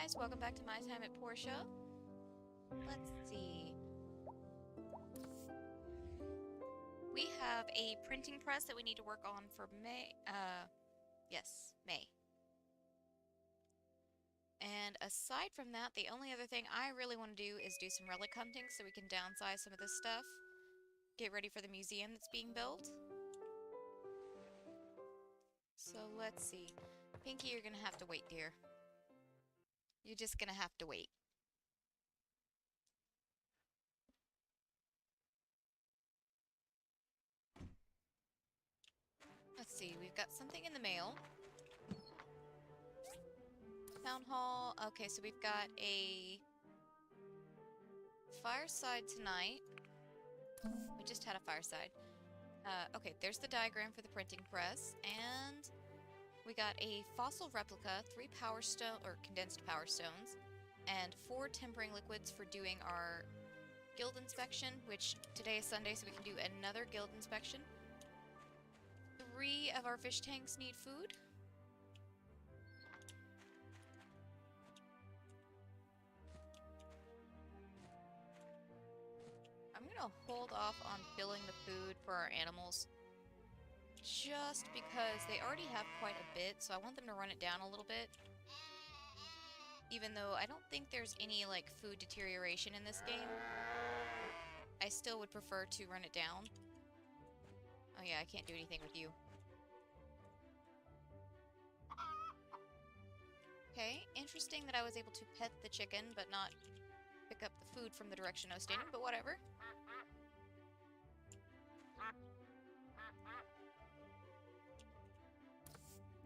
guys, welcome back to my time at Portia. Let's see. We have a printing press that we need to work on for May. Yes, May. And aside from that, the only other thing I really want to do is do some relic hunting so we can downsize some of this stuff. Get ready for the museum that's being built. So let's see. Pinky, you're gonna have to wait, dear. You're just gonna have to wait. Let's see, we've got something in the mail. Town hall. Okay, so we've got a fireside tonight. We just had a fireside. Okay, there's the diagram for the printing press, and we got a fossil replica, 3 power stone or condensed power stones, and 4 tempering liquids for doing our guild inspection, which today is Sunday, so we can do another guild inspection. 3 of our fish tanks need food. I'm gonna hold off on filling the food for our animals just because they already have quite a bit, so I want them to run it down a little bit. Even though I don't think there's any, like, food deterioration in this game, I still would prefer to run it down. Oh yeah, I can't do anything with you. Okay, interesting that I was able to pet the chicken, but not pick up the food from the direction I was standing, but whatever.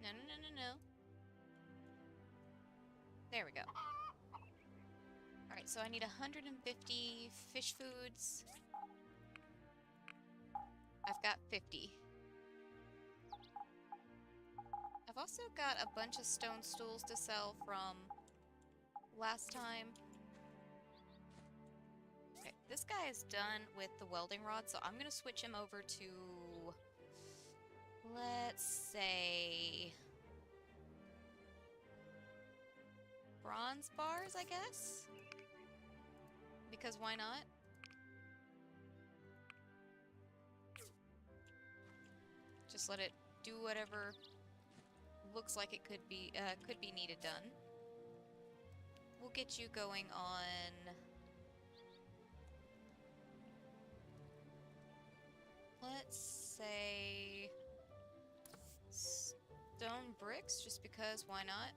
No, no, no, no, no. There we go. Alright, so I need 150 fish foods. I've got 50. I've also got a bunch of stone stools to sell from last time. Okay, this guy is done with the welding rod, so I'm gonna switch him over to, let's say, bronze bars, I guess? Because why not? Just let it do whatever looks like it could be needed done. We'll get you going on, let's say, stone bricks, just because why not?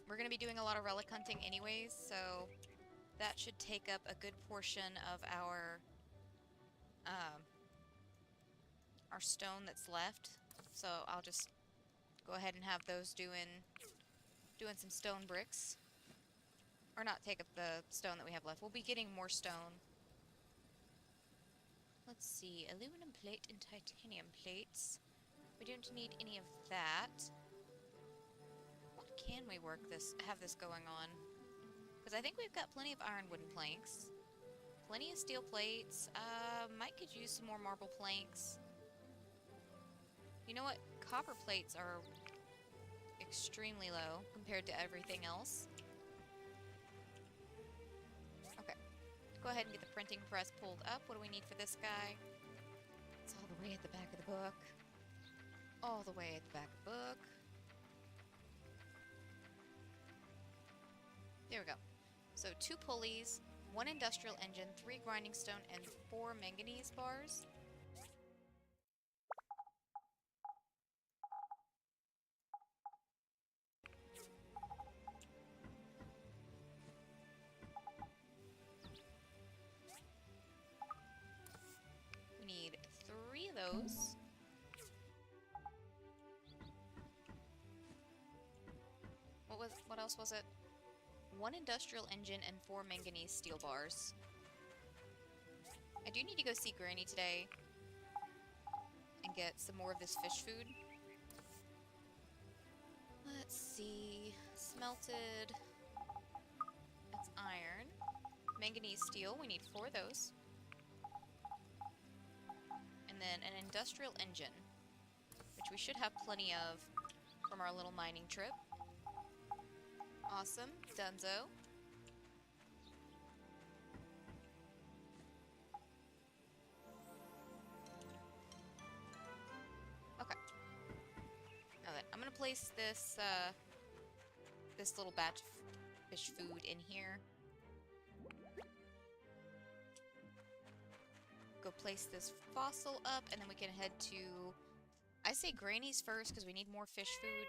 We're gonna be doing a lot of relic hunting anyways, so that should take up a good portion of our stone that's left. So I'll just go ahead and have those doing some stone bricks. Or not take up the stone that we have left. We'll be getting more stone. Let's see, aluminum plate and titanium plates. We don't need any of that. What can we have this going on? Because I think we've got plenty of iron wooden planks. Plenty of steel plates. Might could use some more marble planks. You know what? Copper plates are extremely low compared to everything else. Okay. Go ahead and get the printing press pulled up. What do we need for this guy? It's all the way at the back of the book. All the way at the back of the book. There we go. So 2 pulleys, 1 industrial engine, 3 grinding stone, and 4 manganese bars. We need 3 of those. What else was it? 1 industrial engine and 4 manganese steel bars. I do need to go see Granny today and get some more of this fish food. Let's see. Smelted. That's iron. Manganese steel. We need 4 of those. And then an industrial engine, which we should have plenty of from our little mining trip. Awesome. Dunzo. Okay. Now then, I'm gonna place this, this little batch of fish food in here. Go place this fossil up, and then we can head to... I say Granny's first, because we need more fish food.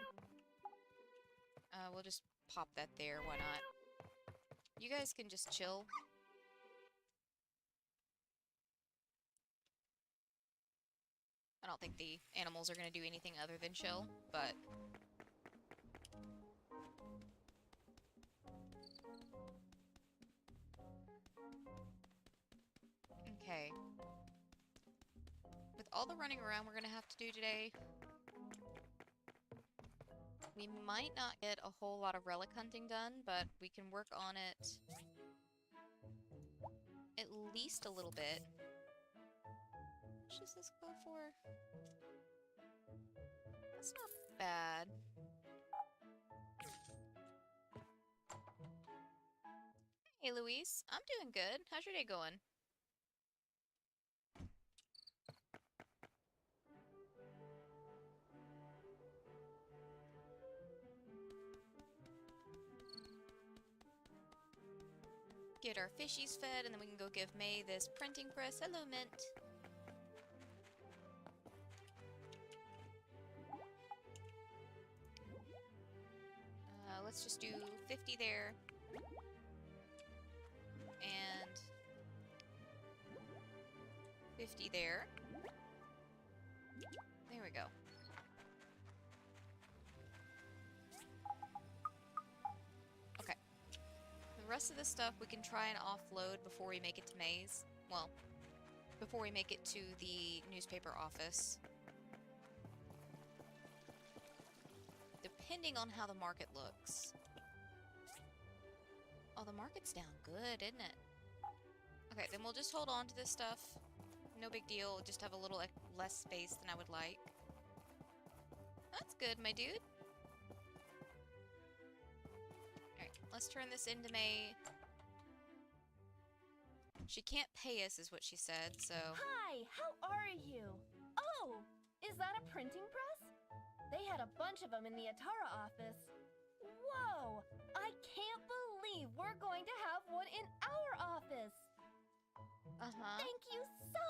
We'll just pop that there, why not? You guys can just chill. I don't think the animals are going to do anything other than chill, but... Okay. With all the running around we're going to have to do today, we might not get a whole lot of relic hunting done, but we can work on it at least a little bit. How much does this go for? That's not bad. Hey, Luis. I'm doing good. How's your day going? Get our fishies fed, and then we can go give May this printing press. Hello, Mint. Let's just do 50 there. And 50 there. There we go. Okay. The rest of the stuff we can try and offload before we make it to May's. Well, before we make it to the newspaper office. Depending on how the market looks. Oh, the market's down good, isn't it? Okay, then we'll just hold on to this stuff. No big deal, just have a little less space than I would like. That's good, my dude. Alright, let's turn this into May. She can't pay us, is what she said, so... Hi, how are you? Oh, is that a printing press? They had a bunch of them in the Atara office. Whoa! I can't believe we're going to have one in our office! Uh-huh. Thank you so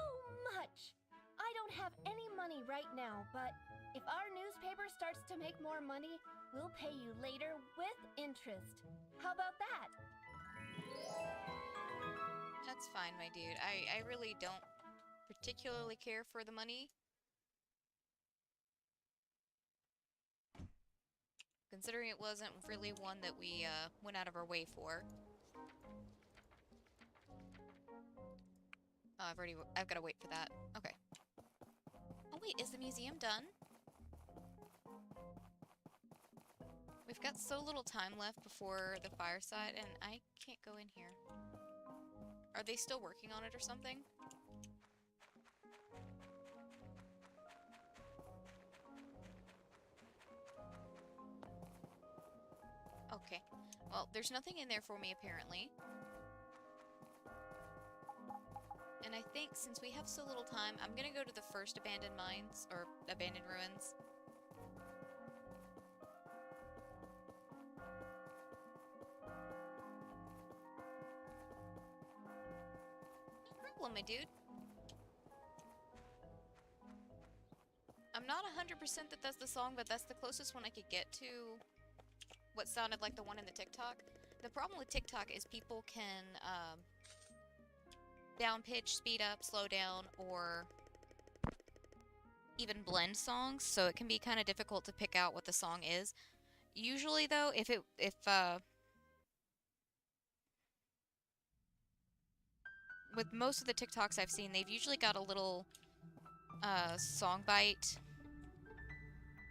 much! I don't have any money right now, but if our newspaper starts to make more money, we'll pay you later with interest. How about that? That's fine, my dude. I really don't particularly care for the money. Considering it wasn't really one that we went out of our way for. Oh, I've got to wait for that. Okay. Oh wait, is the museum done? We've got so little time left before the fireside, and I can't go in here. Are they still working on it or something? Okay. Well, there's nothing in there for me, apparently. And I think since we have so little time, I'm gonna go to the first abandoned mines, or abandoned ruins. No problem, my dude. I'm not 100% that that's the song, but that's the closest one I could get to what sounded like the one in the TikTok. The problem with TikTok is people can down pitch, speed up, slow down, or even blend songs, so it can be kind of difficult to pick out what the song is. Usually though, with most of the TikToks I've seen, they've usually got a little song bite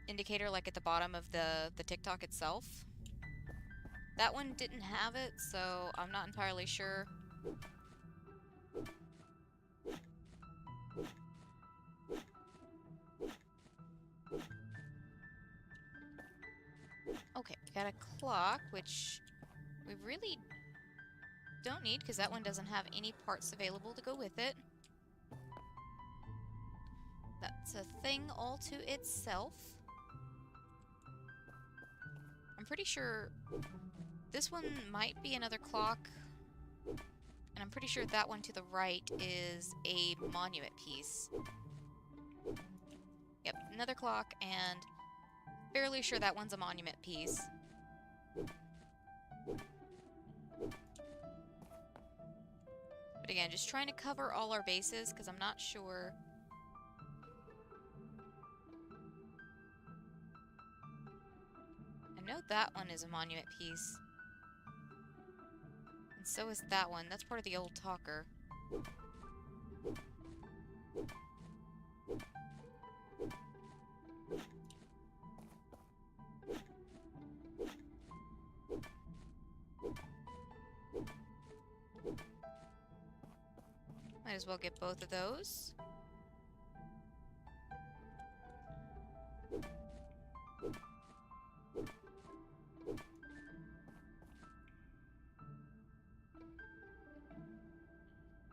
indicator like at the bottom of the TikTok itself. That one didn't have it, so I'm not entirely sure. Okay, we gotta clock, which we really don't need because that one doesn't have any parts available to go with it. That's a thing all to itself. I'm pretty sure this one might be another clock, and I'm pretty sure that one to the right is a monument piece. Yep, another clock, and fairly sure that one's a monument piece. But again, just trying to cover all our bases, because I'm not sure. I know that one is a monument piece. And so is that one. That's part of the old talker. Might as well get both of those.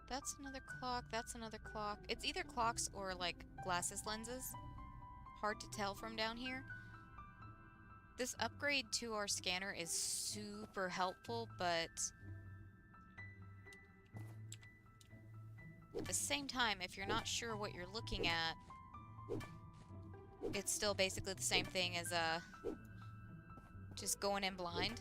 That's another clock, that's another clock. It's either clocks or, like, glasses lenses. Hard to tell from down here. This upgrade to our scanner is super helpful, but at the same time, if you're not sure what you're looking at, it's still basically the same thing as just going in blind.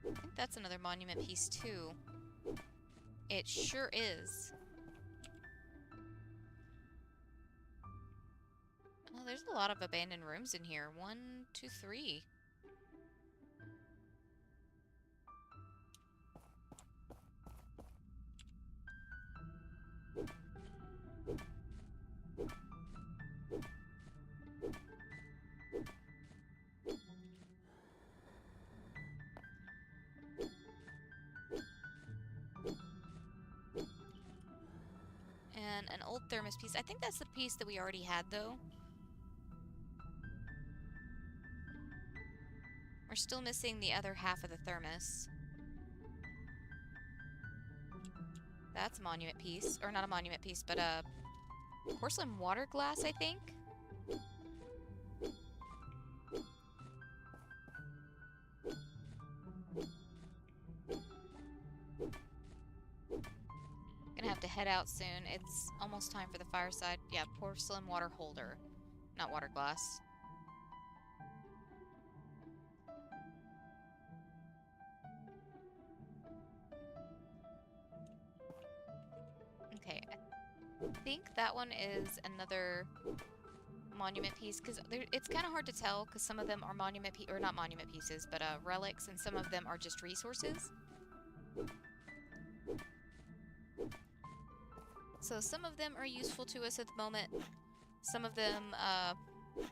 I think that's another monument piece too. It sure is. Well, there's a lot of abandoned rooms in here. 1, 2, 3. And an old thermos piece. I think that's the piece that we already had, though. We're still missing the other half of the thermos. That's a monument piece. Or not a monument piece, but a porcelain water glass, I think? Gonna have to head out soon. It's almost time for the fireside. Yeah, porcelain water holder. Not water glass. Okay, I think that one is another monument piece, because it's kind of hard to tell, because some of them are monument or not monument pieces, but relics, and some of them are just resources. So some of them are useful to us at the moment, some of them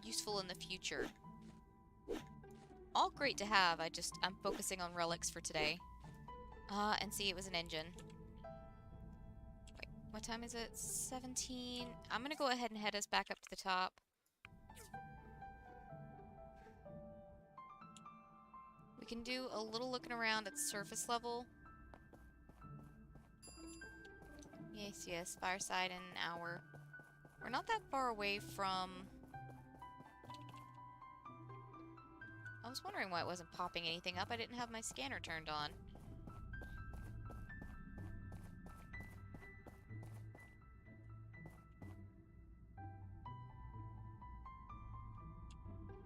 useful in the future. All great to have, I'm focusing on relics for today. And see, it was an engine. Wait, what time is it? 17. I'm gonna go ahead and head us back up to the top. We can do a little looking around at surface level. Yes, yes, fireside in an hour. We're not that far away from... I was wondering why it wasn't popping anything up. I didn't have my scanner turned on.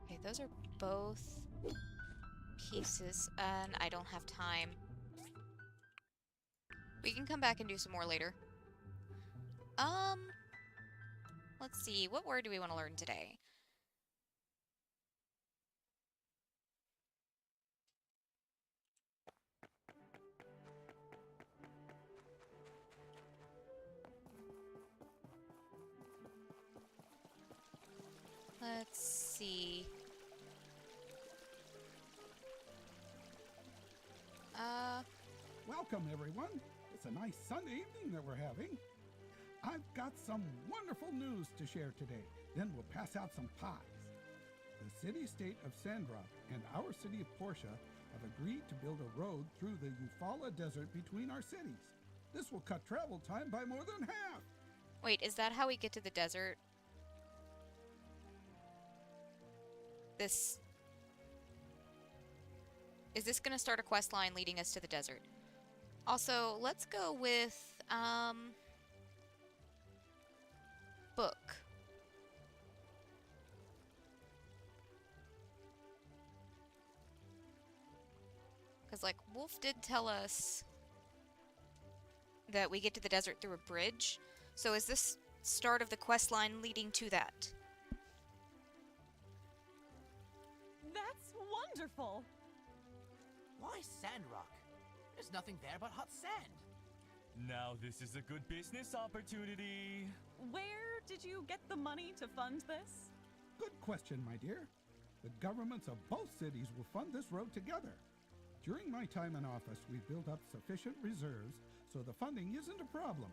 Okay, those are both pieces, and I don't have time. We can come back and do some more later. Let's see, what word do we want to learn today? Let's see. Welcome, everyone. It's a nice Sunday evening that we're having. I've got some wonderful news to share today. Then we'll pass out some pies. The city-state of Sandrock and our city of Portia have agreed to build a road through the Eufaula Desert between our cities. This will cut travel time by more than half. Wait, is that how we get to the desert? Is this gonna start a quest line leading us to the desert? Also, let's go with, book. Because, like, Wolf did tell us that we get to the desert through a bridge. So is this start of the quest line leading to that? That's wonderful! Why Sandrock? There's nothing there but hot sand. Now this is a good business opportunity. Where did you get the money to fund this? Good question, my dear. The governments of both cities will fund this road together. During my time in office, we've built up sufficient reserves, so the funding isn't a problem.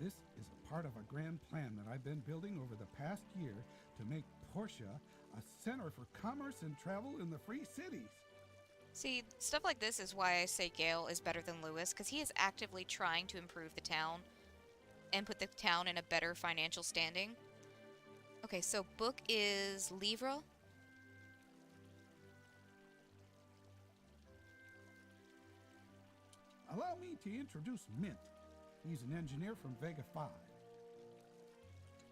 This is a part of a grand plan that I've been building over the past year to make Portia a center for commerce and travel in the free cities. See, stuff like this is why I say Gale is better than Lewis, because he is actively trying to improve the town and put the town in a better financial standing. Okay, so book is livre. Allow me to introduce Mint. He's an engineer from Vega 5.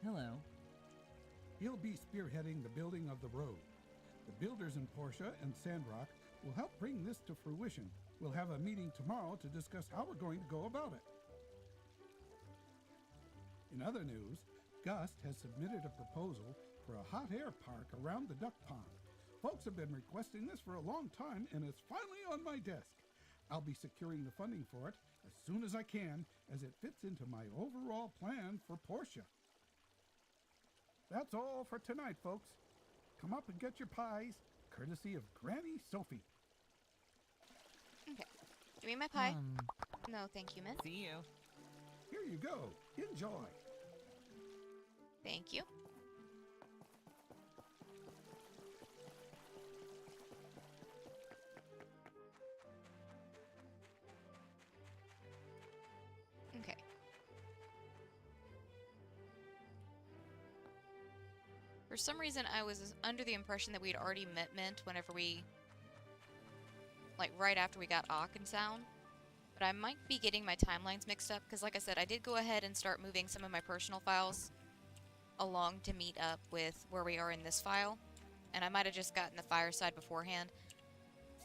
Hello. He'll be spearheading the building of the road. The builders in Portia and Sandrock will help bring this to fruition. We'll have a meeting tomorrow to discuss how we're going to go about it. In other news, Gust has submitted a proposal for a hot air park around the duck pond. Folks have been requesting this for a long time, and it's finally on my desk. I'll be securing the funding for it as soon as I can, as it fits into my overall plan for Portia. That's all for tonight, folks. Come up and get your pies, courtesy of Granny Sophie. Okay. Give me my pie. No, thank you, miss. See you. Here you go. Enjoy. Thank you. Okay. For some reason, I was under the impression that we'd already met Mint whenever we... like, right after we got Arkansas. But I might be getting my timelines mixed up, because like I said, I did go ahead and start moving some of my personal files along to meet up with where we are in this file. And I might have just gotten the fireside beforehand.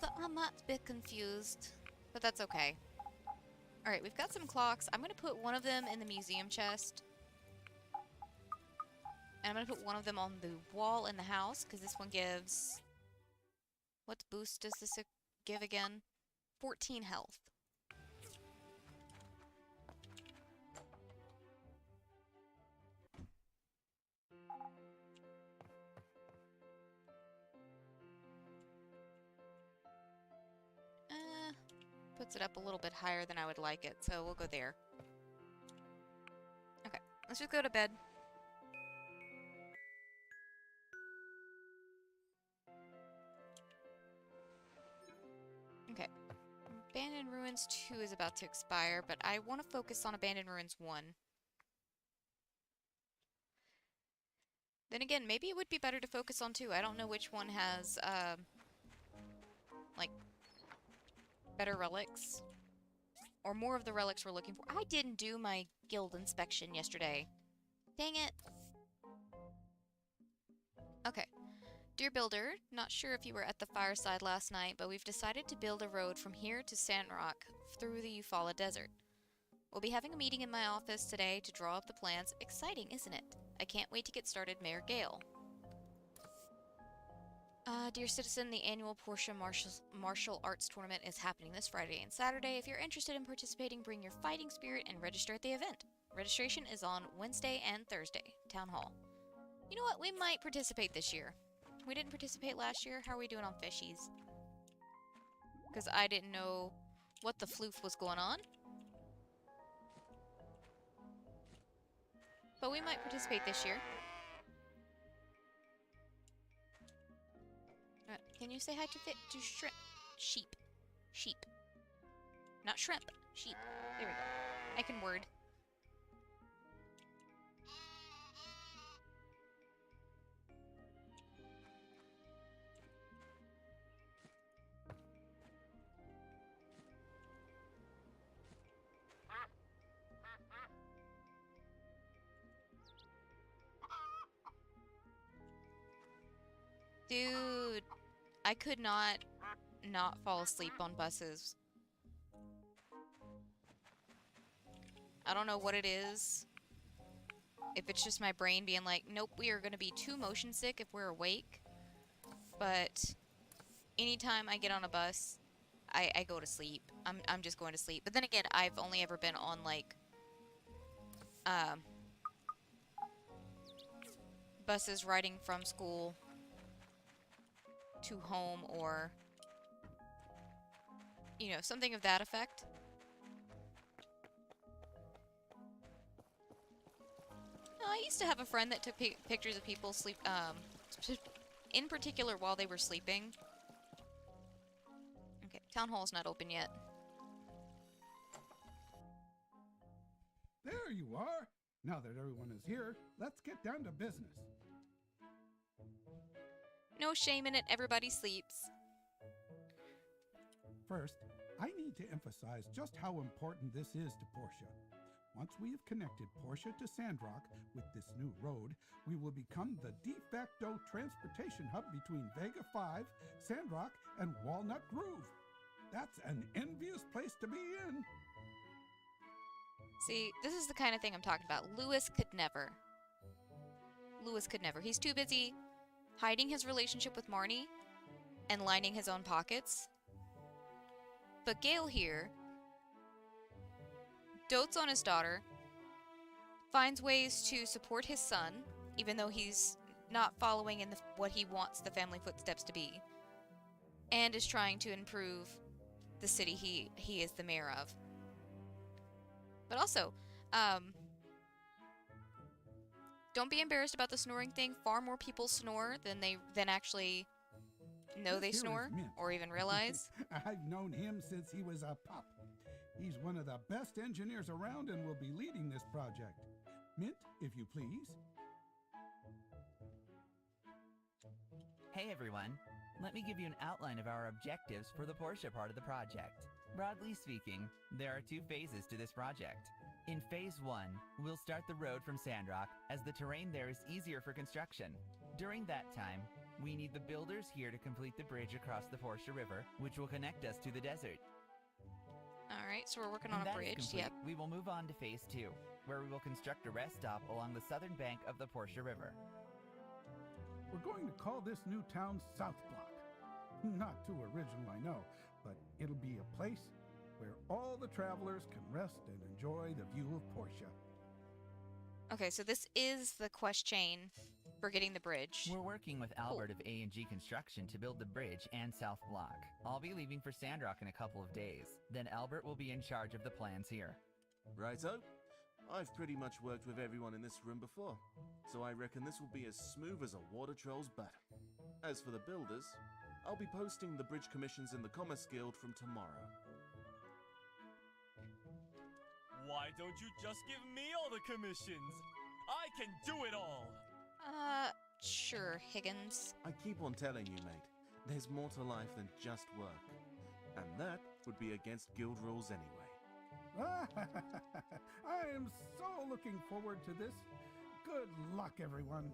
So I might be confused, but that's okay. Alright, we've got some clocks. I'm going to put one of them in the museum chest. And I'm going to put one of them on the wall in the house, because this one gives... what boost does this give again? 14 health. Puts it up a little bit higher than I would like it, so we'll go there. Okay, let's just go to bed. Okay. Abandoned Ruins 2 is about to expire, but I want to focus on Abandoned Ruins 1. Then again, maybe it would be better to focus on 2. I don't know which one has, like, better relics. Or more of the relics we're looking for. I didn't do my guild inspection yesterday. Dang it. Okay. Dear Builder, not sure if you were at the fireside last night, but we've decided to build a road from here to Sandrock through the Eufaula Desert. We'll be having a meeting in my office today to draw up the plans. Exciting, isn't it? I can't wait to get started, Mayor Gale. Dear citizen, the annual Portia Martial Arts Tournament is happening this Friday and Saturday. If you're interested in participating, bring your fighting spirit and register at the event. Registration is on Wednesday and Thursday. Town Hall. You know what? We might participate this year. We didn't participate last year. How are we doing on fishies? Because I didn't know what the floof was going on. But we might participate this year. Can you say hi to shrimp? Sheep. Sheep. Not shrimp. Sheep. There we go. I can word. Dude, I could not fall asleep on buses. I don't know what it is. If it's just my brain being like, nope, we are going to be too motion sick if we're awake. But anytime I get on a bus, I go to sleep. I'm just going to sleep. But then again, I've only ever been on like buses riding from school to home, or you know, something of that effect. I used to have a friend that took pictures of people sleep, in particular while they were sleeping. Okay, town hall's not open yet. There you are. Now that everyone is here, let's get down to business. No shame in it, everybody sleeps. First, I need to emphasize just how important this is to Portia. Once we have connected Portia to Sandrock with this new road, we will become the de facto transportation hub between Vega 5, Sandrock, and Walnut Grove. That's an envious place to be in. See, this is the kind of thing I'm talking about. Lewis could never. Lewis could never. He's too busy hiding his relationship with Marnie and lining his own pockets. But Gale here dotes on his daughter, finds ways to support his son, even though he's not following in what he wants the family footsteps to be, and is trying to improve the city he is the mayor of. But also, don't be embarrassed about the snoring thing. Far more people snore than actually know they This here snore is Mint. or even realize. I've known him since he was a pup. He's one of the best engineers around and will be leading this project. Mint, if you please. Hey everyone, let me give you an outline of our objectives for the Porsche part of the project. Broadly speaking, there are two phases to this project. In phase 1, we'll start the road from Sandrock, as the terrain there is easier for construction. During that time, we need the builders here to complete the bridge across the Portia River, which will connect us to the desert. Alright, so we're working When on a that is bridge. complete, Yep. we will move on to phase 2, where we will construct a rest stop along the southern bank of the Portia River. We're going to call this new town South Block. Not too original, I know, but it'll be a place where all the travelers can rest and enjoy the view of Portia. Okay, so this is the quest chain for getting the bridge. We're working with Albert of A&G Construction to build the bridge and South Block. I'll be leaving for Sandrock in a couple of days. Then Albert will be in charge of the plans here. Righto. I've pretty much worked with everyone in this room before, so I reckon this will be as smooth as a water troll's butt. As for the builders, I'll be posting the bridge commissions in the Commerce Guild from tomorrow. Why don't you just give me all the commissions? I can do it all! Sure, Higgins. I keep on telling you, mate, there's more to life than just work. And that would be against guild rules anyway. I am so looking forward to this. Good luck, everyone.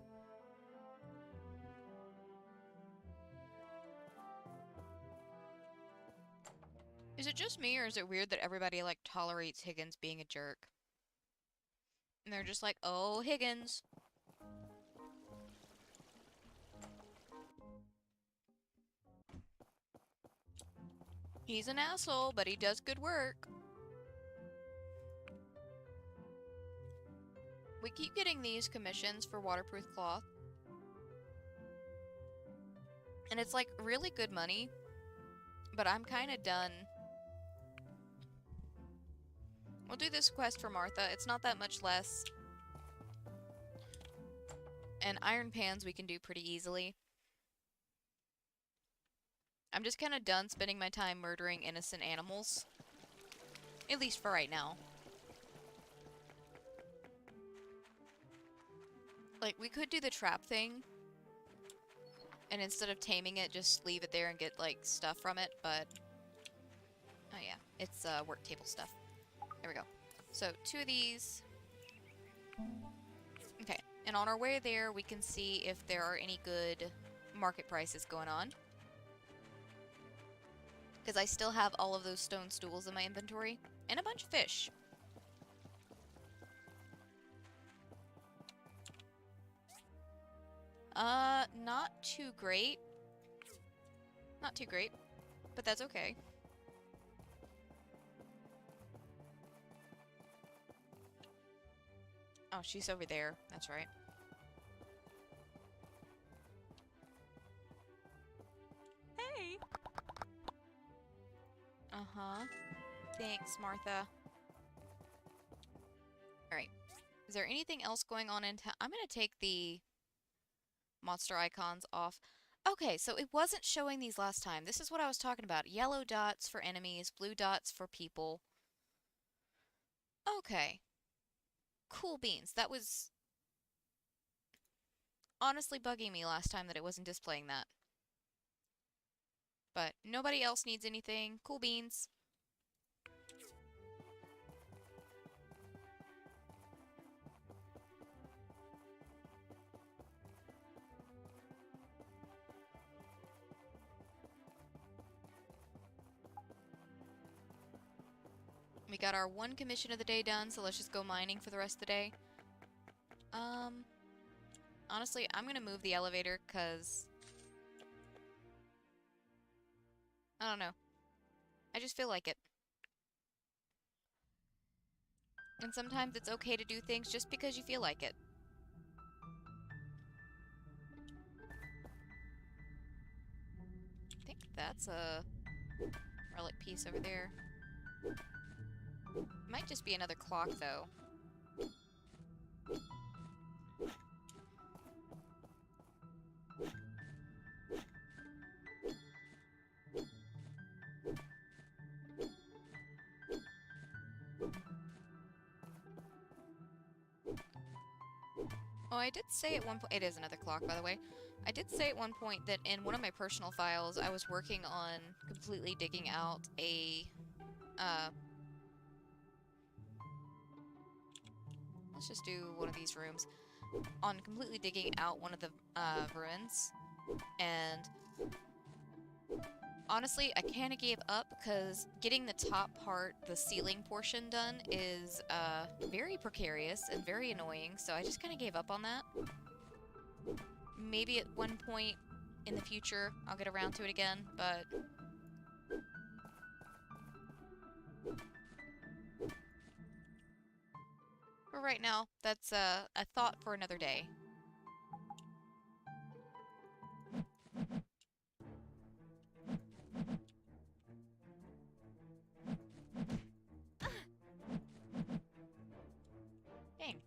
Is it just me, or is it weird that everybody, like, tolerates Higgins being a jerk? And they're just like, oh, Higgins. He's an asshole, but he does good work. We keep getting these commissions for waterproof cloth. And it's like really good money, but I'm kind of done. We'll do this quest for Martha. It's not that much less. And iron pans we can do pretty easily. I'm just kind of done spending my time murdering innocent animals. At least for right now. Like, we could do the trap thing. And instead of taming it, just leave it there and get, like, stuff from it, but... Oh yeah, it's work table stuff. There we go. So, 2 of these. Okay, and on our way there, we can see if there are any good market prices going on. Because I still have all of those stone stools in my inventory. And a bunch of fish. Not too great. Not too great. But that's okay. Oh, she's over there. That's right. Hey! Uh-huh. Thanks, Martha. Alright. Is there anything else going on in town? I'm gonna take the monster icons off. Okay, so it wasn't showing these last time. This is what I was talking about. Yellow dots for enemies, blue dots for people. Okay. Cool beans. That was honestly bugging me last time that it wasn't displaying that. But nobody else needs anything. Cool beans. We got our 1 commission of the day done, so let's just go mining for the rest of the day. Honestly, I'm gonna move the elevator, cause... I don't know. I just feel like it. And sometimes it's okay to do things just because you feel like it. I think that's a relic piece over there. Might just be another clock, though. Oh, I did say at one point... It is another clock, by the way. I did say at one point that in one of my personal files, I was working on completely digging out a... let's just do one of these rooms. On completely digging out one of the ruins. And... honestly, I kind of gave up because getting the top part, the ceiling portion done, is very precarious and very annoying, so I just kind of gave up on that. Maybe at one point in the future I'll get around to it again, but... for right now, that's a thought for another day. Dang.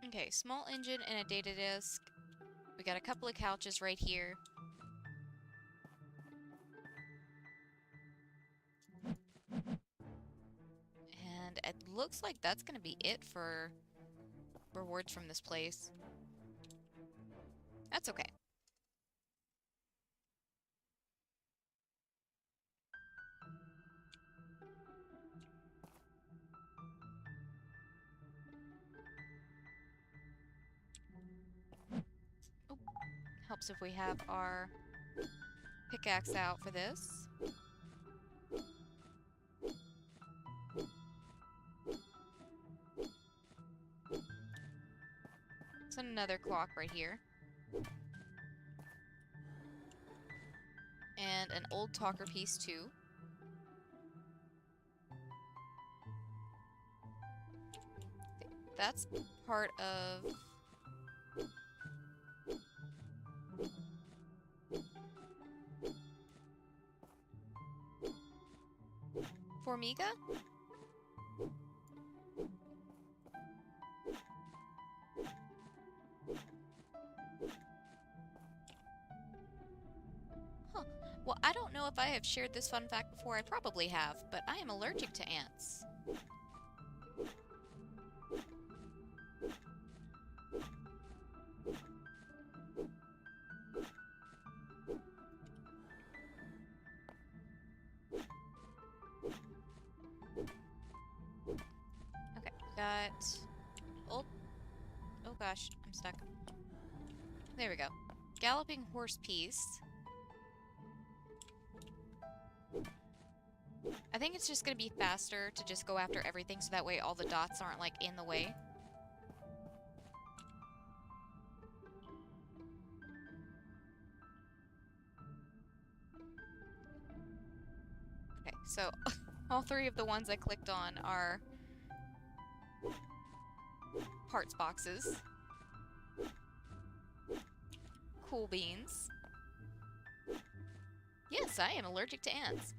Okay, small engine and a data disk. We got a couple of couches right here. And it looks like that's gonna be it for rewards from this place. That's okay. Oh, helps if we have our pickaxe out for this. It's another clock right here. And an old talker piece too. That's part of... Formiga? know if I have shared this fun fact before. I probably have, but I am allergic to ants. Okay, got... Oh gosh, I'm stuck. There we go. Galloping horse piece. I think it's just gonna be faster to just go after everything so that way all the dots aren't like in the way. Okay, so all three of the ones I clicked on are parts boxes. Cool beans. Yes, I am allergic to ants.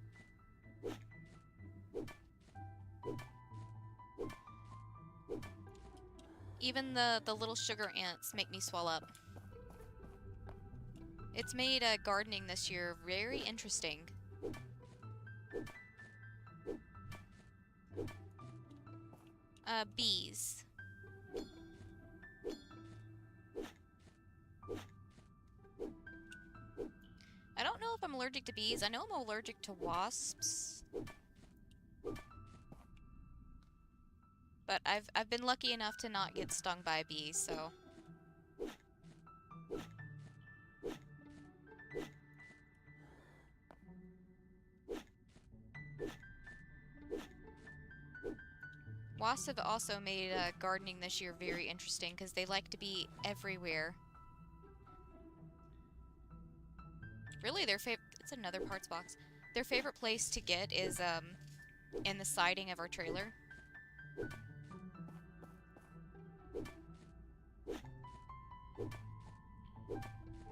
Even the little sugar ants make me swell up. It's made gardening this year very interesting. Bees. I don't know if I'm allergic to bees. I know I'm allergic to wasps. But I've been lucky enough to not get stung by a bee, so... Wasps have also made gardening this year very interesting because they like to be everywhere. Really, their favorite... It's another parts box. Their favorite place to get is in the siding of our trailer.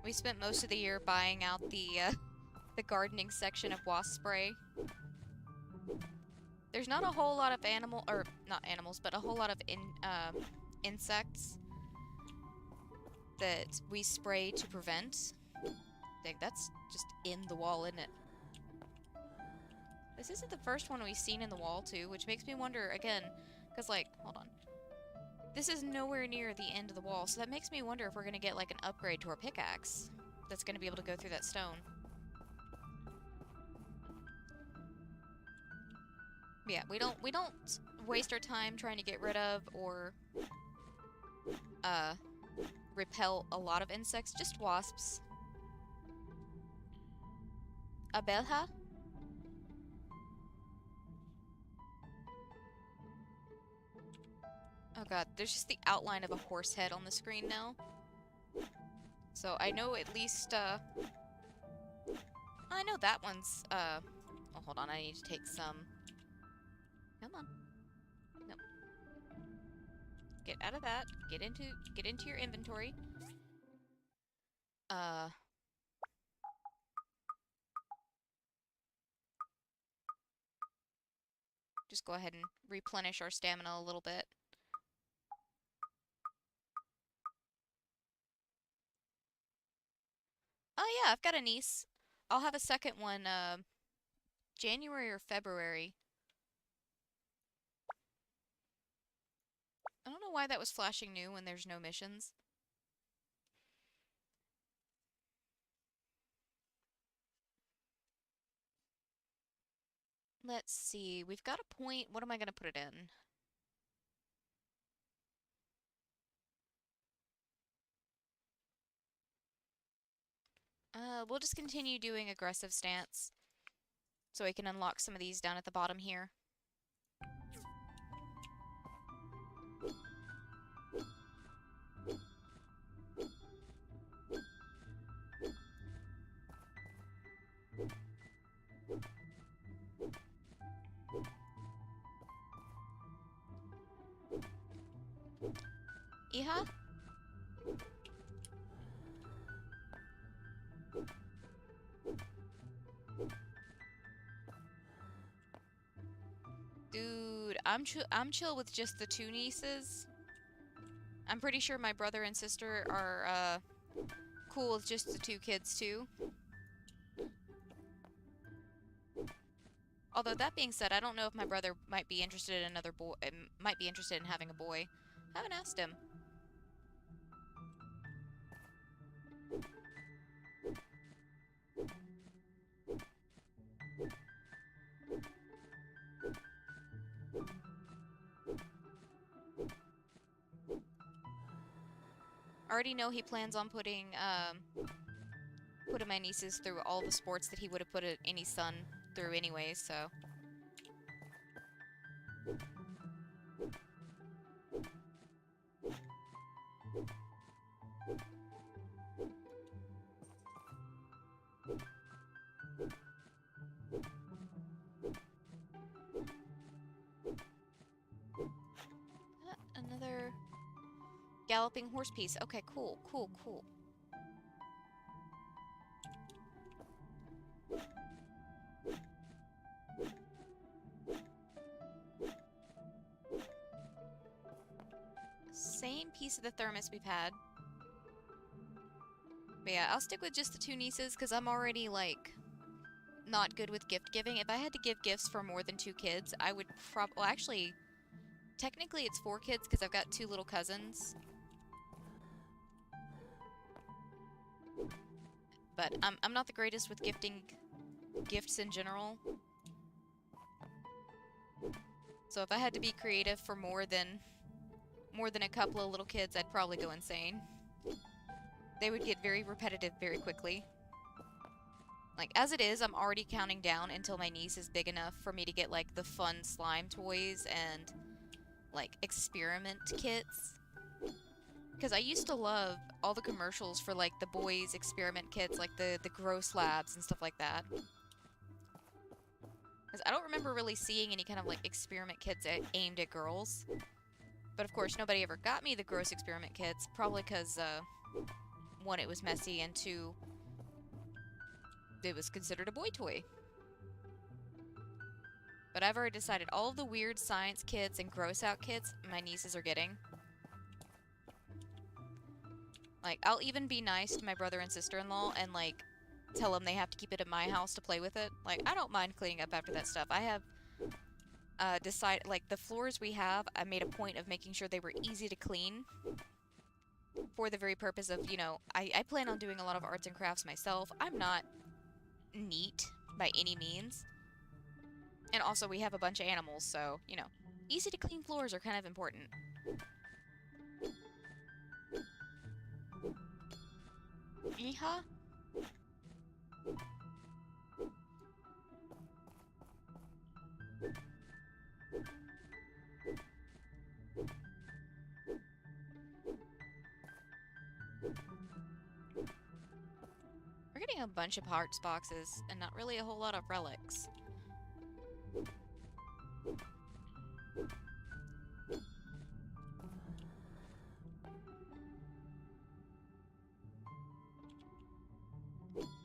We spent most of the year buying out the gardening section of wasp spray. There's not a whole lot of not animals, but a whole lot of insects that we spray to prevent. Dang, that's just in the wall, isn't it? This isn't the first one we've seen in the wall, too, which makes me wonder, again, because, like, hold on. This is nowhere near the end of the wall, so that makes me wonder if we're gonna get, like, an upgrade to our pickaxe that's gonna be able to go through that stone. Yeah, we don't waste our time trying to get rid of or repel a lot of insects, just wasps. Abelha? Oh god, there's just the outline of a horse head on the screen now. So I know at least, I know that one's, oh, hold on, I need to take some... Come on. Nope. Get out of that. Get into your inventory. Just go ahead and replenish our stamina a little bit. Oh yeah, I've got a niece. I'll have a second one, January or February. I don't know why that was flashing new when there's no missions. Let's see. We've got a point. What am I going to put it in? We'll just continue doing aggressive stance so we can unlock some of these down at the bottom here. Iha? Dude, I'm chill with just the two nieces. I'm pretty sure my brother and sister are cool with just the two kids too. Although that being said, I don't know if my brother might be interested in another boy. Might be interested in having a boy. I haven't asked him. I already know he plans on putting my nieces through all the sports that he would have put any son through anyways, so. Another galloping horse piece. Okay, cool, cool, cool. Same piece of the thermos we've had. But yeah, I'll stick with just the 2 nieces because I'm already, like, not good with gift giving. If I had to give gifts for more than 2 kids, I would well, actually, technically it's 4 kids because I've got 2 little cousins. But I'm not the greatest with gifting gifts in general. So if I had to be creative for more than a couple of little kids, I'd probably go insane. They would get very repetitive very quickly. Like, as it is, I'm already counting down until my niece is big enough for me to get, like, the fun slime toys and, like, experiment kits. Because I used to love all the commercials for, like, the boys' experiment kits, like the gross labs and stuff like that. Because I don't remember really seeing any kind of, like, experiment kits aimed at girls. But, of course, nobody ever got me the gross experiment kits, probably because, 1, it was messy, and 2, it was considered a boy toy. But I've already decided all of the weird science kits and gross out kits my nieces are getting. Like, I'll even be nice to my brother and sister-in-law and, like, tell them they have to keep it at my house to play with it. Like, I don't mind cleaning up after that stuff. I have decided, like, the floors we have, I made a point of making sure they were easy to clean. For the very purpose of, you know, I plan on doing a lot of arts and crafts myself. I'm not neat by any means. And also, we have a bunch of animals, so, you know, easy to clean floors are kind of important. Yeehaw? We're getting a bunch of parts boxes and not really a whole lot of relics.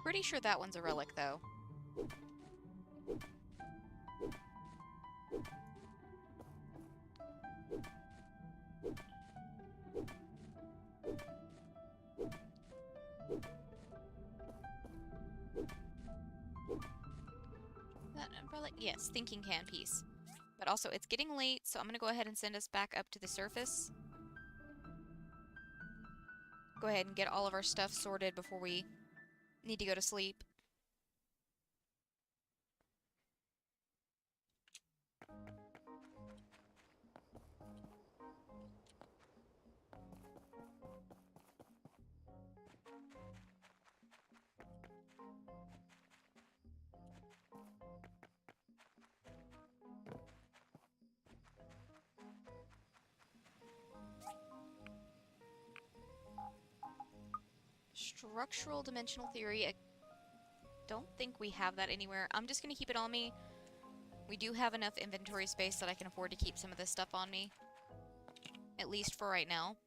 Pretty sure that one's a relic, though. That relic? Yes, thinking can piece. But also, it's getting late, so I'm gonna go ahead and send us back up to the surface. Go ahead and get all of our stuff sorted before we need to go to sleep. Structural dimensional theory. I don't think we have that anywhere. I'm just gonna keep it on me. We do have enough inventory space that I can afford to keep some of this stuff on me. At least for right now.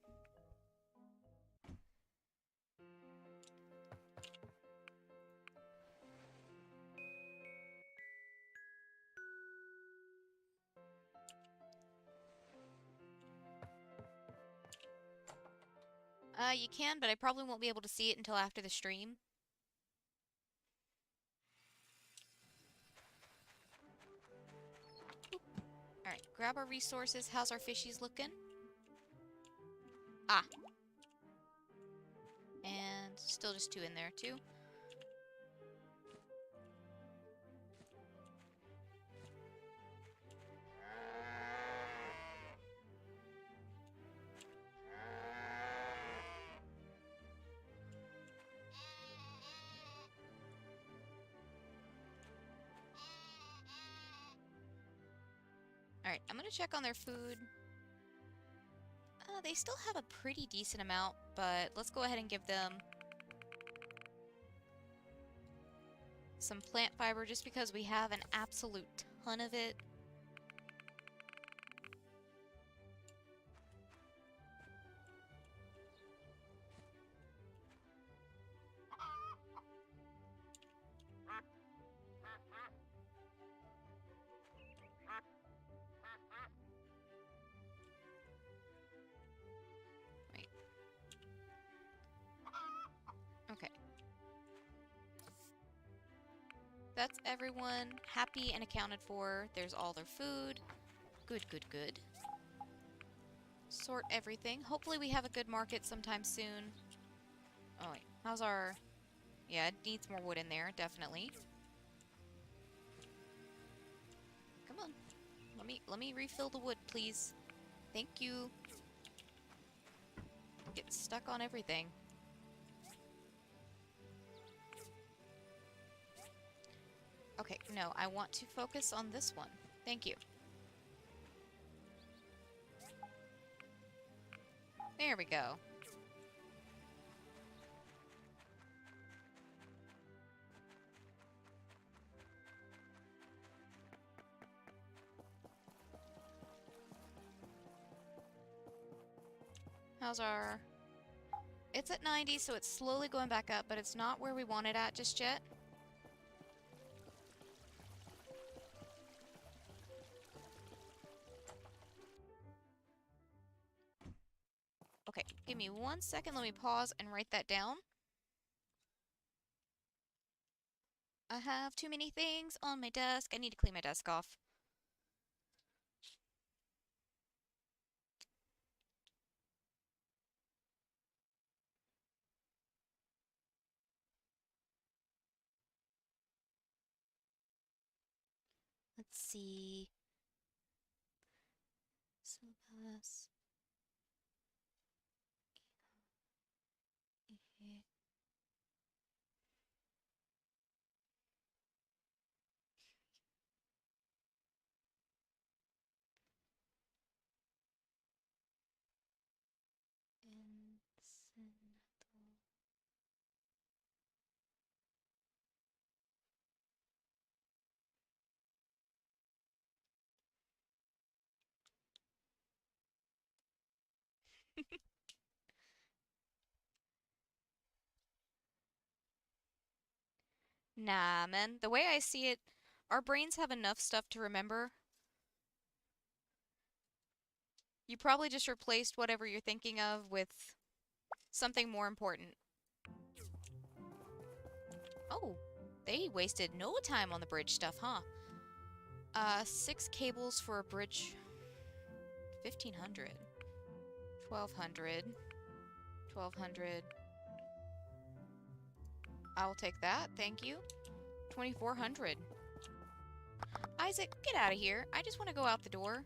You can, but I probably won't be able to see it until after the stream. Alright, grab our resources. How's our fishies looking? Ah. And still just 2 in there, too. Alright, I'm gonna check on their food. They still have a pretty decent amount, but let's go ahead and give them some plant fiber just because we have an absolute ton of it. Okay. That's everyone happy and accounted for. There's all their food. Good, good, good. Sort everything. Hopefully we have a good market sometime soon. Oh wait, how's our... Yeah, it needs more wood in there, definitely. Come on. Let me refill the wood, please. Thank you. Get stuck on everything. Okay, no, I want to focus on this one. Thank you. There we go. How's our... It's at 90, so it's slowly going back up, but it's not where we want it at just yet. Okay, give me 1 second. Let me pause and write that down. I have too many things on my desk. I need to clean my desk off. Let's see. Syllabus. Nah, man. The way I see it, our brains have enough stuff to remember. You probably just replaced whatever you're thinking of with something more important. Oh, they wasted no time on the bridge stuff, huh? 6 cables for a bridge. 1,500. 1,200. 1,200. I'll take that, thank you. 2,400. Isaac, get out of here. I just want to go out the door.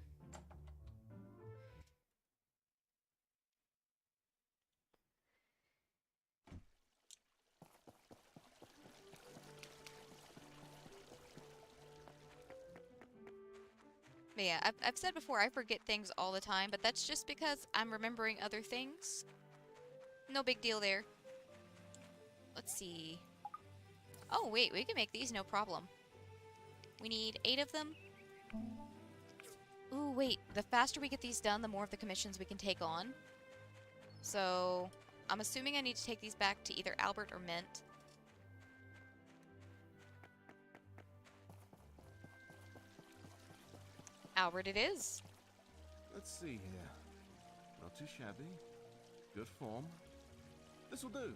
But yeah, I've said before, I forget things all the time, but that's just because I'm remembering other things. No big deal there. Let's see. Oh, wait, we can make these no problem. We need 8 of them. Ooh, wait, the faster we get these done, the more of the commissions we can take on. So, I'm assuming I need to take these back to either Albert or Mint. Albert it is. Let's see here. Not too shabby. Good form. This will do.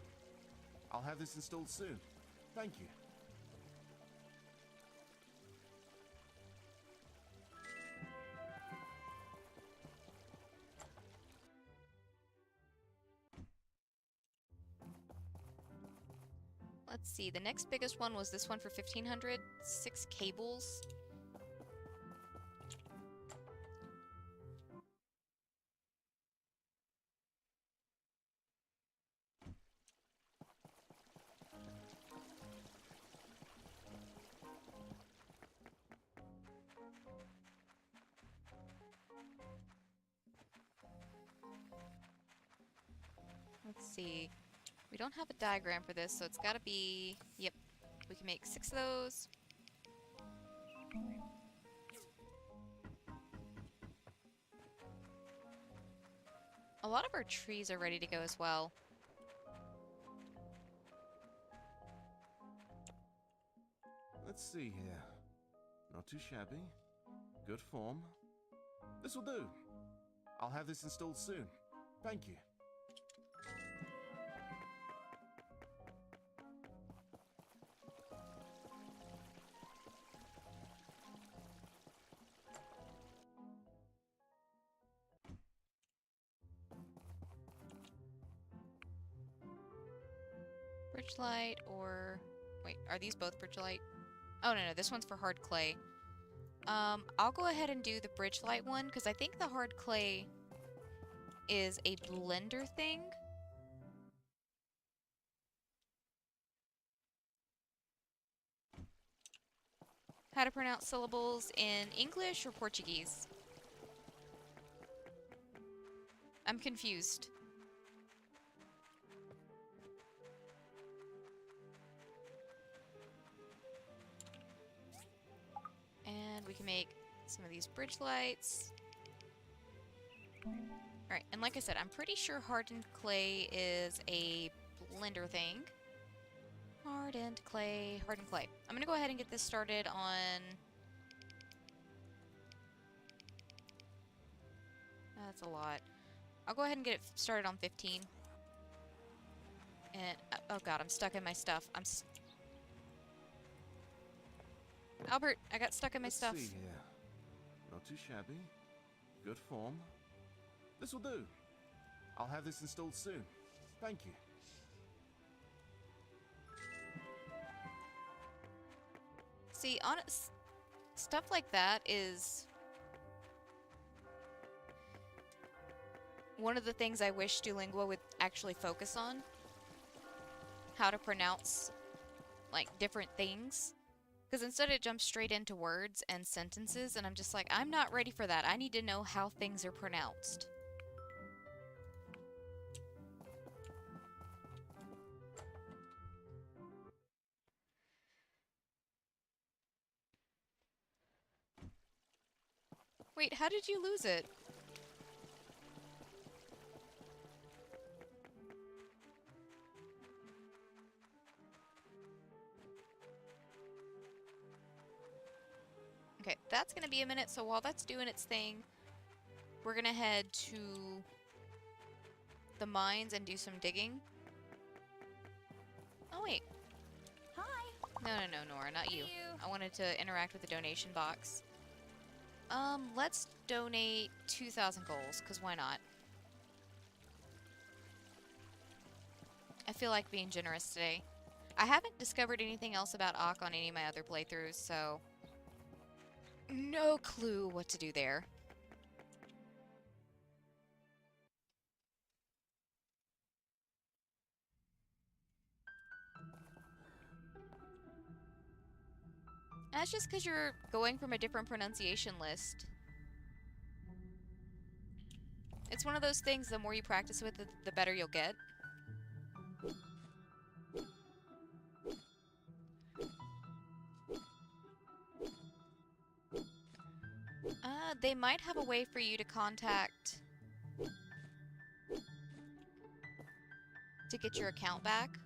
I'll have this installed soon. Thank you. Let's see, the next biggest one was this one for 1,500. 6 cables. Let's see. We don't have a diagram for this, so it's gotta be... Yep. We can make 6 of those. A lot of our trees are ready to go as well. Let's see here. Not too shabby. Good form. This will do. I'll have this installed soon. Thank you. Bridge light or... Wait, are these both bridge light? Oh, no, this one's for hard clay. I'll go ahead and do the bridge light one, because I think the hard clay is a blender thing. How to pronounce syllables in English or Portuguese? I'm confused. And we can make some of these bridge lights. Alright, and like I said, I'm pretty sure hardened clay is a blender thing. Hardened clay, hardened clay. I'm gonna go ahead and get this started on... That's a lot. I'll go ahead and get it started on 15. And, oh god, I'm stuck in my stuff. Albert, I got stuck in my stuff. Let's see here. Not too shabby. Good form. This will do. I'll have this installed soon. Thank you. See, honest stuff like that is one of the things I wish Duolingo would actually focus on. How to pronounce, like, different things. Because instead it jumps straight into words and sentences, and I'm just like, I'm not ready for that. I need to know how things are pronounced. Wait, how did you lose it? Okay, that's gonna be a minute, so while that's doing its thing, we're gonna head to the mines and do some digging. Oh, wait. Hi. No, Nora, not you. I wanted to interact with the donation box. Let's donate 2,000 goals, because why not? I feel like being generous today. I haven't discovered anything else about Ak on any of my other playthroughs, so... No clue what to do there. That's just because you're going from a different pronunciation list. It's one of those things, the more you practice with it, the better you'll get. They might have a way for you to contact to get your account back.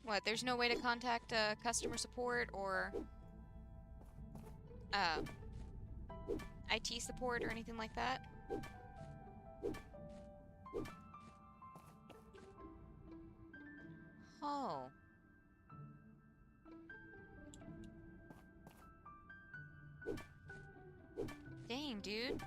What, there's no way to contact customer support or IT support or anything like that? Oh. Dang, dude.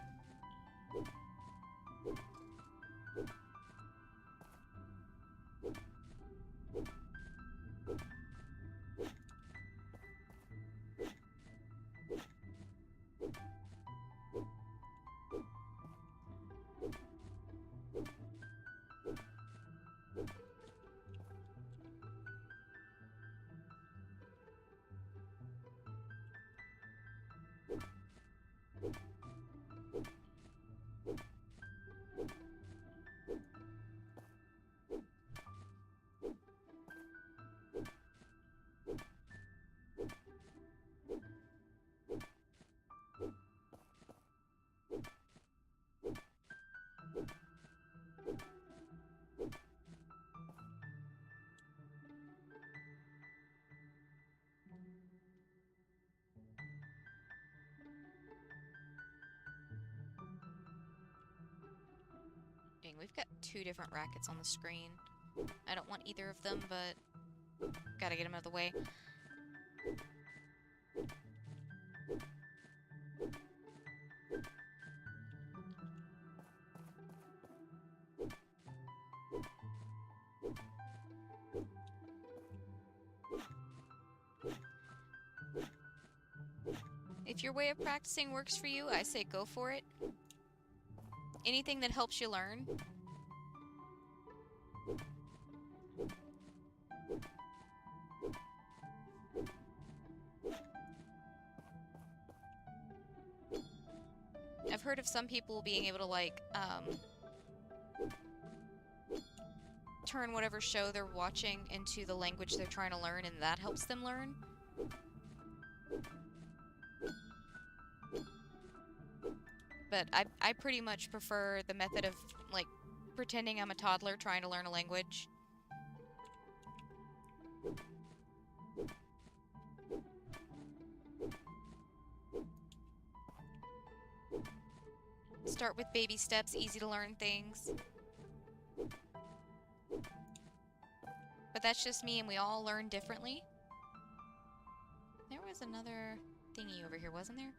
Dang, we've got two different rackets on the screen. I don't want either of them, but gotta get them out of the way. If your way of practicing works for you, I say go for it. Anything that helps you learn. I've heard of some people being able to, like, turn whatever show they're watching into the language they're trying to learn, and that helps them learn. But I pretty much prefer the method of, like, pretending I'm a toddler trying to learn a language. Start with baby steps, easy to learn things. But that's just me, and we all learn differently. There was another thingy over here, wasn't there?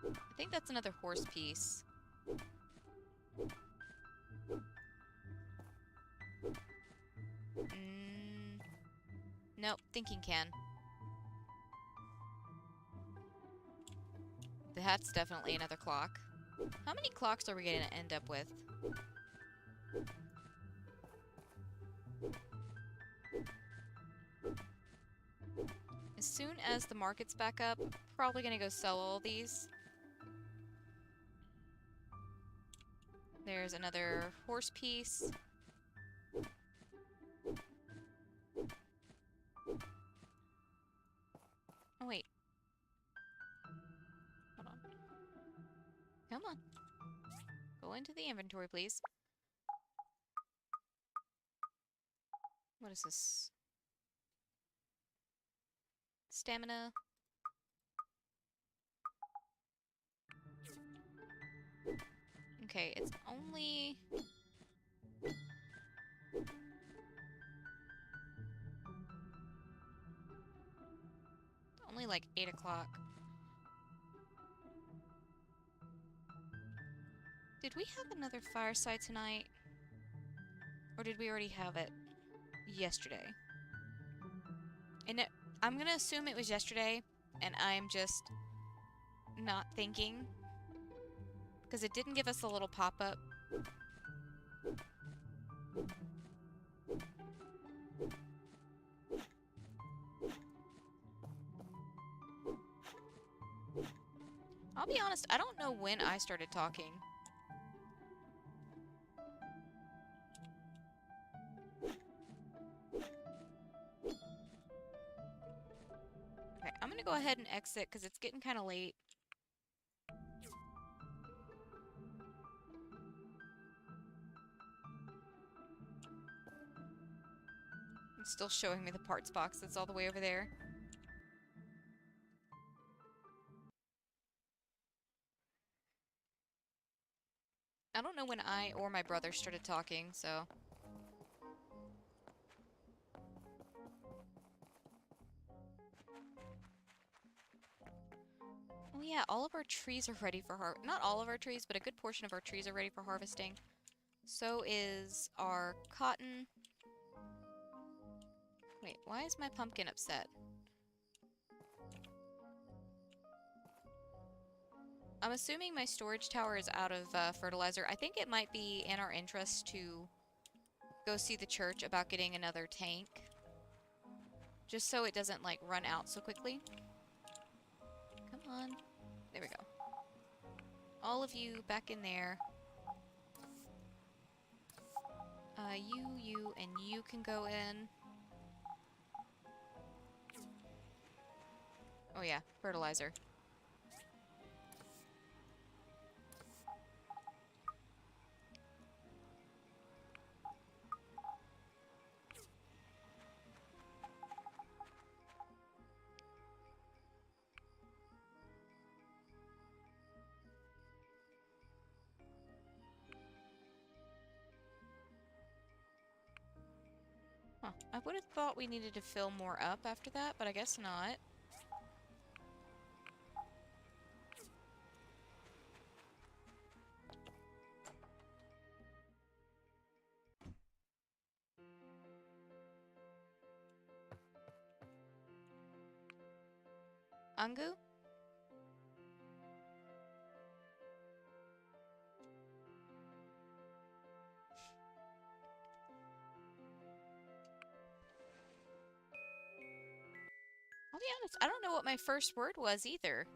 I think that's another horse piece. Nope, thinking can. That's definitely another clock. How many clocks are we gonna end up with? As soon as the market's back up, probably gonna go sell all these. There's another horse piece. Oh, wait. Hold on. Come on. Go into the inventory, please. What is this? Stamina. Okay, it's only... only like 8 o'clock. Did we have another fireside tonight? Or did we already have it yesterday? And I'm gonna assume it was yesterday, and I'm just not thinking. Because it didn't give us a little pop-up. I'll be honest, I don't know when I started talking. Okay, I'm gonna go ahead and exit because it's getting kind of late. It's still showing me the parts box that's all the way over there. I don't know when I or my brother started talking, so... Oh yeah, all of our trees are ready for not all of our trees, but a good portion of our trees are ready for harvesting. So is our cotton. Wait, why is my pumpkin upset? I'm assuming my storage tower is out of fertilizer. I think it might be in our interest to go see the church about getting another tank. Just so it doesn't, like, run out so quickly. Come on. There we go. All of you back in there. You, and you can go in. Oh yeah, fertilizer. Huh. I would have thought we needed to fill more up after that, but I guess not. Angu? I'll be honest, I don't know what my first word was either.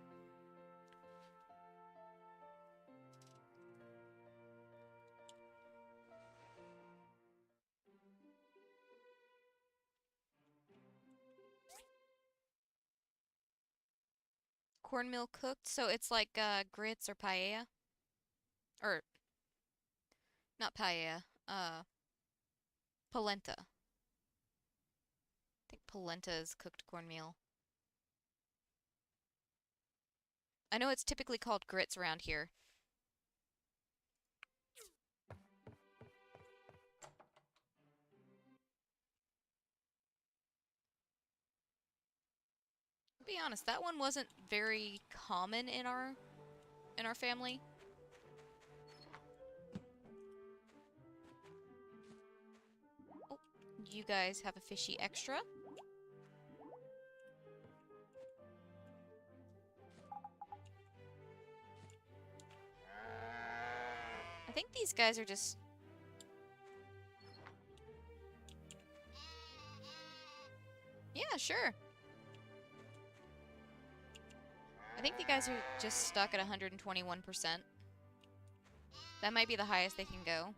Cornmeal cooked, so it's like grits or paella. Or, not paella, polenta. I think polenta is cooked cornmeal. I know it's typically called grits around here. To be honest, that one wasn't very common in our family. Oh, you guys have a fishy extra. I think these guys are just... Yeah, sure. I think the guys are just stuck at 121%. That might be the highest they can go.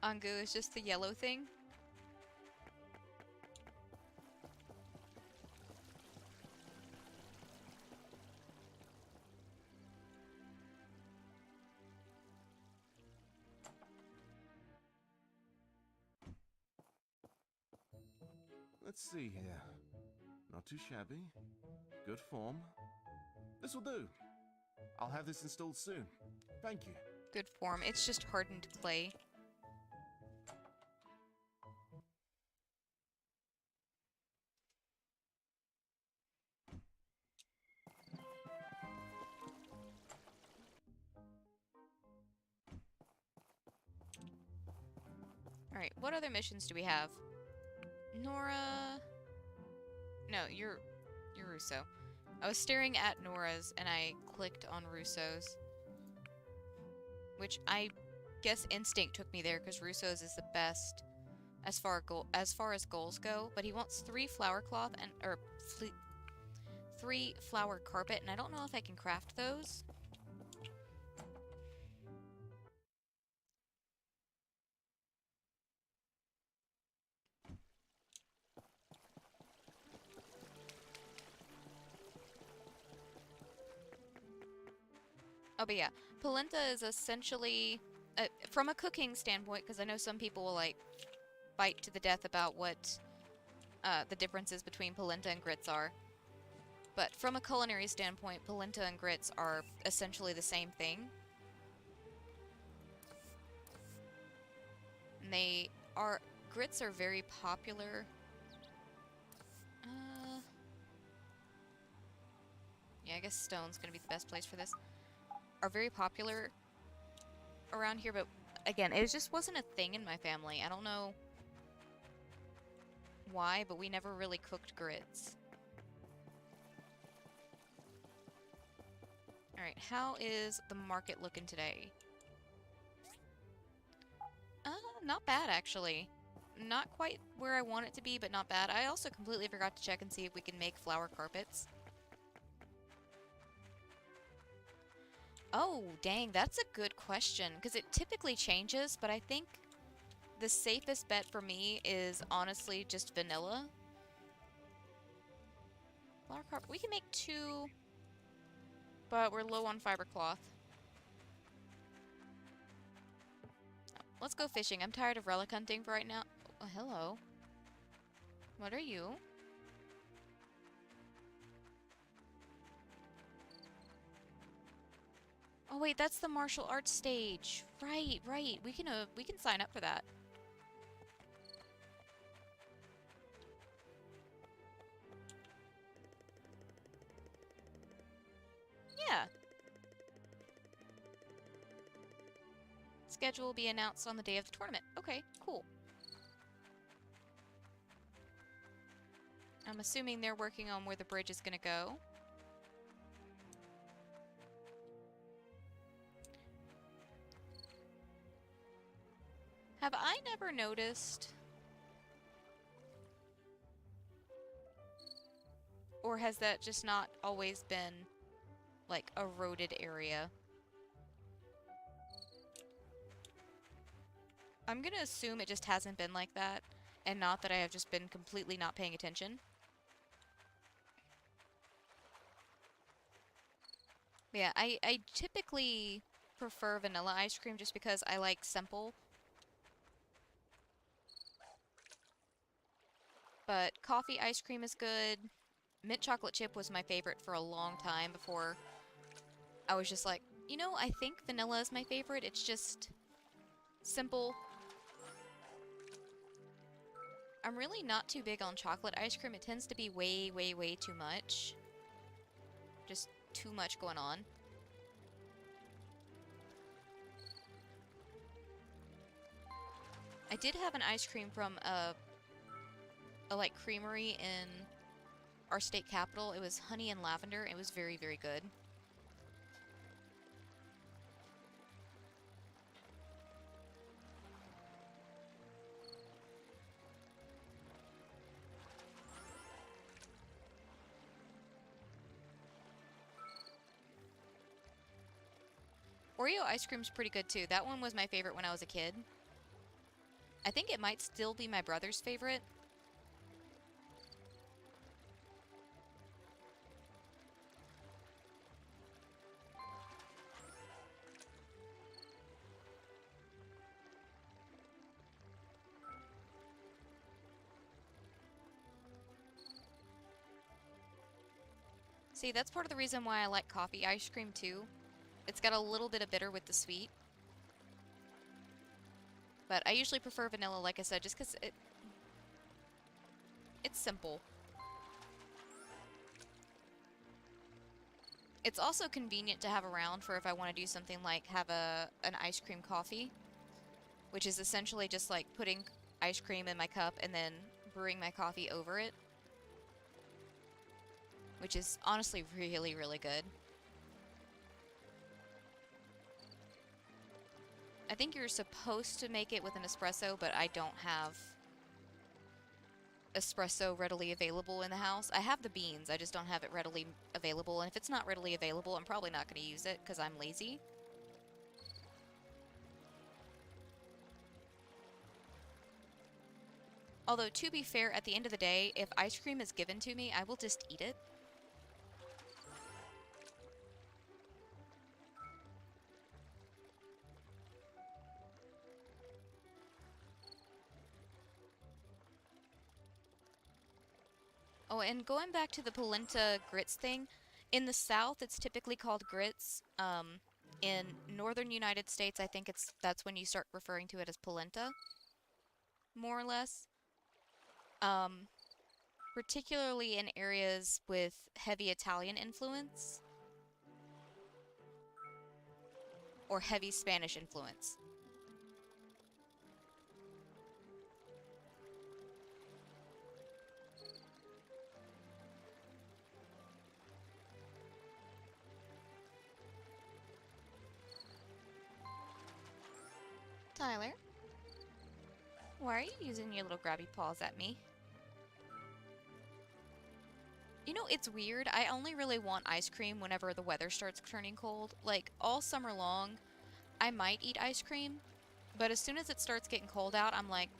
Angu is just the yellow thing. Let's see here. Not too shabby. Good form. This will do. I'll have this installed soon. Thank you. Good form. It's just hardened clay. Alright, Alright, what other missions do we have? Nora... No, you're Russo. I was staring at Nora's and I clicked on Russo's. Which I guess instinct took me there because Russo's is the best as far as goals go. But he wants 3 flower cloth and... or... 3 flower carpet, and I don't know if I can craft those. Oh, but yeah, polenta is essentially, from a cooking standpoint, because I know some people will, like, fight to the death about what the differences between polenta and grits are. But from a culinary standpoint, polenta and grits are essentially the same thing. And grits are very popular. Yeah, I guess stone's gonna be the best place for this. Are very popular around here, but again, it just wasn't a thing in my family. I don't know why, but we never really cooked grits. Alright, how is the market looking today? Not bad, actually. Not quite where I want it to be, but not bad. I also completely forgot to check and see if we can make flower carpets. Oh, dang, that's a good question, because it typically changes, but I think the safest bet for me is honestly just vanilla. Flower carpet, we can make 2, but we're low on fiber cloth. Let's go fishing. I'm tired of relic hunting for right now. Oh, hello. What are you? Oh wait, that's the martial arts stage. Right, right. We can sign up for that. Yeah. Schedule will be announced on the day of the tournament. Okay, cool. I'm assuming they're working on where the bridge is gonna go. Have I never noticed? Or has that just not always been, like, a roaded area? I'm gonna assume it just hasn't been like that, and not that I have just been completely not paying attention. But yeah, I typically prefer vanilla ice cream just because I like simple. But coffee ice cream is good. Mint chocolate chip was my favorite for a long time before I was just like, you know, I think vanilla is my favorite. It's just simple. I'm really not too big on chocolate ice cream. It tends to be way, way, way too much. Just too much going on. I did have an ice cream from a like creamery in our state capital. It was honey and lavender. It was very, very good. Oreo ice cream's pretty good too. That one was my favorite when I was a kid. I think it might still be my brother's favorite. See, that's part of the reason why I like coffee ice cream too. It's got a little bit of bitter with the sweet. But I usually prefer vanilla, like I said, just because it's simple. It's also convenient to have around for if I want to do something like have an ice cream coffee. which is essentially just like putting ice cream in my cup and then brewing my coffee over it, which is honestly really, really good. I think you're supposed to make it with an espresso, but I don't have espresso readily available in the house. I have the beans, I just don't have it readily available, and if it's not readily available, I'm probably not going to use it because I'm lazy. Although, to be fair, at the end of the day, if ice cream is given to me, I will just eat it. Oh, and going back to the polenta grits thing, in the South, it's typically called grits. In northern United States, I think that's when you start referring to it as polenta, more or less. Particularly in areas with heavy Italian influence or heavy Spanish influence. Tyler, why are you using your little grabby paws at me? You know, it's weird. I only really want ice cream whenever the weather starts turning cold. Like, all summer long, I might eat ice cream, but as soon as it starts getting cold out, I'm like,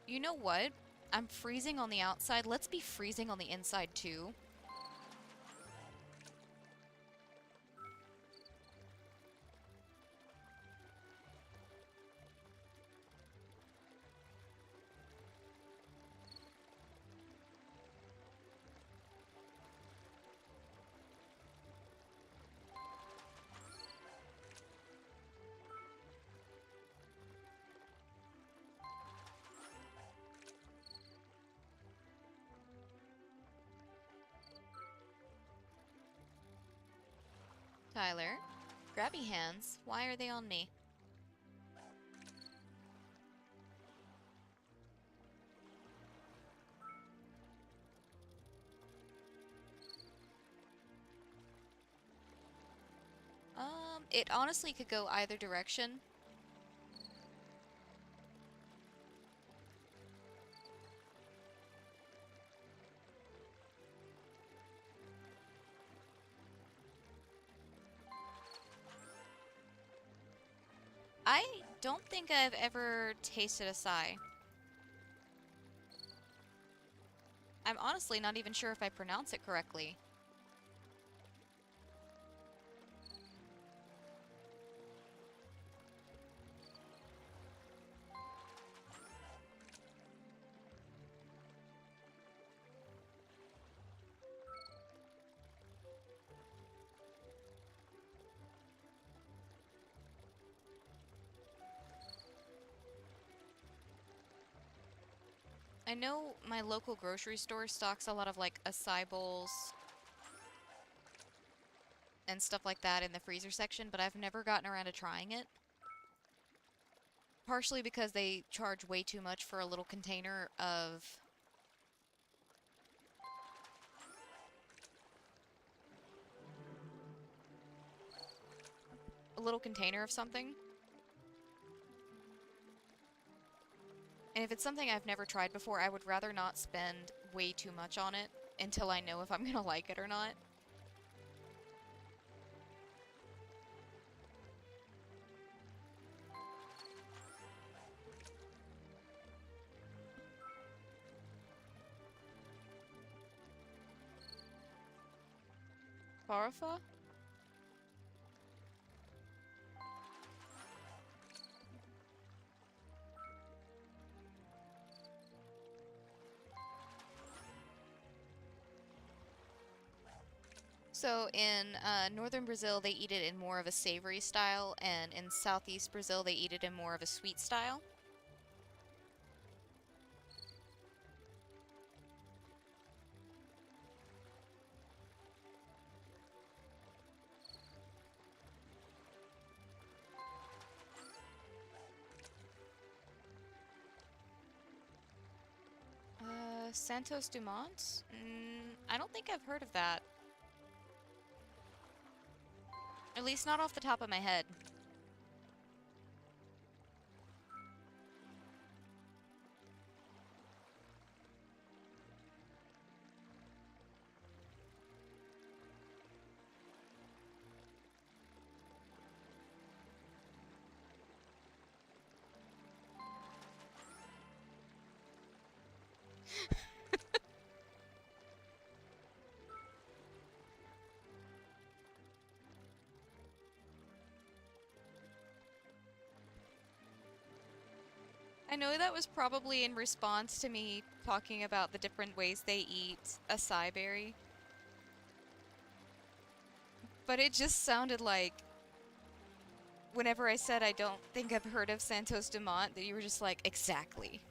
you know what? I'm freezing on the outside. Let's be freezing on the inside, too. Tyler, grabby hands. Why are they on me? It honestly could go either direction. I don't think I've ever tasted acai. I'm honestly not even sure if I pronounce it correctly. I know my local grocery store stocks a lot of like acai bowls and stuff like that in the freezer section, but I've never gotten around to trying it. Partially because they charge way too much for a little container of something. And if it's something I've never tried before, I would rather not spend way too much on it until I know if I'm gonna like it or not. Farofa? So in northern Brazil, they eat it in more of a savory style, and in southeast Brazil, they eat it in more of a sweet style. Santos Dumont? I don't think I've heard of that. At least not off the top of my head. I know that was probably in response to me talking about the different ways they eat acai berry. But it just sounded like whenever I said I don't think I've heard of Santos Dumont, that you were just like, exactly.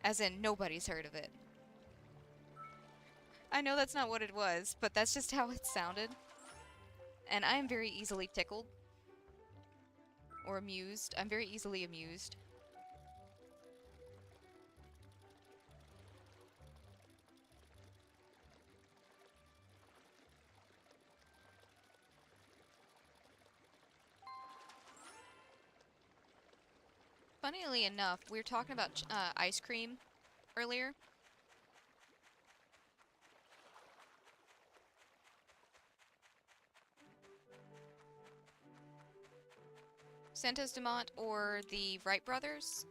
As in, nobody's heard of it. I know that's not what it was, but that's just how it sounded. And I am very easily tickled. Or amused. I'm very easily amused. Funnily enough, we were talking about ice cream earlier. Santos Dumont or the Wright brothers.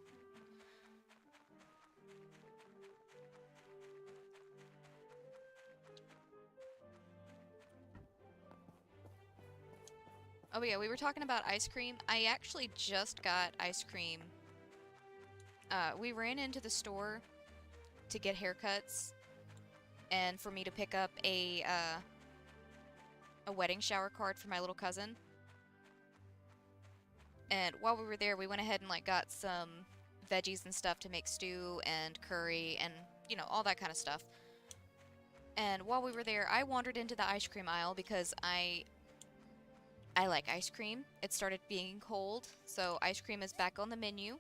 Oh yeah, we were talking about ice cream. I actually just got ice cream. We ran into the store to get haircuts and for me to pick up a wedding shower card for my little cousin. And while we were there, we went ahead and like got some veggies and stuff to make stew and curry and, you know, all that kind of stuff. And while we were there, I wandered into the ice cream aisle because I like ice cream. It started being cold, so ice cream is back on the menu.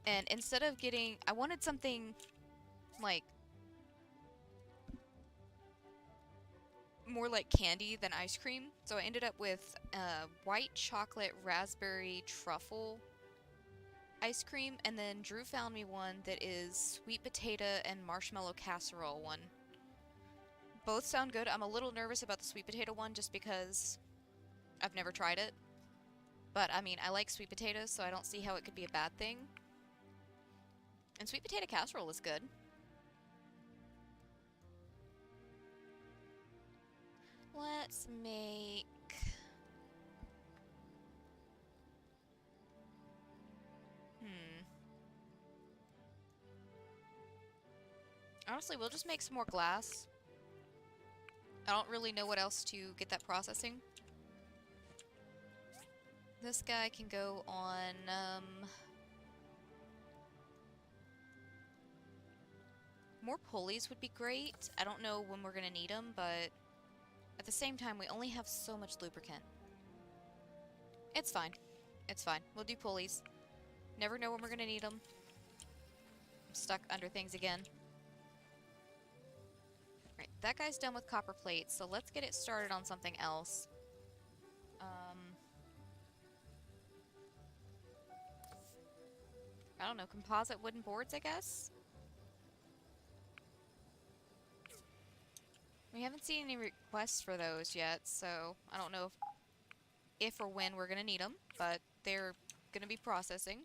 And instead of getting... I wanted something, like, more like candy than ice cream. So I ended up with white chocolate raspberry truffle ice cream. And then Drew found me one that is sweet potato and marshmallow casserole one. Both sound good. I'm a little nervous about the sweet potato one just because I've never tried it. But, I mean, I like sweet potatoes, so I don't see how it could be a bad thing. And sweet potato casserole is good. Let's make... Honestly, we'll just make some more glass. I don't really know what else to get that processing. This guy can go on, more pulleys would be great. I don't know when we're gonna need them, but at the same time, we only have so much lubricant. It's fine. It's fine. We'll do pulleys. Never know when we're gonna need them. I'm stuck under things again. Alright, that guy's done with copper plates, so let's get it started on something else. I don't know, composite wooden boards, I guess? We haven't seen any requests for those yet, so I don't know if or when we're gonna need them, but they're gonna be processing.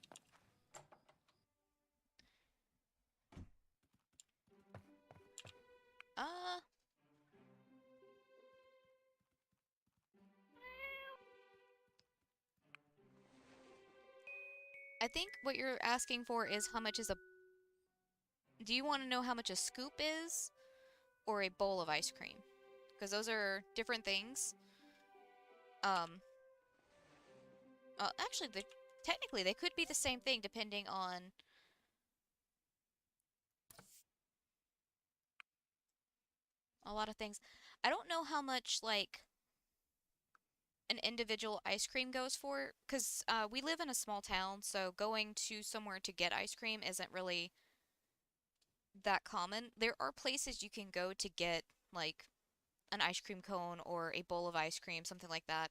I think what you're asking for is how much is a... Do you want to know how much a scoop is? Or a bowl of ice cream? Because those are different things. Actually, technically, they could be the same thing depending on... a lot of things. I don't know how much, like... an individual ice cream goes for, because we live in a small town, so going to somewhere to get ice cream isn't really that common. There are places you can go to get, like, an ice cream cone or a bowl of ice cream, something like that.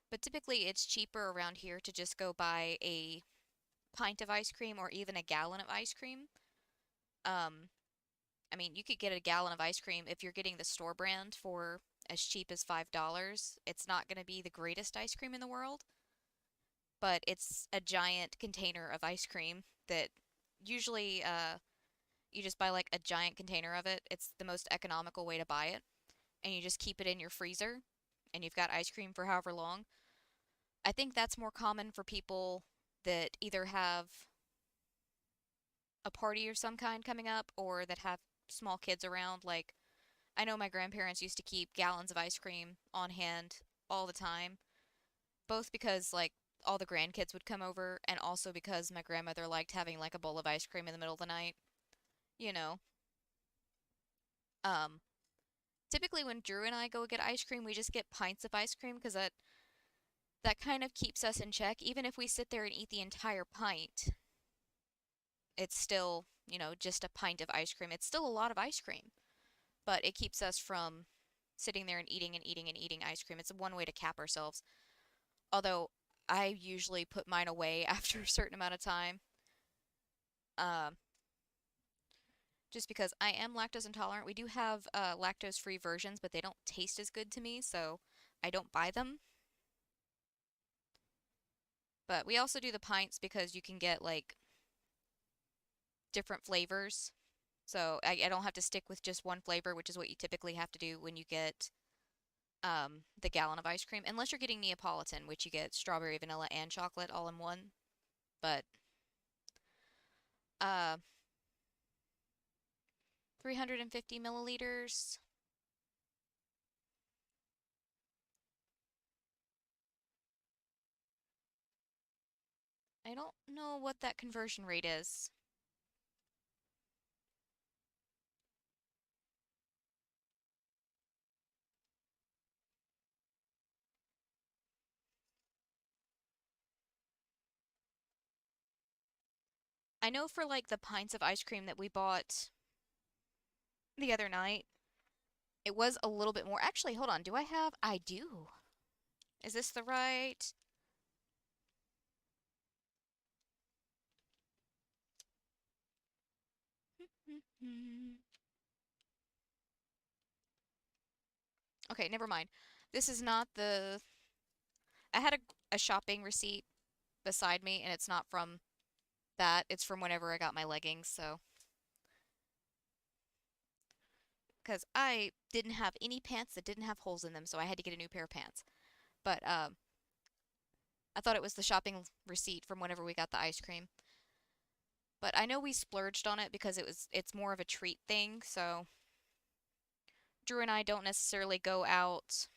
But typically it's cheaper around here to just go buy a pint of ice cream or even a gallon of ice cream. I mean, you could get a gallon of ice cream if you're getting the store brand for as cheap as $5. It's not going to be the greatest ice cream in the world, but it's a giant container of ice cream that usually you just buy like a giant container of it. It's the most economical way to buy it, and you just keep it in your freezer, and you've got ice cream for however long. I think that's more common for people that either have a party or some kind coming up or that have small kids around. Like, I know my grandparents used to keep gallons of ice cream on hand all the time, both because, like, all the grandkids would come over and also because my grandmother liked having, like, a bowl of ice cream in the middle of the night. You know. Um, Typically when Drew and I go get ice cream, we just get pints of ice cream because that kind of keeps us in check. Even if we sit there and eat the entire pint, it's still, just a pint of ice cream. It's still a lot of ice cream, but it keeps us from sitting there and eating and eating and eating ice cream. It's one way to cap ourselves. Although I usually put mine away after a certain amount of time. Just because I am lactose intolerant. We do have lactose-free versions, but they don't taste as good to me, so I don't buy them. But we also do the pints because you can get, like, different flavors. So I don't have to stick with just one flavor, which is what you typically have to do when you get the gallon of ice cream. Unless you're getting Neapolitan, which you get strawberry, vanilla, and chocolate all in one. But 350 milliliters. I don't know what that conversion rate is. I know for like the pints of ice cream that we bought the other night, it was a little bit more. Actually, hold on. I do. Is this the right? Okay, never mind. This is not the... I had a shopping receipt beside me, and it's not from that. It's from whenever I got my leggings, so... Because I didn't have any pants that didn't have holes in them, so I had to get a new pair of pants. But, I thought it was the shopping receipt from whenever we got the ice cream. But I know we splurged on it because it's more of a treat thing, so Drew and I don't necessarily go out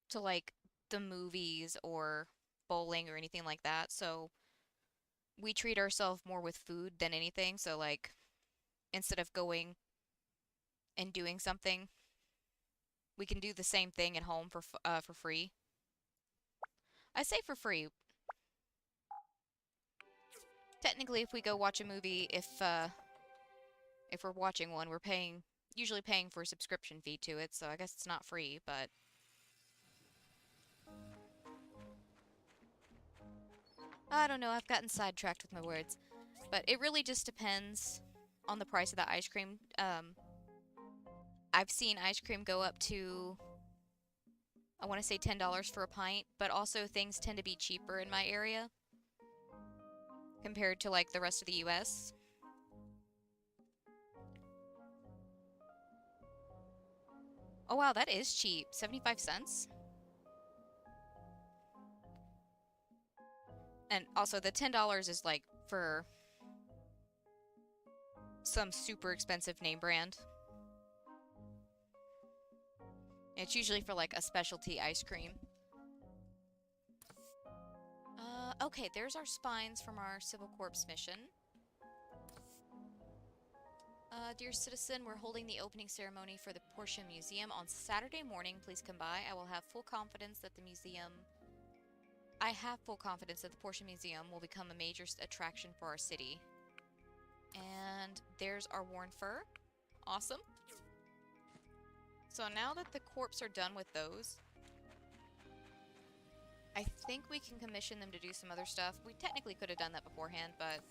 to like the movies or bowling or anything like that, so we treat ourselves more with food than anything. So like instead of going and doing something, we can do the same thing at home for free. I say for free. Technically, if we go watch a movie, if we're watching one, we're usually paying for a subscription fee to it, so I guess it's not free, but... I don't know, I've gotten sidetracked with my words. But it really just depends on the price of the ice cream. I've seen ice cream go up to, I want to say $10 for a pint, but also things tend to be cheaper in my area compared to like the rest of the US. Oh wow, that is cheap. 75 cents? And also the $10 is like for some super expensive name brand. It's usually for like a specialty ice cream. Okay, there's our spines from our Civil Corps mission. Dear citizen, we're holding the opening ceremony for the Portia Museum on Saturday morning. Please come by. I have full confidence that the Portia Museum will become a major attraction for our city. And there's our worn fur. Awesome. So now that the corps are done with those, I think we can commission them to do some other stuff. We technically could have done that beforehand, but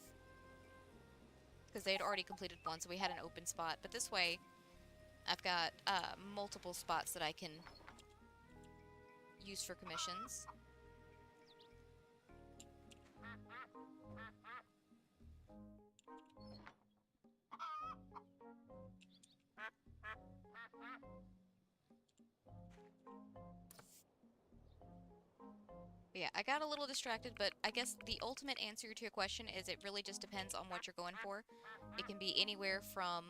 because they had already completed one, so we had an open spot. But this way, I've got multiple spots that I can use for commissions. Yeah, I got a little distracted, but I guess the ultimate answer to your question is it really just depends on what you're going for. It can be anywhere from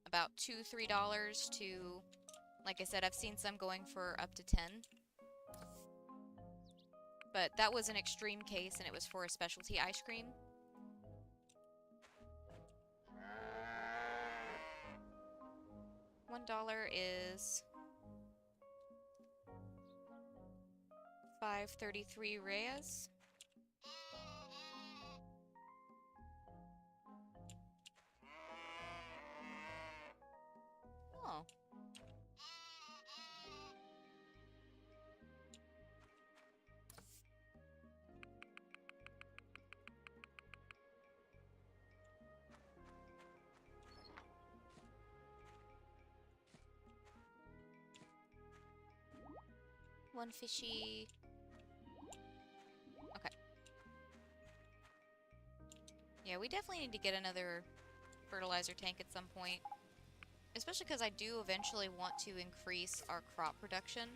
about $2–3 to, like I said, I've seen some going for up to 10. But that was an extreme case, and it was for a specialty ice cream. $1 is 533 Reyes. Oh. One fishy. Okay. Yeah, we definitely need to get another fertilizer tank at some point. Especially because I do eventually want to increase our crop production.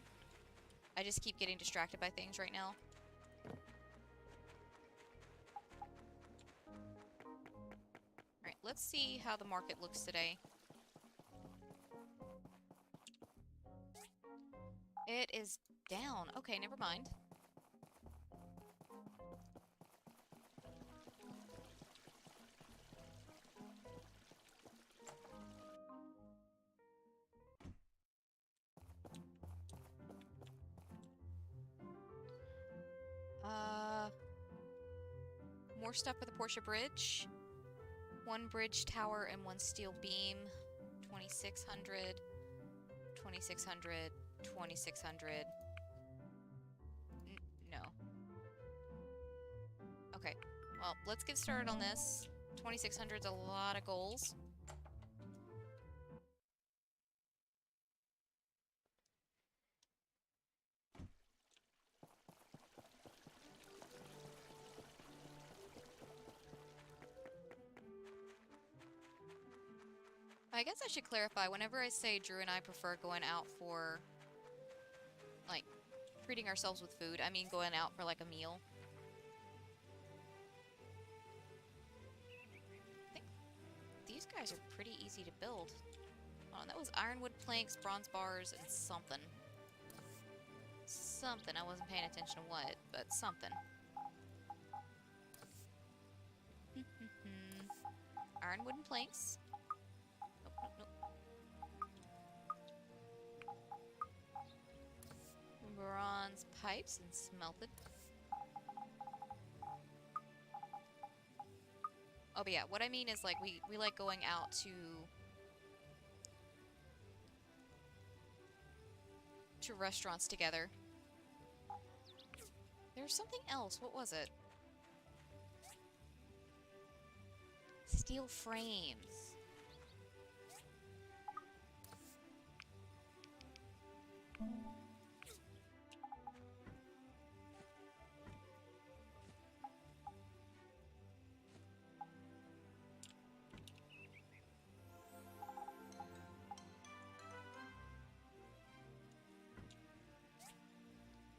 I just keep getting distracted by things right now. Alright, let's see how the market looks today. It is down. Okay, never mind. More stuff for the Portia Bridge. One bridge tower and one steel beam. 2,600. 2,600. 2,600. No. Okay. Well, let's get started on this. 2,600 is a lot of goals. I guess I should clarify, whenever I say Drew and I prefer going out for, like, treating ourselves with food, I mean going out for, like, a meal. I think these guys are pretty easy to build. Oh, that was ironwood planks, bronze bars, and something. Something. I wasn't paying attention to what, but something. Ironwood and planks. Bronze pipes and smelted. Oh, but yeah, what I mean is, like, we like going out to restaurants together. There's something else. What was it? Steel frames.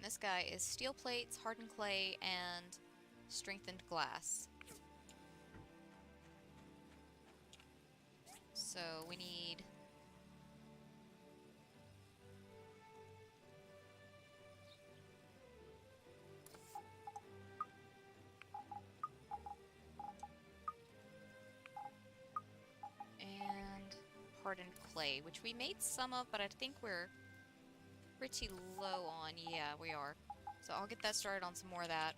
This guy is steel plates, hardened clay, and strengthened glass. So we need... hardened clay, which we made some of, but I think we're pretty low on. Yeah, we are. So I'll get that started on some more of that.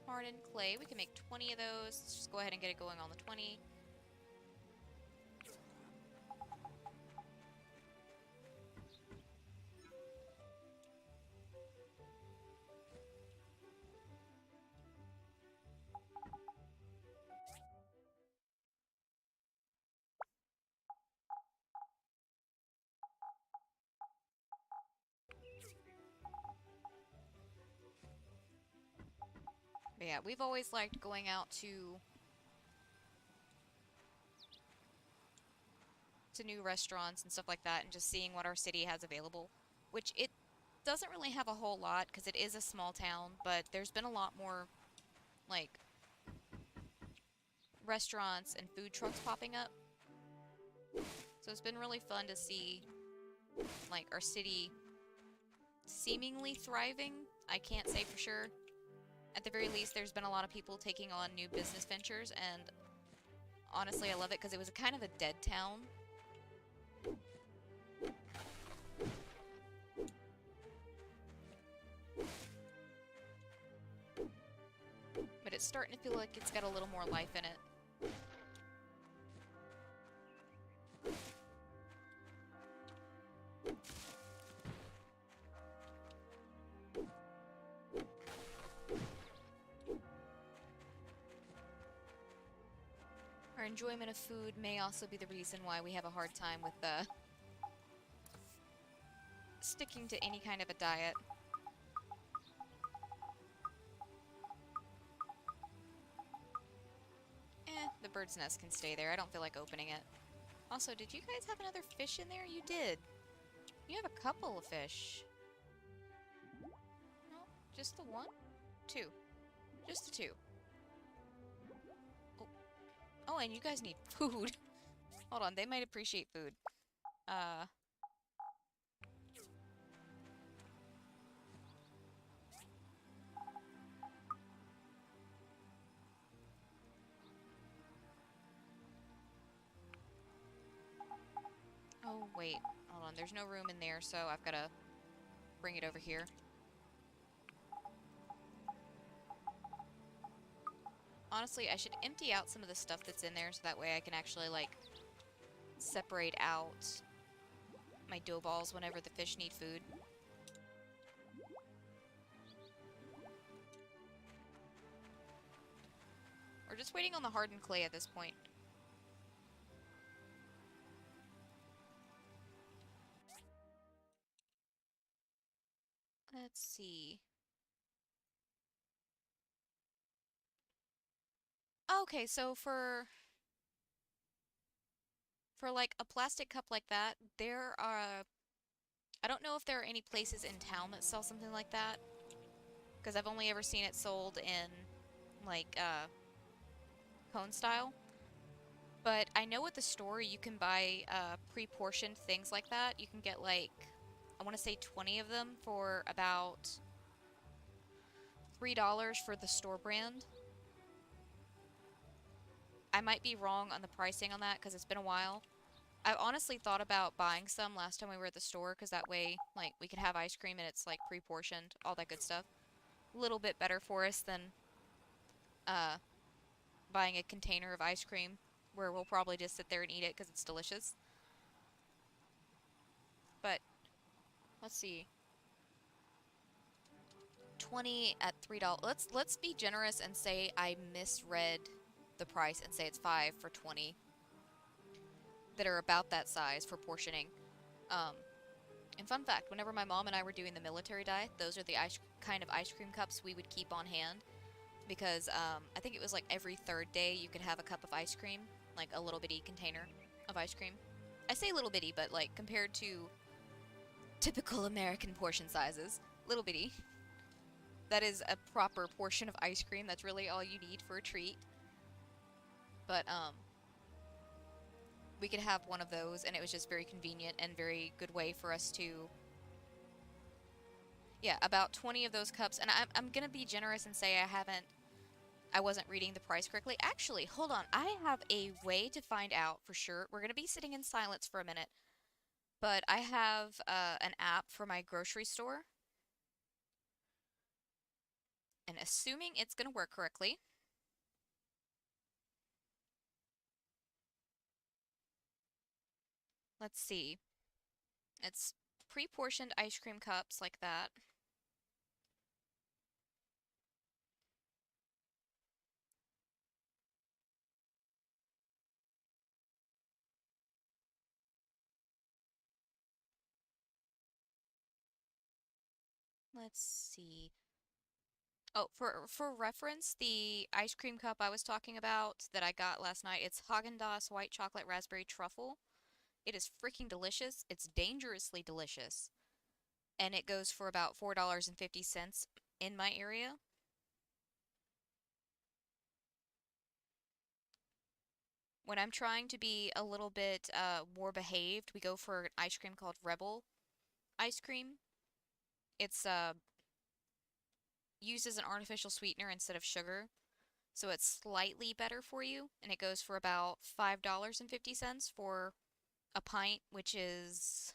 Hardened clay. We can make 20 of those. Let's just go ahead and get it going on the 20. But yeah, we've always liked going out to new restaurants and stuff like that and just seeing what our city has available, which it doesn't really have a whole lot because it is a small town, but there's been a lot more like restaurants and food trucks popping up. So it's been really fun to see like our city seemingly thriving. I can't say for sure. At the very least, there's been a lot of people taking on new business ventures, and honestly, I love it because it was a kind of a dead town. But it's starting to feel like it's got a little more life in it. Our enjoyment of food may also be the reason why we have a hard time with sticking to any kind of a diet. The bird's nest can stay there. I don't feel like opening it. Also, did you guys have another fish in there? You did. You have a couple of fish. No, just the one? Two. Just the two. Oh, and you guys need food. Hold on, they might appreciate food. Oh, wait. Hold on, there's no room in there, so I've gotta bring it over here. Honestly, I should empty out some of the stuff that's in there so that way I can actually, like, separate out my dough balls whenever the fish need food. We're just waiting on the hardened clay at this point. Let's see. Okay, so for like a plastic cup like that, there are I don't know if there are any places in town that sell something like that, because I've only ever seen it sold in like cone style. But I know at the store you can buy pre-portioned things like that. You can get like, I want to say 20 of them for about $3 for the store brand. I might be wrong on the pricing on that because it's been a while. I've honestly thought about buying some last time we were at the store because that way, like, we could have ice cream and it's like pre-portioned, all that good stuff. A little bit better for us than buying a container of ice cream where we'll probably just sit there and eat it because it's delicious. But let's see. 20 at $3. Let's be generous and say I misread the price and say it's 5 for 20 that are about that size for portioning. And fun fact, whenever my mom and I were doing the military diet, those are the kind of ice cream cups we would keep on hand because I think it was like every third day you could have a cup of ice cream, like a little bitty container of ice cream. I say little bitty, but like compared to typical American portion sizes, little bitty. That is a proper portion of ice cream. That's really all you need for a treat. But we could have one of those, and it was just very convenient and very good way for us to... Yeah, about 20 of those cups. And I'm going to be generous and say I haven't I wasn't reading the price correctly. Actually, hold on. I have a way to find out for sure. We're going to be sitting in silence for a minute. But I have an app for my grocery store. And assuming it's going to work correctly. Let's see. It's pre-portioned ice cream cups like that. Let's see. Oh, for reference, the ice cream cup I was talking about that I got last night, it's Haagen-Dazs white chocolate raspberry truffle. It is freaking delicious. It's dangerously delicious. And it goes for about $4.50 in my area. When I'm trying to be a little bit more behaved, we go for an ice cream called Rebel ice cream. It's uses an artificial sweetener instead of sugar, so it's slightly better for you, and it goes for about $5.50 for a pint, which is,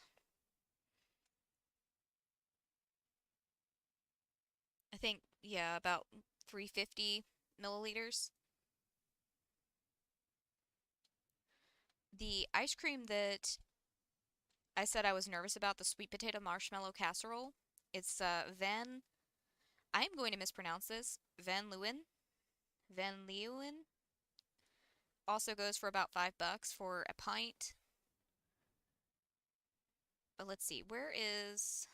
I think, yeah, about 350 milliliters. The ice cream that I said I was nervous about, the sweet potato marshmallow casserole, it's I'm going to mispronounce this, Van Leeuwen. Van Leeuwen also goes for about $5 for a pint. But let's see, where is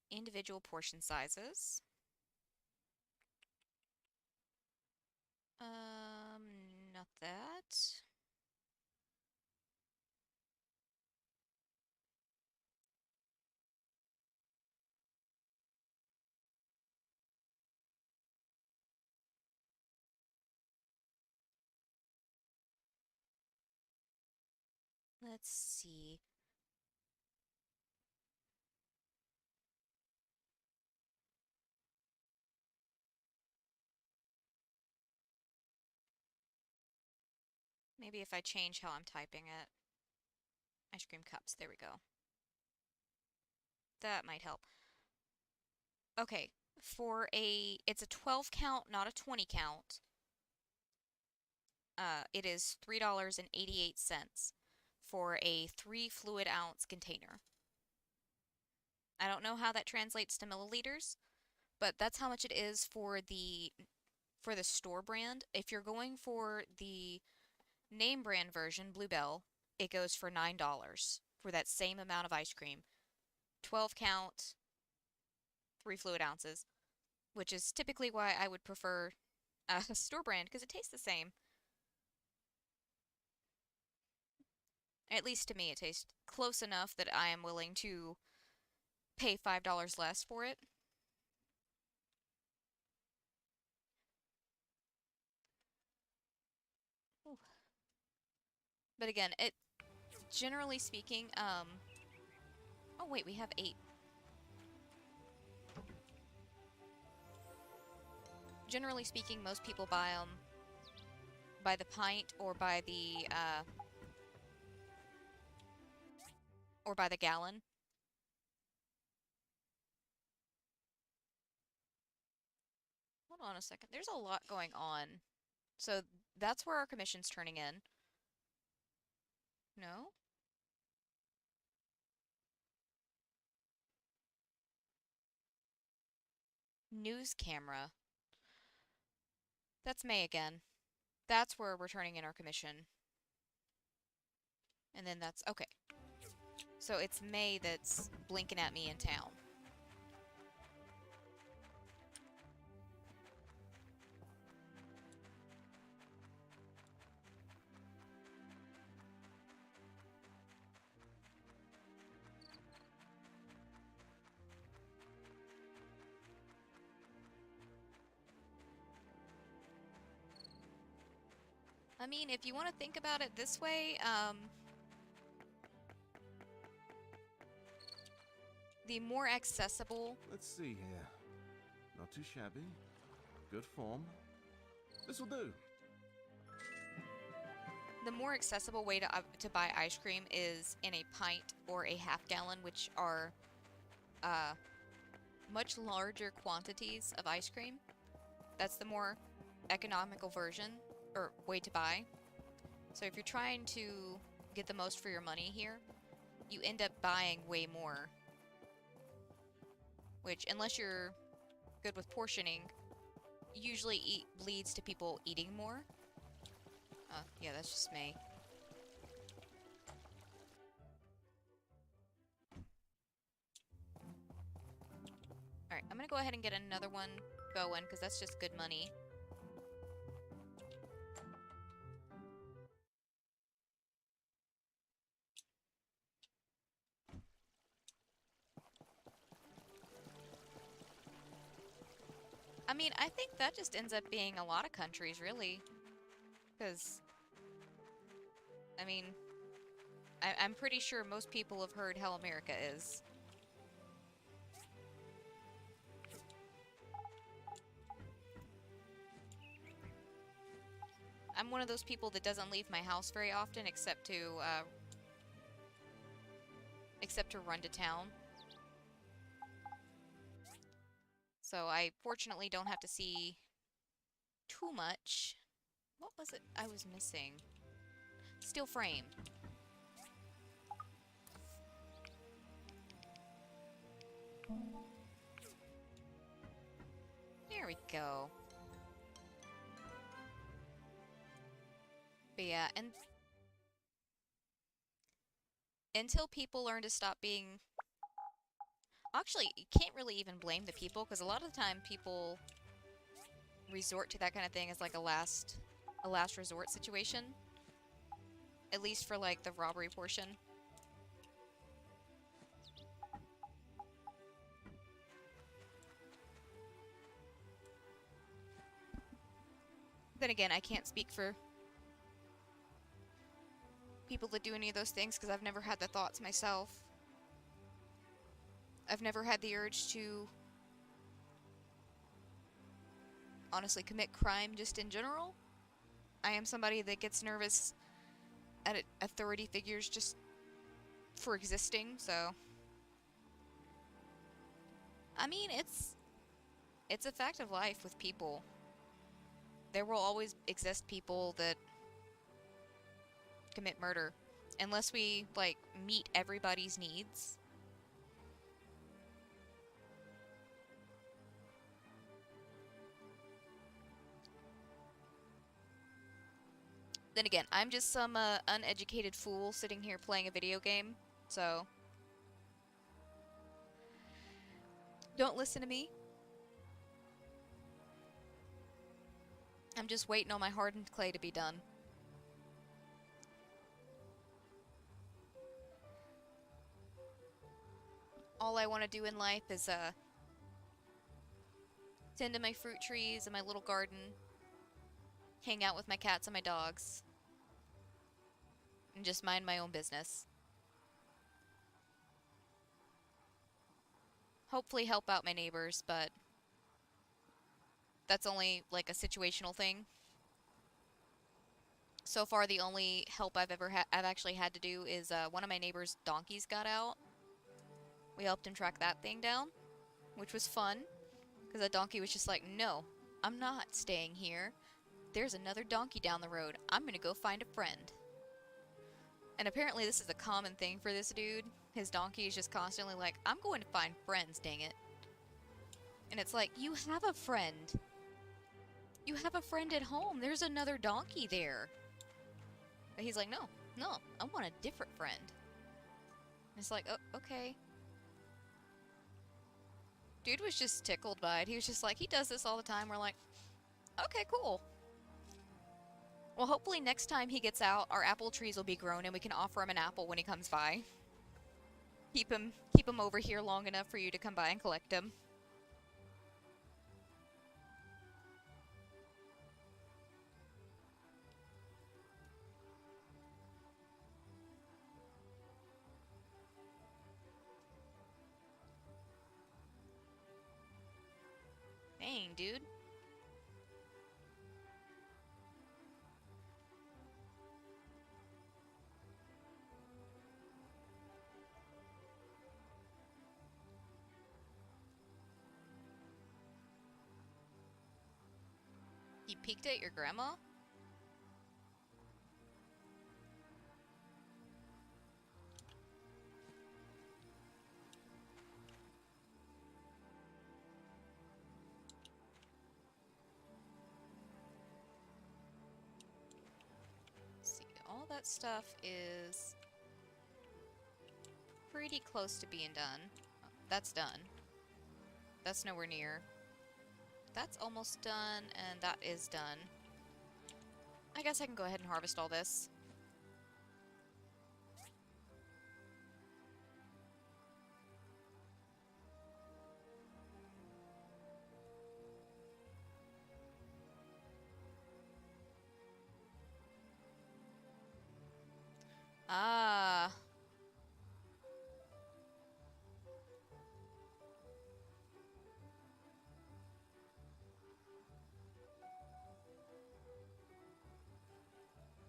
individual portion sizes? Not that. Let's see. Maybe if I change how I'm typing it. Ice cream cups, there we go. That might help. Okay, it's a 12 count, not a 20 count. It is $3.88 for a 3 fluid ounce container. I don't know how that translates to milliliters, but that's how much it is for the store brand. If you're going for the name brand version, Bluebell, it goes for $9 for that same amount of ice cream. 12 count, 3 fluid ounces, which is typically why I would prefer a store brand because it tastes the same. At least to me, it tastes close enough that I am willing to pay $5 less for it. Ooh. But again, generally speaking, oh wait, we have 8. Generally speaking, most people buy them by the pint or by the gallon. Hold on a second. There's a lot going on. So that's where our commission's turning in. No? News camera. That's May again. That's where we're turning in our commission. And then that's... Okay. So it's May that's blinking at me in town. I mean, if you want to think about it this way, the more accessible... Let's see here. Not too shabby. good form. This will do. The more accessible way to buy ice cream is in a pint or a half gallon, which are much larger quantities of ice cream. That's the more economical version or way to buy. So if you're trying to get the most for your money here, you end up buying way more. Which, unless you're good with portioning, usually leads to people eating more. Yeah, that's just me. Alright, I'm gonna go ahead and get another one going, because that's just good money. I mean, I think that just ends up being a lot of countries, really. Because, I mean, I'm pretty sure most people have heard how America is. I'm one of those people that doesn't leave my house very often, except to run to town. So I fortunately don't have to see too much. What was it I was missing? Steel frame. There we go. But yeah, and until people learn to stop being... Actually, you can't really even blame the people, because a lot of the time people resort to that kind of thing as like a last resort situation. At least for like the robbery portion. Then again, I can't speak for people that do any of those things, because I've never had the thoughts myself. I've never had the urge to honestly commit crime just in general. I am somebody that gets nervous at authority figures just for existing, so... I mean, it's a fact of life with people. There will always exist people that commit murder. Unless we, like, meet everybody's needs. Then again, I'm just some uneducated fool sitting here playing a video game, so... Don't listen to me. I'm just waiting on my hardened clay to be done. All I want to do in life is, tend to my fruit trees and my little garden, hang out with my cats and my dogs, and just mind my own business. Hopefully help out my neighbors, but that's only, like, a situational thing. So far, the only help I've actually had to do is, one of my neighbor's donkeys got out. We helped him track that thing down, which was fun, because that donkey was just like, no, I'm not staying here. There's another donkey down the road. I'm gonna go find a friend. And apparently this is a common thing for this dude. His donkey is just constantly like, I'm going to find friends, dang it. And it's like, you have a friend. You have a friend at home. There's another donkey there. But he's like, no, I want a different friend. And it's like, oh, okay. Dude was just tickled by it. He was just like, he does this all the time. We're like, okay, cool. Well, hopefully next time he gets out, our apple trees will be grown and we can offer him an apple when he comes by. Keep him over here long enough for you to come by and collect him. Dang, dude. You peeked at your grandma? Let's see, all that stuff is pretty close to being done. Oh, that's done. That's nowhere near. That's almost done, and that is done. I guess I can go ahead and harvest all this. Ah.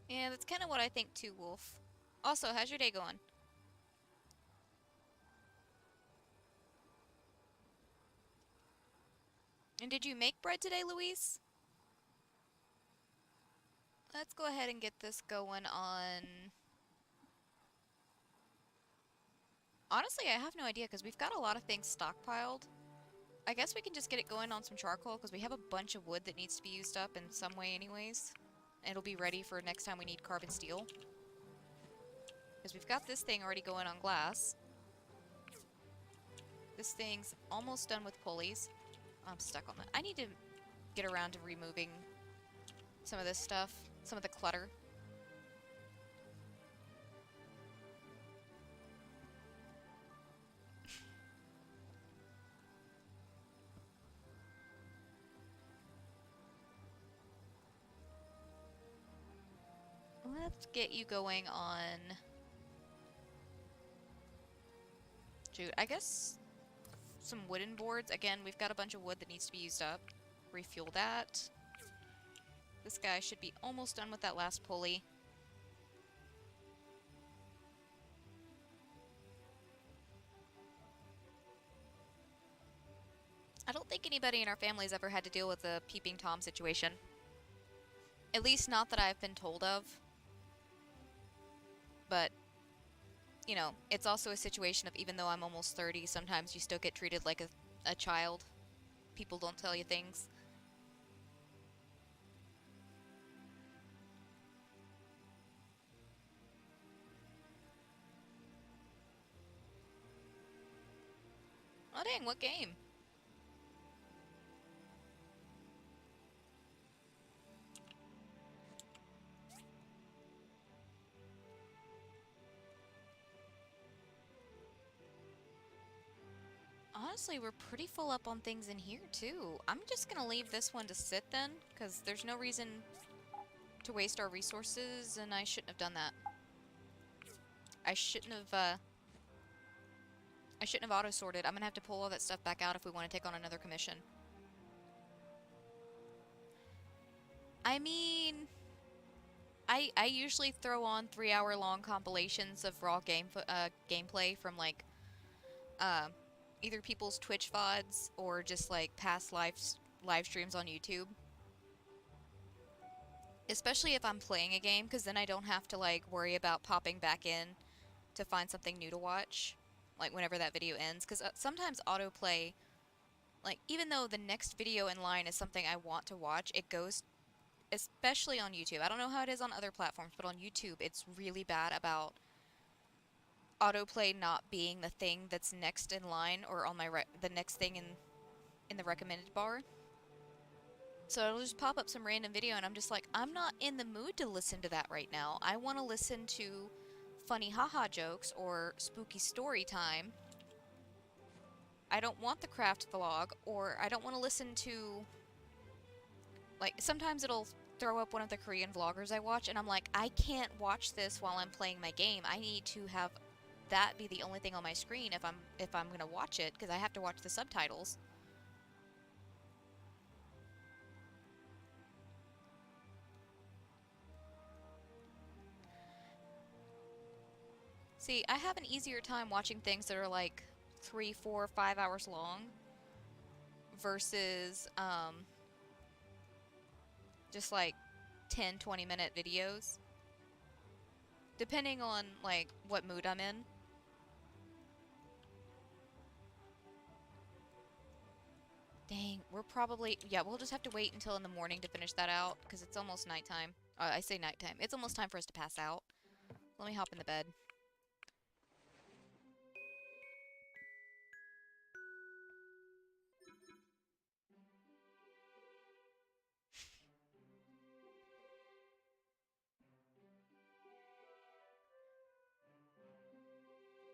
Yeah, that's kind of what I think too, Wolf. Also, how's your day going? And did you make bread today, Louise? Let's go ahead and get this going on... Honestly, I have no idea, because we've got a lot of things stockpiled. I guess we can just get it going on some charcoal, because we have a bunch of wood that needs to be used up in some way anyways. It'll be ready for next time we need carbon steel. Because we've got this thing already going on glass. This thing's almost done with pulleys. I'm stuck on that. I need to get around to removing some of this stuff. Some of the clutter. Let's get you going on... Shoot, I guess some wooden boards. Again, we've got a bunch of wood that needs to be used up. Refuel that. This guy should be almost done with that last pulley. I don't think anybody in our family's ever had to deal with a peeping Tom situation. At least not that I've been told of. But, you know, it's also a situation of even though I'm almost 30, sometimes you still get treated like a child. People don't tell you things. Oh dang, what game? Honestly, we're pretty full up on things in here, too. I'm just gonna leave this one to sit then, because there's no reason to waste our resources, and I shouldn't have done that. I shouldn't have auto-sorted. I'm gonna have to pull all that stuff back out if we want to take on another commission. I mean... I usually throw on 3-hour-long compilations of raw gameplay from, like, either people's Twitch VODs or just like past live streams on YouTube. Especially if I'm playing a game, because then I don't have to like worry about popping back in to find something new to watch, like whenever that video ends. Because sometimes autoplay, like even though the next video in line is something I want to watch, it goes, especially on YouTube. I don't know how it is on other platforms, but on YouTube it's really bad about autoplay not being the thing that's next in line or on my the next thing in the recommended bar. So it'll just pop up some random video and I'm just like, I'm not in the mood to listen to that right now. I want to listen to funny haha jokes or spooky story time. I don't want the craft vlog, or I don't want to listen to, like, sometimes it'll throw up one of the Korean vloggers I watch and I'm like, I can't watch this while I'm playing my game. I need to have that be the only thing on my screen if I'm gonna watch it, because I have to watch the subtitles. See, I have an easier time watching things that are like 3, 4, 5 hours long versus Just like 10, 20-minute videos. Depending on, like, what mood I'm in. Dang, we're probably... Yeah, we'll just have to wait until in the morning to finish that out, because it's almost nighttime. I say nighttime. It's almost time for us to pass out. Let me hop in the bed.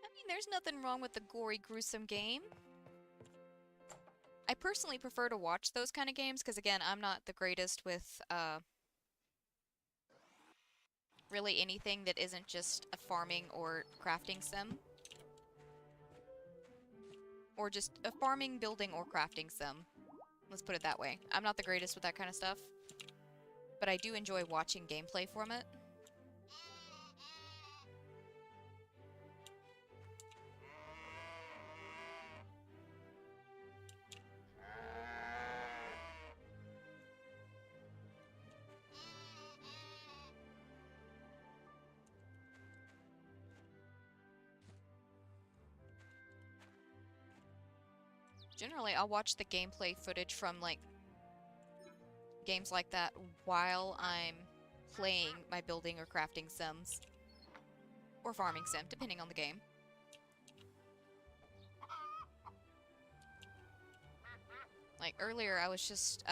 I mean, there's nothing wrong with the gory, gruesome game. I personally prefer to watch those kind of games, because again, I'm not the greatest with, really anything that isn't just a farming or crafting sim. Or just a farming, building, or crafting sim. Let's put it that way. I'm not the greatest with that kind of stuff. But I do enjoy watching gameplay from it. Generally, I'll watch the gameplay footage from, like, games like that while I'm playing my building or crafting sims. Or farming sim, depending on the game. Like, earlier I was just,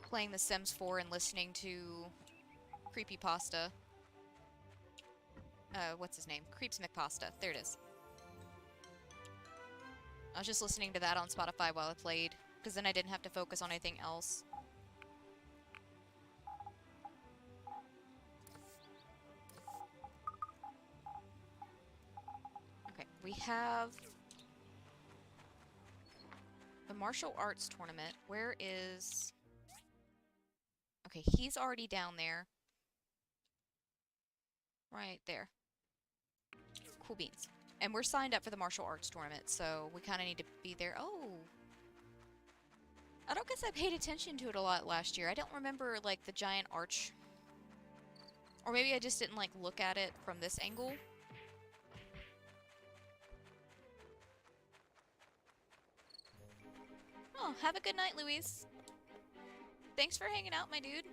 playing The Sims 4 and listening to Creepypasta. What's his name? Creeps McPasta. There it is. I was just listening to that on Spotify while I played, because then I didn't have to focus on anything else. Okay, we have the martial arts tournament. Where is... Okay, he's already down there. Right there. Cool beans. And we're signed up for the martial arts tournament, so we kind of need to be there. Oh! I don't guess I paid attention to it a lot last year. I don't remember, like, the giant arch. Or maybe I just didn't, like, look at it from this angle. Oh, have a good night, Luis. Thanks for hanging out, my dude.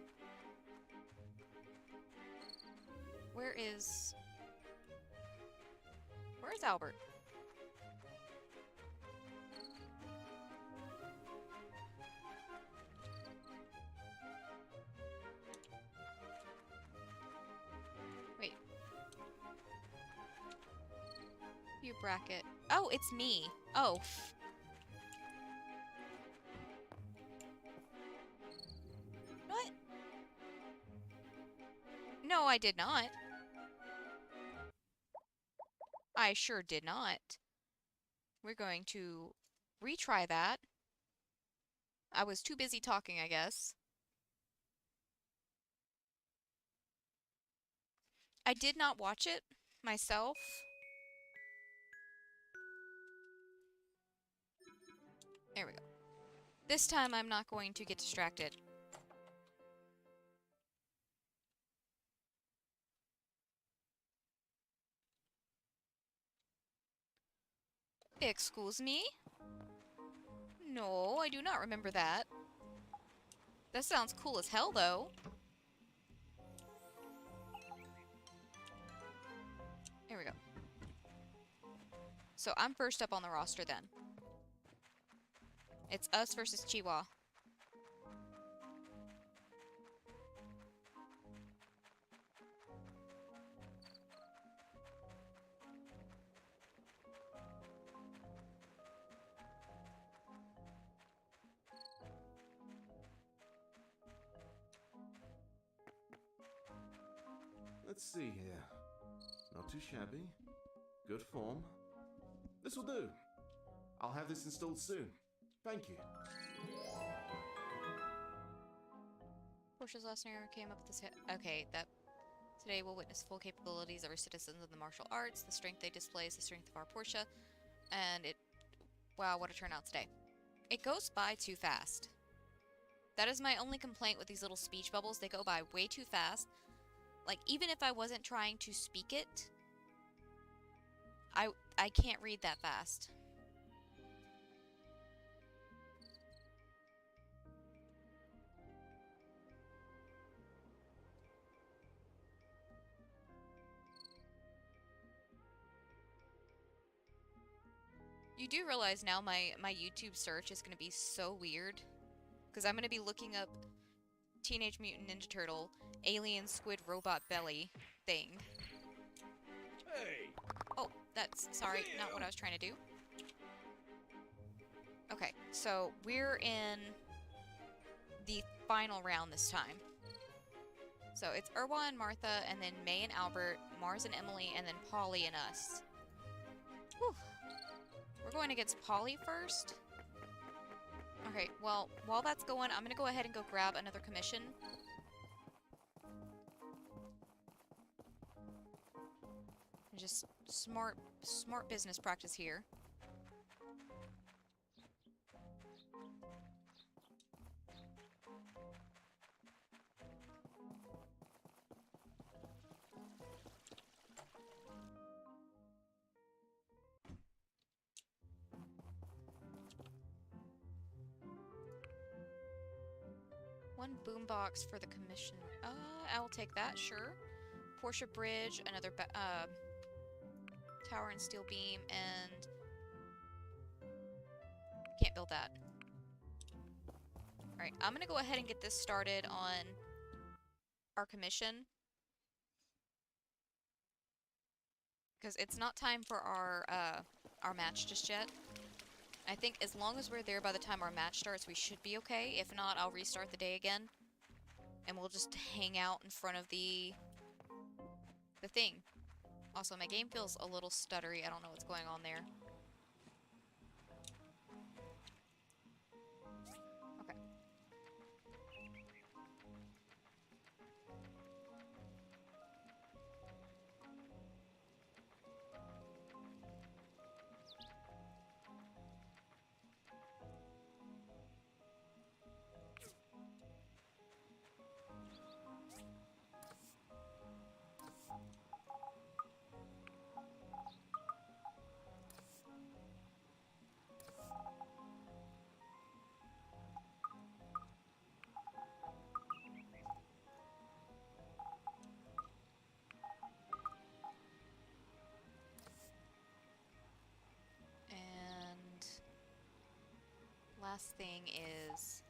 Where's Albert? Wait. View bracket. Oh, it's me. Oh. What? No, I did not. I sure did not. We're going to retry that. I was too busy talking, I guess. I did not watch it myself. There we go. This time I'm not going to get distracted. Excuse me? No, I do not remember that. That sounds cool as hell, though. There we go. So I'm first up on the roster then. It's us versus Chihuahua. Let's see here. Not too shabby. Good form. This will do. I'll have this installed soon. Thank you. Portia's last name came up with this. Okay, that today we'll witness full capabilities of our citizens in the martial arts. The strength they display is the strength of our Portia, and it. Wow, what a turnout today! It goes by too fast. That is my only complaint with these little speech bubbles. They go by way too fast. Like, even if I wasn't trying to speak it, I can't read that fast. You do realize now my YouTube search is going to be so weird. Because I'm going to be looking up Teenage Mutant Ninja Turtle alien squid robot belly thing. Hey! Oh, that's, sorry, not what I was trying to do. Okay, so we're in the final round this time. So it's Irwa and Martha, and then May and Albert, Mars and Emily, and then Polly and us. Whew. We're going against Polly first. Okay, well, while that's going, I'm gonna go ahead and go grab another commission. Just smart business practice here. One boombox for the commission. I'll take that, sure. Portia Bridge, another tower and steel beam, and can't build that. Alright, I'm gonna go ahead and get this started on our commission. Because it's not time for our match just yet. I think as long as we're there by the time our match starts, we should be okay. If not, I'll restart the day again. And we'll just hang out in front of the thing. Also, my game feels a little stuttery. I don't know what's going on there. Okay. Last thing is...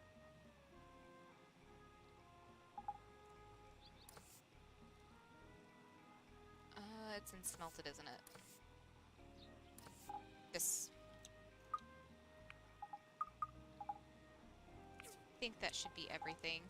it's in Smelted, isn't it? This. I think that should be everything.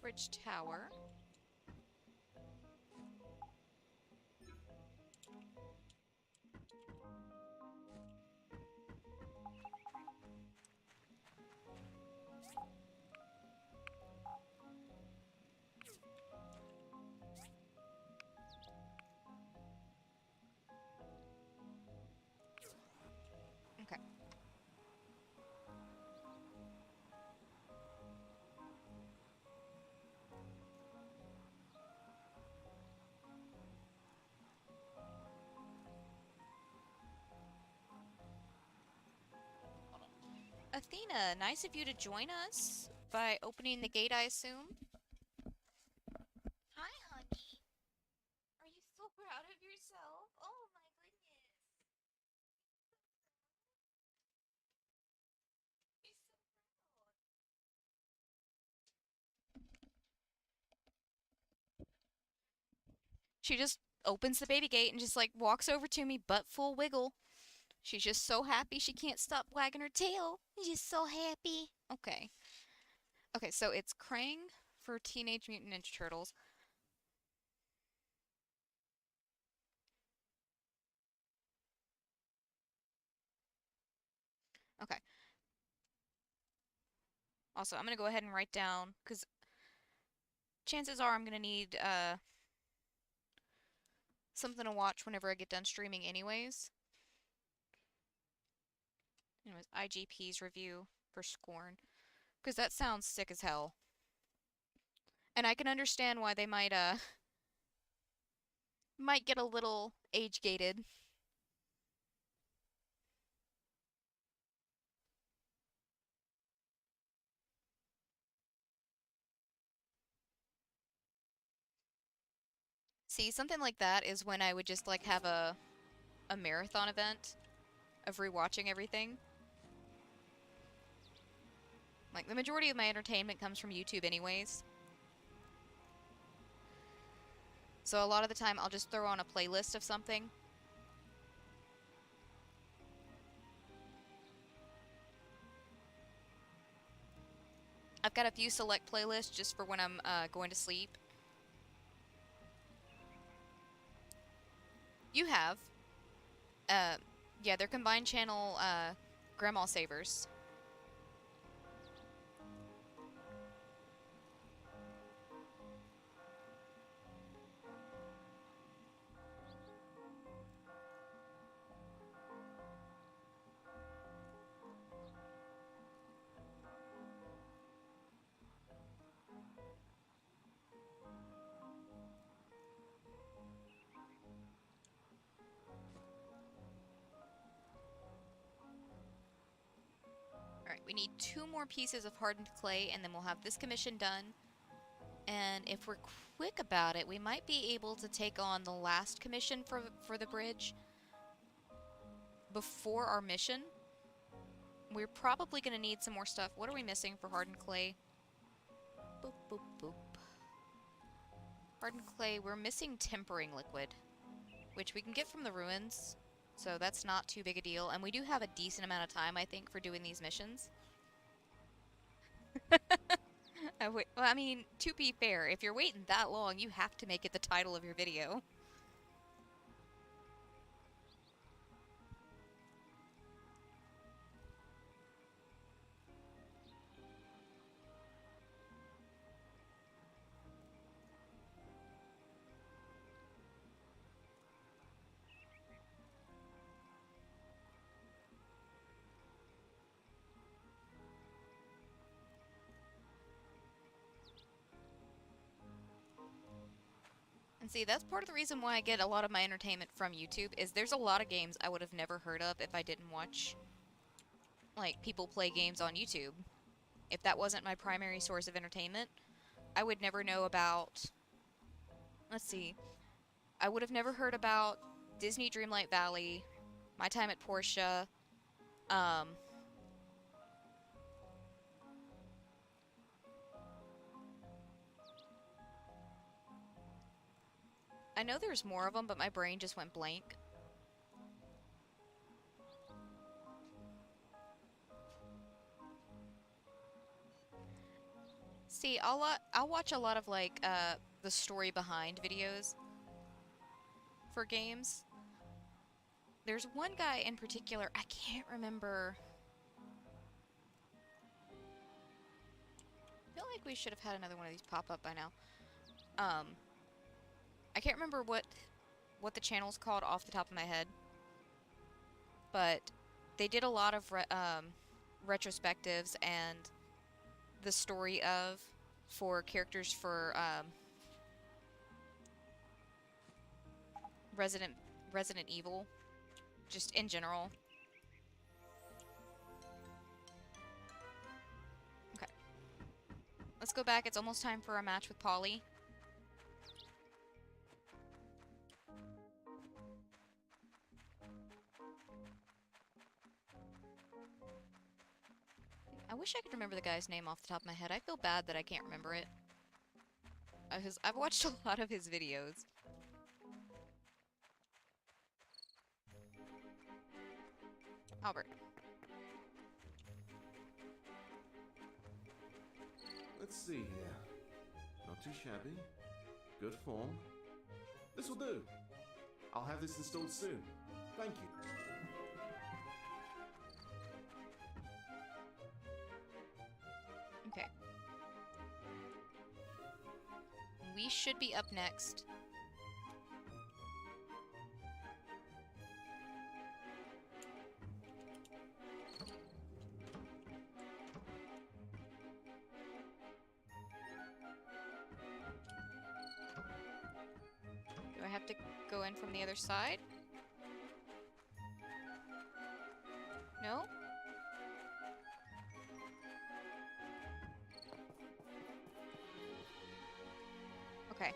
Bridge tower. Okay. Athena, nice of you to join us by opening the gate, I assume. Hi, honey. Are you so proud of yourself? Oh my goodness. You're so proud. She just opens the baby gate and just like walks over to me, butt full wiggle. She's just so happy she can't stop wagging her tail. She's so happy. Okay. Okay, so it's Krang for Teenage Mutant Ninja Turtles. Also, I'm going to go ahead and write down, because chances are I'm going to need something to watch whenever I get done streaming anyways. Anyways, IGP's review for Scorn. Because that sounds sick as hell. And I can understand why they might get a little age-gated. See, something like that is when I would just like have a marathon event of rewatching everything. Like, the majority of my entertainment comes from YouTube anyways. So a lot of the time I'll just throw on a playlist of something. I've got a few select playlists just for when I'm going to sleep. You have. Yeah, they're combined channel Grandma Savers. Alright, we need 2 more pieces of hardened clay, and then we'll have this commission done. And if we're quick about it, we might be able to take on the last commission for the bridge before our mission. We're probably going to need some more stuff. What are we missing for hardened clay? Boop, boop, boop. Hardened clay, we're missing tempering liquid, which we can get from the ruins. So that's not too big a deal. And we do have a decent amount of time, I think, for doing these missions. Well, I mean, to be fair, if you're waiting that long, you have to make it the title of your video. And see, that's part of the reason why I get a lot of my entertainment from YouTube, is there's a lot of games I would have never heard of if I didn't watch, like, people play games on YouTube. If that wasn't my primary source of entertainment, I would never know about... Let's see. I would have never heard about Disney Dreamlight Valley, my time at Portia, I know there's more of them, but my brain just went blank. See, I'll watch a lot of, like, the story behind videos for games. There's one guy in particular, I can't remember. I feel like we should have had another one of these pop up by now. I can't remember what the channel's called off the top of my head, but they did a lot of retrospectives and the story of for characters for Resident Evil, just in general. Okay, let's go back. It's almost time for a match with Polly. I wish I could remember the guy's name off the top of my head. I feel bad that I can't remember it. I've watched a lot of his videos. Albert. Let's see here. Not too shabby. Good form. This will do. I'll have this installed soon. Thank you. we should be up next. Do I have to go in from the other side? No? Okay.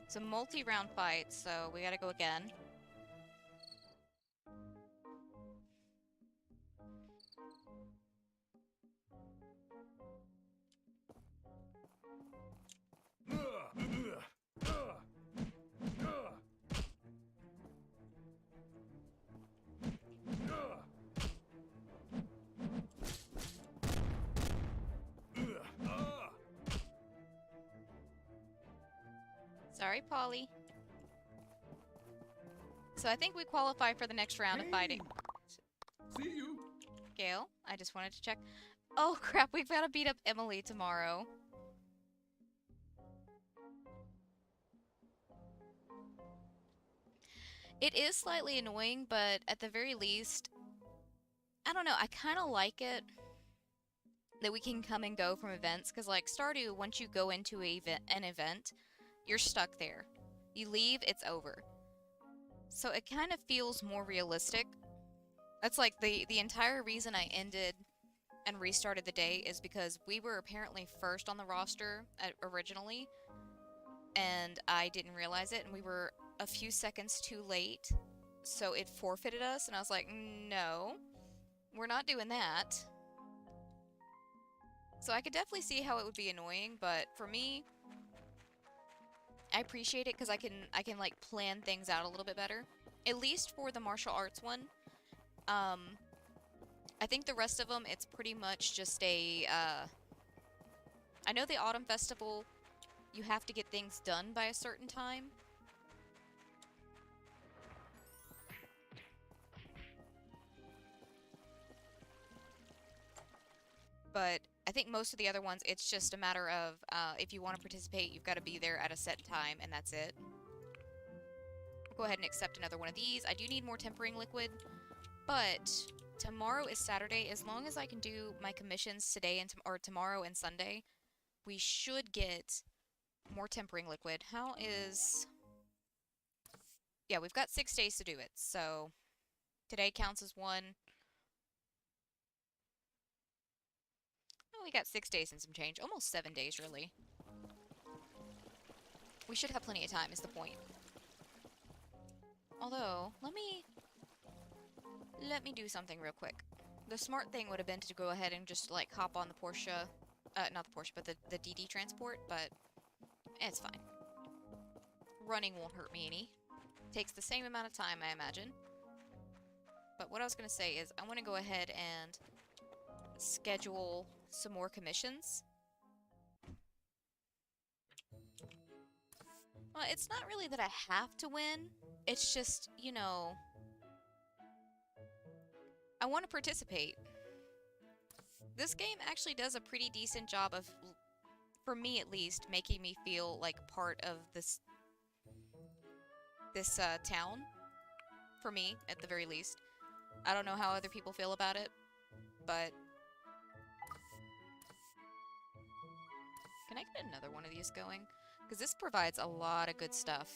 It's a multi-round fight, so we gotta go again. Sorry, Polly. So I think we qualify for the next round of fighting. See you. Gail, I just wanted to check. Oh crap, we've got to beat up Emily tomorrow. It is slightly annoying, but at the very least, I don't know, I kind of like it that we can come and go from events, because like Stardew, once you go into an event, you're stuck there. You leave, it's over. So it kind of feels more realistic. That's like the entire reason I ended and restarted the day is because we were apparently first on the roster originally, and I didn't realize it, and we were a few seconds too late, so it forfeited us, and I was like, no, we're not doing that. So I could definitely see how it would be annoying, but for me, I appreciate it because I can like plan things out a little bit better. At least for the martial arts one. I think the rest of them, it's pretty much just a, I know the Autumn Festival, you have to get things done by a certain time. But I think most of the other ones, it's just a matter of, if you want to participate, you've got to be there at a set time, and that's it. I'll go ahead and accept another one of these. I do need more tempering liquid, but tomorrow is Saturday. As long as I can do my commissions today and or tomorrow and Sunday, we should get more tempering liquid. How is... Yeah, we've got 6 days to do it, so today counts as one. Oh, we got 6 days and some change. Almost 7 days, really. We should have plenty of time, is the point. Although, let me do something real quick. The smart thing would have been to go ahead and just, like, hop on the Porsche, not the Porsche, but the DD transport, but it's fine. Running won't hurt me any. Takes the same amount of time, I imagine. But what I was going to say is, I want to go ahead and schedule some more commissions. Well, it's not really that I have to win. It's just, you know, I want to participate. This game actually does a pretty decent job of, for me at least, making me feel like part of this town. For me, at the very least. I don't know how other people feel about it, but... Can I get another one of these going? Because this provides a lot of good stuff.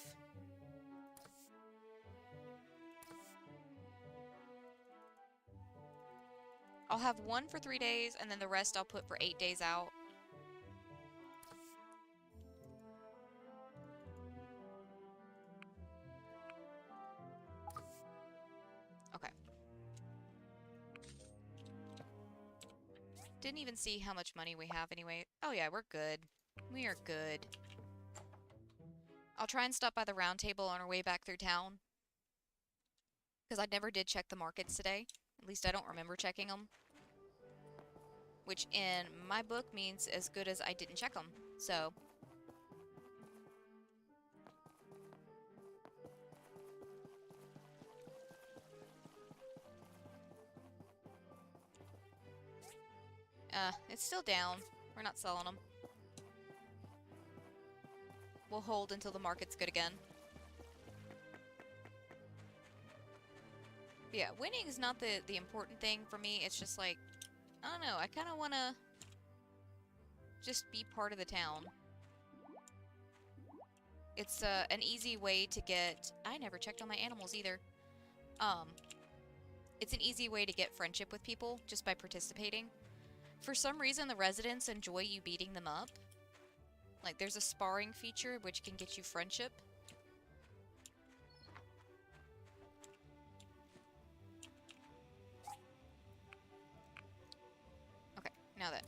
I'll have one for 3 days, and then the rest I'll put for 8 days out. Okay. Didn't even see how much money we have anyway. Oh yeah, we're good. We are good. I'll try and stop by the round table on our way back through town. Because I never did check the markets today. At least I don't remember checking them. Which in my book means as good as I didn't check them. So... it's still down. We're not selling them. We'll hold until the market's good again. But yeah, winning is not the important thing for me. It's just like, I don't know, I kind of want to just be part of the town. It's an easy way to get... I never checked on my animals either. It's an easy way to get friendship with people just by participating. For some reason, the residents enjoy you beating them up. Like, there's a sparring feature which can get you friendship. Okay, now that.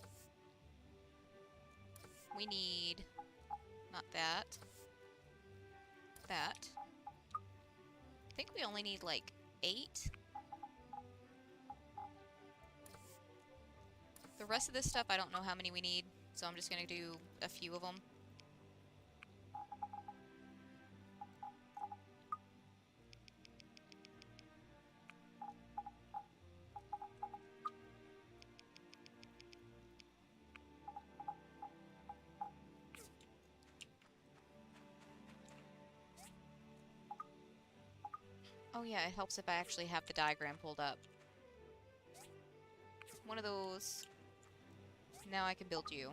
We need... not that. That. I think we only need, like, 8. The rest of this stuff, I don't know how many we need, so I'm just gonna do a few of them. Oh yeah, it helps if I actually have the diagram pulled up. One of those. Now I can build you.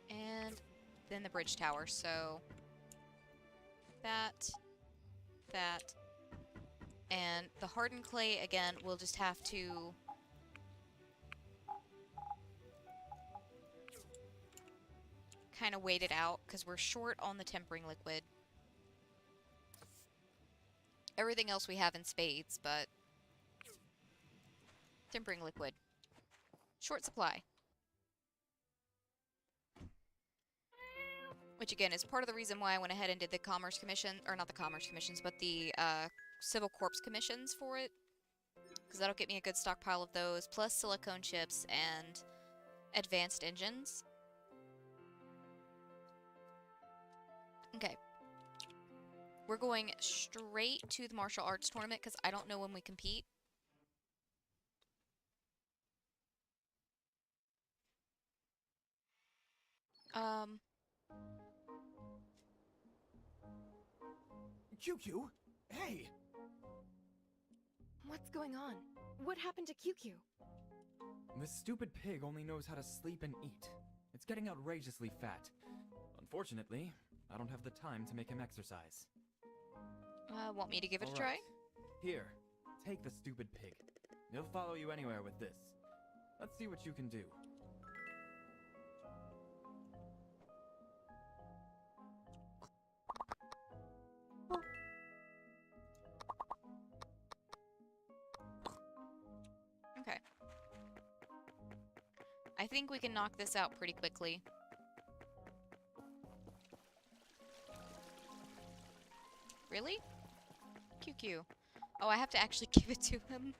And then the bridge tower, so that, and the hardened clay, again, we'll just have to kind of wait it out, because we're short on the tempering liquid. Everything else we have in spades, but tempering liquid. Short supply. Which, again, is part of the reason why I went ahead and did the Commerce Commission, or not the Commerce Commissions, but the Civil Corps Commissions for it. Because that'll get me a good stockpile of those, plus silicone chips and advanced engines. Okay. We're going straight to the martial arts tournament, because I don't know when we compete. QQ? Hey! What's going on? What happened to QQ? This stupid pig only knows how to sleep and eat. It's getting outrageously fat. Unfortunately, I don't have the time to make him exercise. Want me to give it a All try? right. Here, take the stupid pig. He'll follow you anywhere with this. Let's see what you can do. Okay. I think we can knock this out pretty quickly. Really? QQ. Oh, I have to actually give it to him.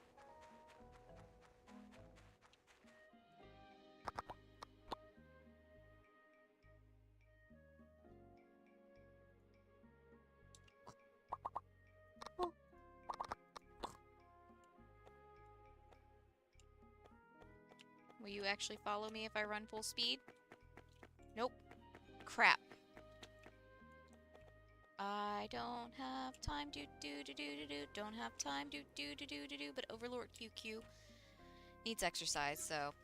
Will you actually follow me if I run full speed? Nope. Crap. I don't have time to don't have time to but Overlord QQ needs exercise, so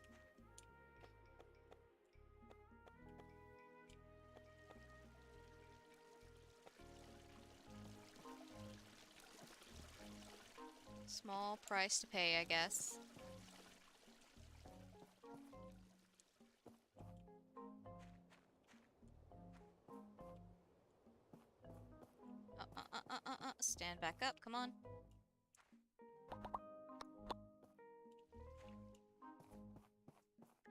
Small price to pay, I guess. Stand back up, come on.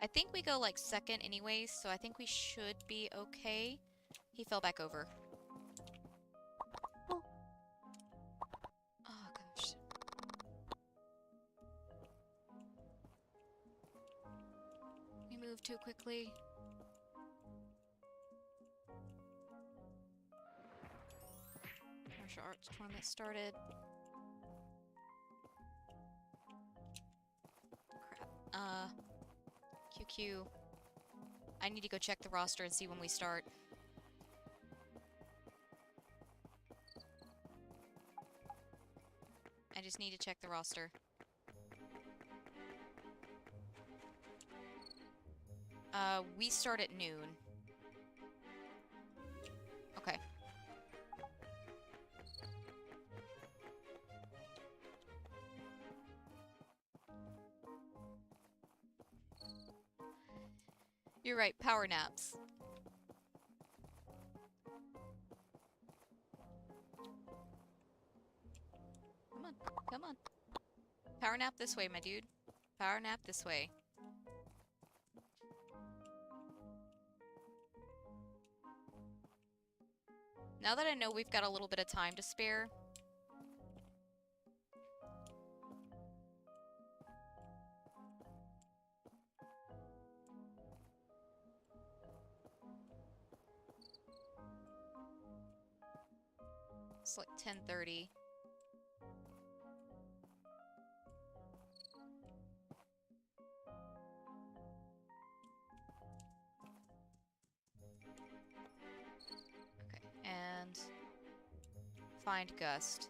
I think we go like second anyways, so I think we should be okay. He fell back over. Oh, gosh. We moved too quickly. Martial arts tournament started. Crap. QQ. I need to go check the roster and see when we start. I just need to check the roster. We start at noon. Okay. You're right, power naps. Come on, come on. Power nap this way, my dude. Power nap this way. Now that I know we've got a little bit of time to spare, it's like 10:30. Okay, and find Gust.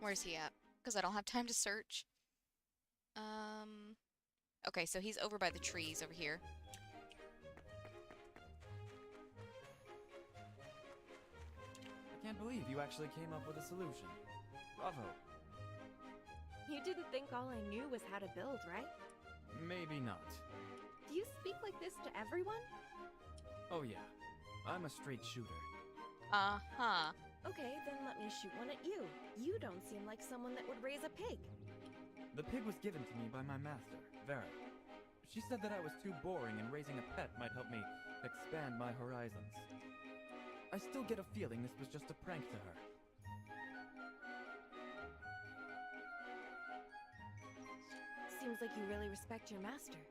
Where's he at? Because I don't have time to search. Okay, so he's over by the trees over here. I can't believe you actually came up with a solution. Bravo. You didn't think all I knew was how to build, right? Maybe not. Do you speak like this to everyone? Oh yeah, I'm a straight shooter. Uh-huh. Okay, then let me shoot one at you. You don't seem like someone that would raise a pig. The pig was given to me by my master, Vera. She said that I was too boring and raising a pet might help me expand my horizons. I still get a feeling this was just a prank to her. Seems like you really respect your master.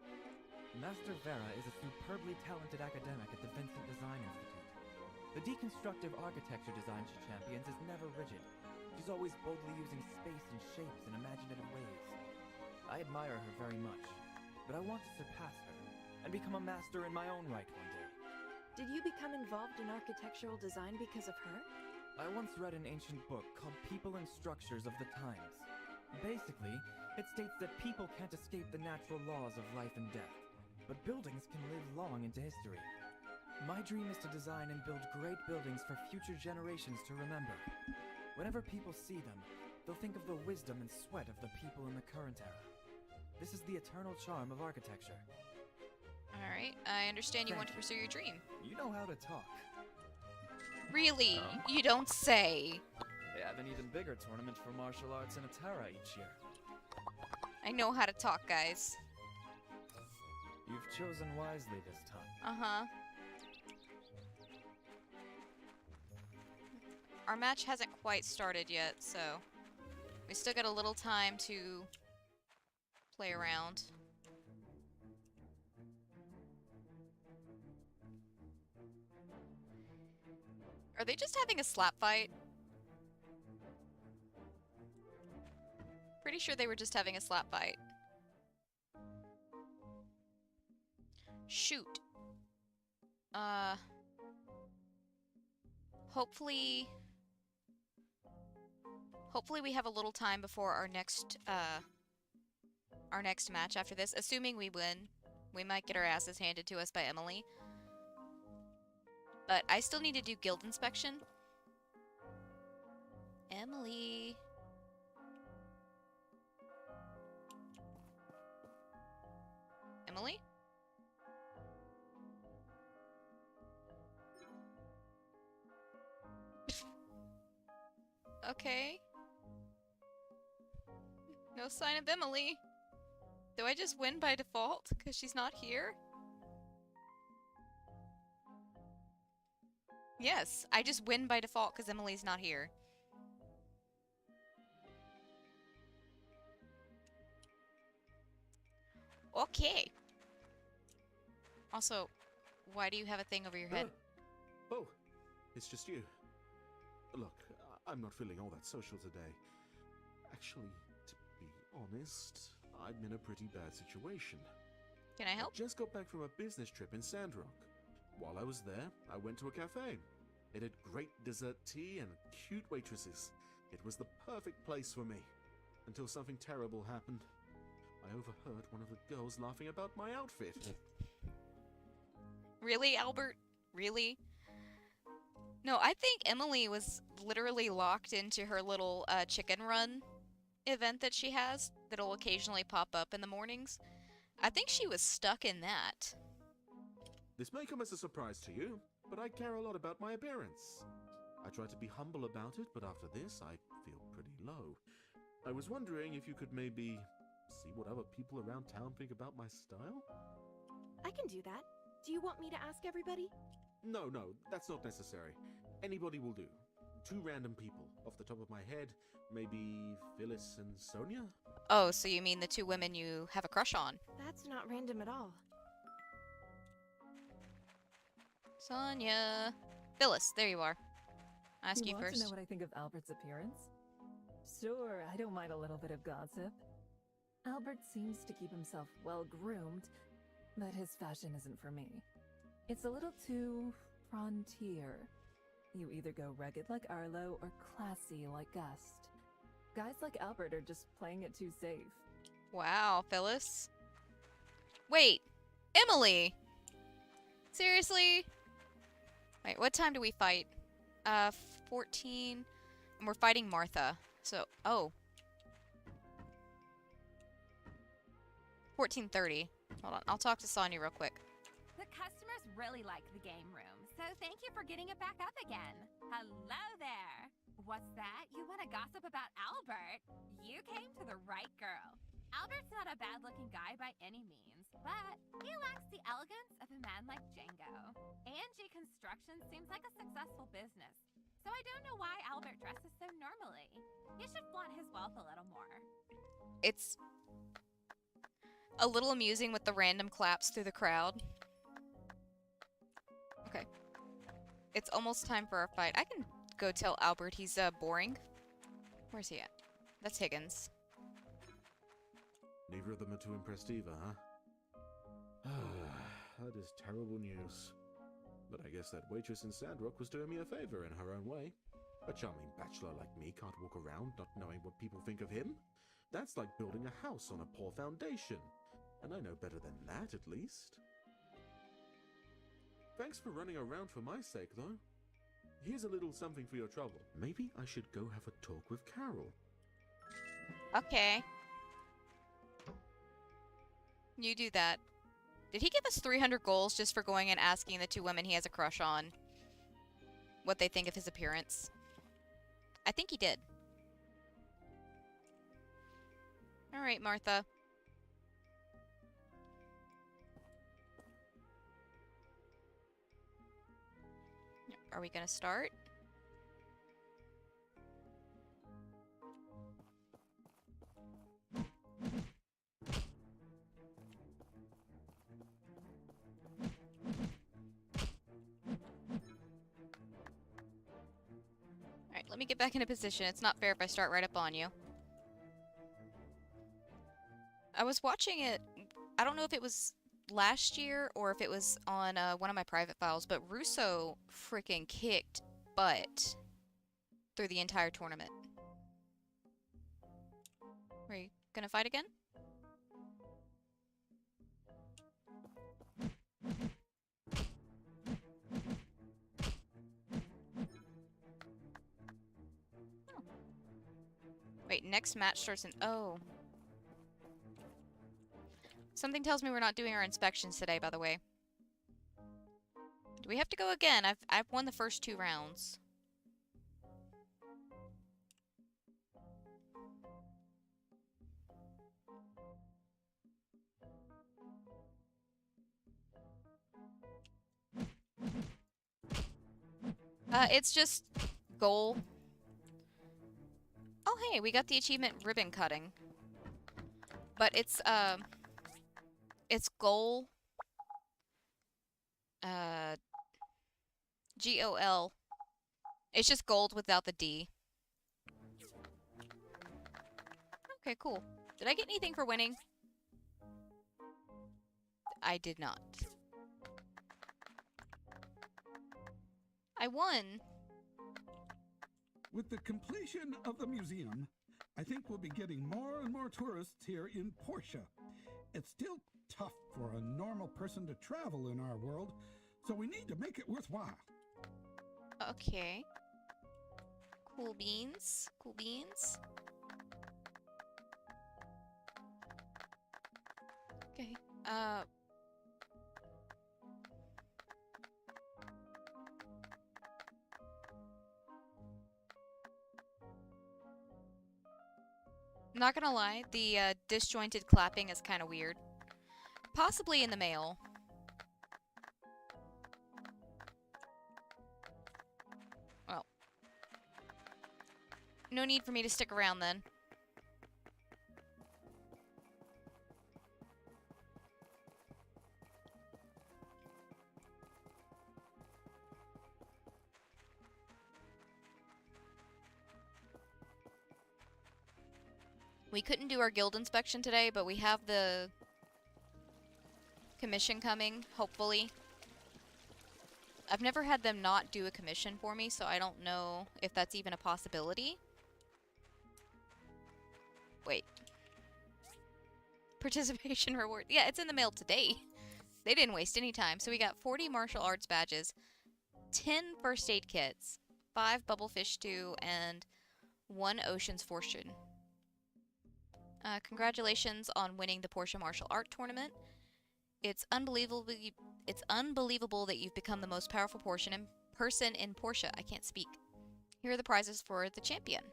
Master Vera is a superbly talented academic at the Vincent Design Institute. The deconstructive architecture design she champions is never rigid. She's always boldly using space and shapes in imaginative ways. I admire her very much, but I want to surpass her and become a master in my own right one day. Did you become involved in architectural design because of her? I once read an ancient book called People and Structures of the Times. Basically, it states that people can't escape the natural laws of life and death, but buildings can live long into history. My dream is to design and build great buildings for future generations to remember. Whenever people see them, they'll think of the wisdom and sweat of the people in the current era. This is the eternal charm of architecture. Alright, I understand you want to Thank pursue your dream. You know how to talk. Really? You don't say. They have an even bigger tournament for martial arts in Atara each year. I know how to talk, guys. You've chosen wisely this time. Uh-huh. Our match hasn't quite started yet, so we still got a little time to play around. Are they just having a slap fight? Pretty sure they were just having a slap fight. Shoot. Hopefully we have a little time before our next match after this. Assuming we win. We might get our asses handed to us by Emily. But I still need to do guild inspection. Emily. Emily? Okay. No sign of Emily. Do I just win by default because she's not here? Yes, I just win by default because Emily's not here. Okay. Also, why do you have a thing over your head? Oh, it's just you. Look, I'm not feeling all that social today. Actually, to be honest, I'm in a pretty bad situation. Can I help? I just got back from a business trip in Sandrock. While I was there, I went to a cafe. It had great dessert tea and cute waitresses. It was the perfect place for me. Until something terrible happened. I overheard one of the girls laughing about my outfit. Really, Albert? Really? No, I think Emily was literally locked into her little chicken run event that she has that'll occasionally pop up in the mornings. I think she was stuck in that. This may come as a surprise to you, but I care a lot about my appearance. I try to be humble about it, but after this, I feel pretty low. I was wondering if you could maybe see what other people around town think about my style? I can do that. Do you want me to ask everybody? No, that's not necessary. Anybody will do. 2 random people. Off the top of my head, maybe Phyllis and Sonia? Oh, so you mean the 2 women you have a crush on? That's not random at all. Sonia. Phyllis, there you are. I'll ask you Want first. to know what I think of Albert's appearance? Sure, I don't mind a little bit of gossip. Albert seems to keep himself well groomed, but his fashion isn't for me. It's a little too frontier. You either go rugged like Arlo or classy like Gust. Guys like Albert are just playing it too safe. Wow, Phyllis. Wait, Emily! Seriously? Wait, what time do we fight? 14. And we're fighting Martha. So, oh. 14:30. Hold on, I'll talk to Sonia real quick. The customers really like the game room, so thank you for getting it back up again. Hello there. What's that? You want to gossip about Albert? You came to the right girl. Albert's not a bad-looking guy by any means, but he lacks the elegance of a man like Django. Angie Construction seems like a successful business, so I don't know why Albert dresses so normally. He should flaunt his wealth a little more. It's a little amusing with the random claps through the crowd. Okay. It's almost time for our fight. I can go tell Albert he's boring. Where's he at? That's Higgins. Neither of them are too impressed either, huh? That is terrible news. But I guess that waitress in Sandrock was doing me a favor in her own way. A charming bachelor like me can't walk around not knowing what people think of him. That's like building a house on a poor foundation. And I know better than that, at least. Thanks for running around for my sake, though. Here's a little something for your trouble. Maybe I should go have a talk with Carol. Okay. You do that. Did he give us 300 goals just for going and asking the 2 women he has a crush on what they think of his appearance? I think he did. Alright, Martha. Are we gonna start? Alright, let me get back into position. It's not fair if I start right up on you. I was watching it, I don't know if it was last year or if it was on one of my private files, but Russo freaking kicked butt through the entire tournament. Are you gonna fight again? Wait, next match starts in... Oh. Something tells me we're not doing our inspections today, by the way. Do we have to go again? I've won the first 2 rounds. It's just goal. Oh, hey, we got the achievement ribbon cutting. But it's goal. GOL. It's just gold without the D. Okay, cool. Did I get anything for winning? I did not. I won. With the completion of the museum, I think we'll be getting more and more tourists here in Portia. It's still tough for a normal person to travel in our world, so we need to make it worthwhile. Okay. Cool beans. Cool beans. Okay. Not gonna lie, the disjointed clapping is kind of weird. Possibly in the mail. Well. No need for me to stick around then. We couldn't do our guild inspection today, but we have the commission coming, hopefully. I've never had them not do a commission for me, so I don't know if that's even a possibility. Wait. Participation reward. Yeah, it's in the mail today. They didn't waste any time. So we got 40 martial arts badges, 10 first aid kits, 5 bubblefish stew, and 1 ocean's fortune. Congratulations on winning the Porsche martial art tournament. It's unbelievable that you've become the most powerful person in Portia. I can't speak. Here are the prizes for the champion.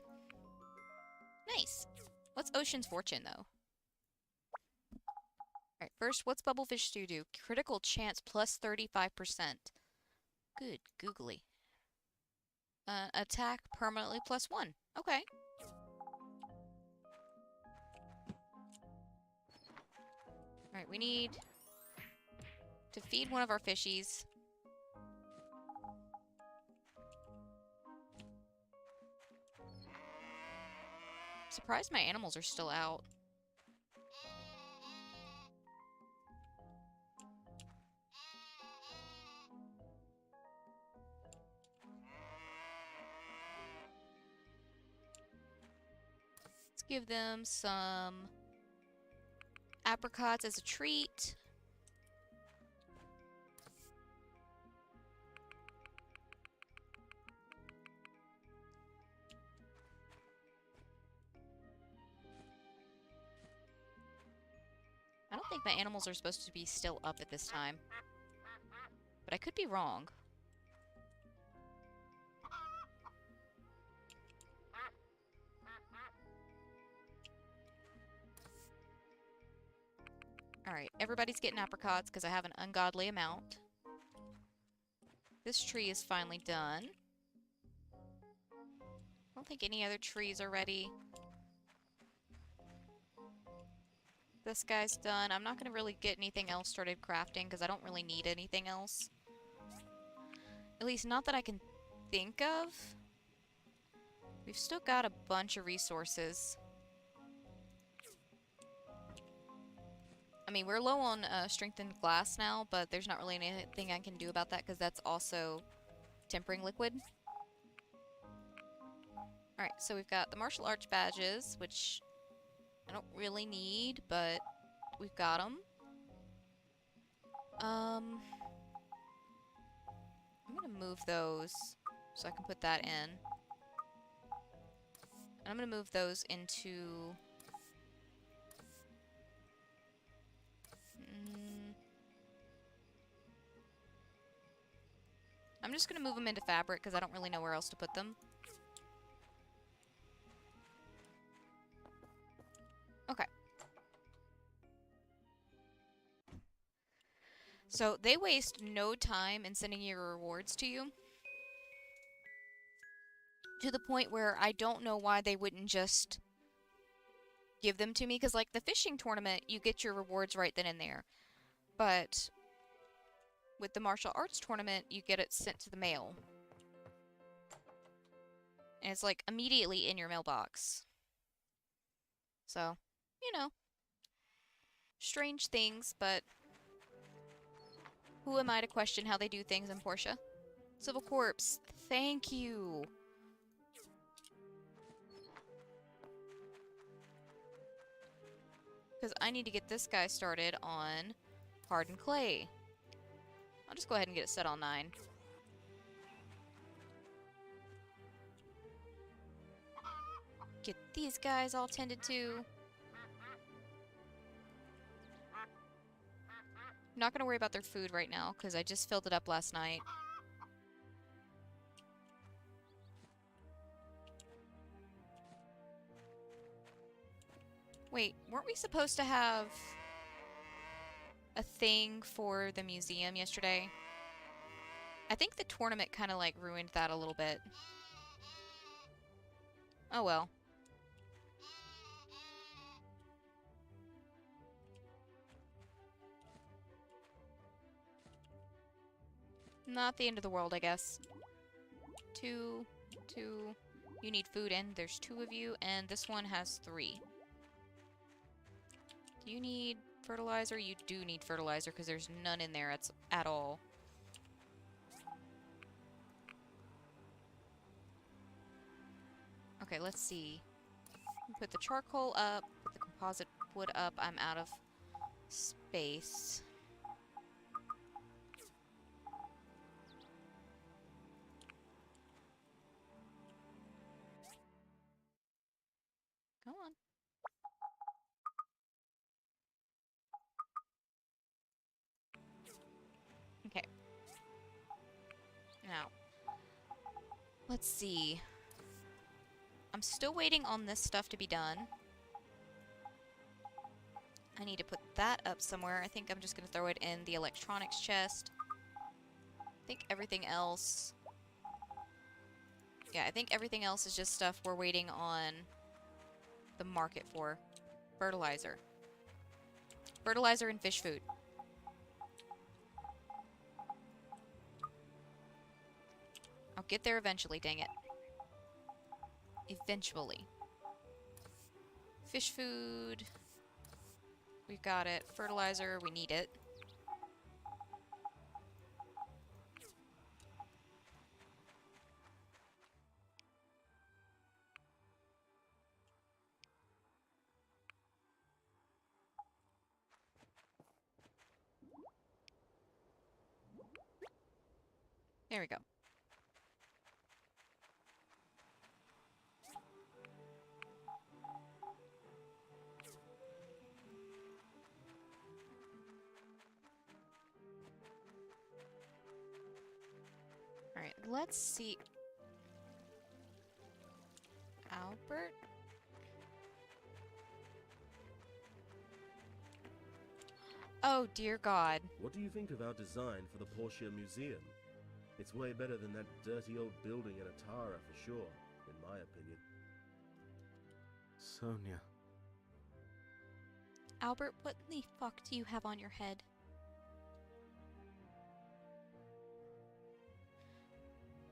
Nice. What's Ocean's Fortune, though? Alright, first, what's Bubblefish Stew do? Critical chance plus 35%. Good googly. Attack permanently plus 1. Okay. Alright, we need to feed one of our fishies. Surprised my animals are still out. Let's give them some apricots as a treat. I don't think my animals are supposed to be still up at this time. But I could be wrong. Alright, everybody's getting apricots because I have an ungodly amount. This tree is finally done. I don't think any other trees are ready. This guy's done. I'm not going to really get anything else started crafting because I don't really need anything else. At least not that I can think of. We've still got a bunch of resources. I mean, we're low on strengthened glass now, but there's not really anything I can do about that because that's also tempering liquid. Alright, so we've got the martial arts badges, which I don't really need, but we've got them. I'm gonna move those so I can put that in. And I'm gonna move those into I'm just gonna move them into fabric because I don't really know where else to put them. Okay. So they waste no time in sending your rewards to you. To the point where I don't know why they wouldn't just give them to me. Because like the fishing tournament, you get your rewards right then and there. But with the martial arts tournament, you get it sent to the mail. And it's like immediately in your mailbox. So, you know. Strange things, but who am I to question how they do things in Portia? Civil Corpse, thank you. Because I need to get this guy started on hardened clay. I'll just go ahead and get it set on 9. Get these guys all tended to. I'm not going to worry about their food right now, because I just filled it up last night. Wait, weren't we supposed to have a thing for the museum yesterday? I think the tournament kind of like ruined that a little bit. Oh well. Not the end of the world, I guess. 2, 2. You need food, and there's 2 of you, and this one has 3. Do you need fertilizer? You do need fertilizer, because there's none in there at all. Okay, let's see. Put the charcoal up, put the composite wood up. I'm out of space. Come on. Okay. Now, let's see. I'm still waiting on this stuff to be done. I need to put that up somewhere. I think I'm just going to throw it in the electronics chest. I think everything else... Yeah, I think everything else is just stuff we're waiting on the market for. Fertilizer. Fertilizer and fish food. I'll get there eventually, dang it. Eventually. Fish food. We've got it. Fertilizer, we need it. There we go. Alright, let's see. Albert? Oh, dear God. What do you think of our design for the Portia Museum? It's way better than that dirty old building in Atara for sure, in my opinion. Sonia. Albert, what the fuck do you have on your head?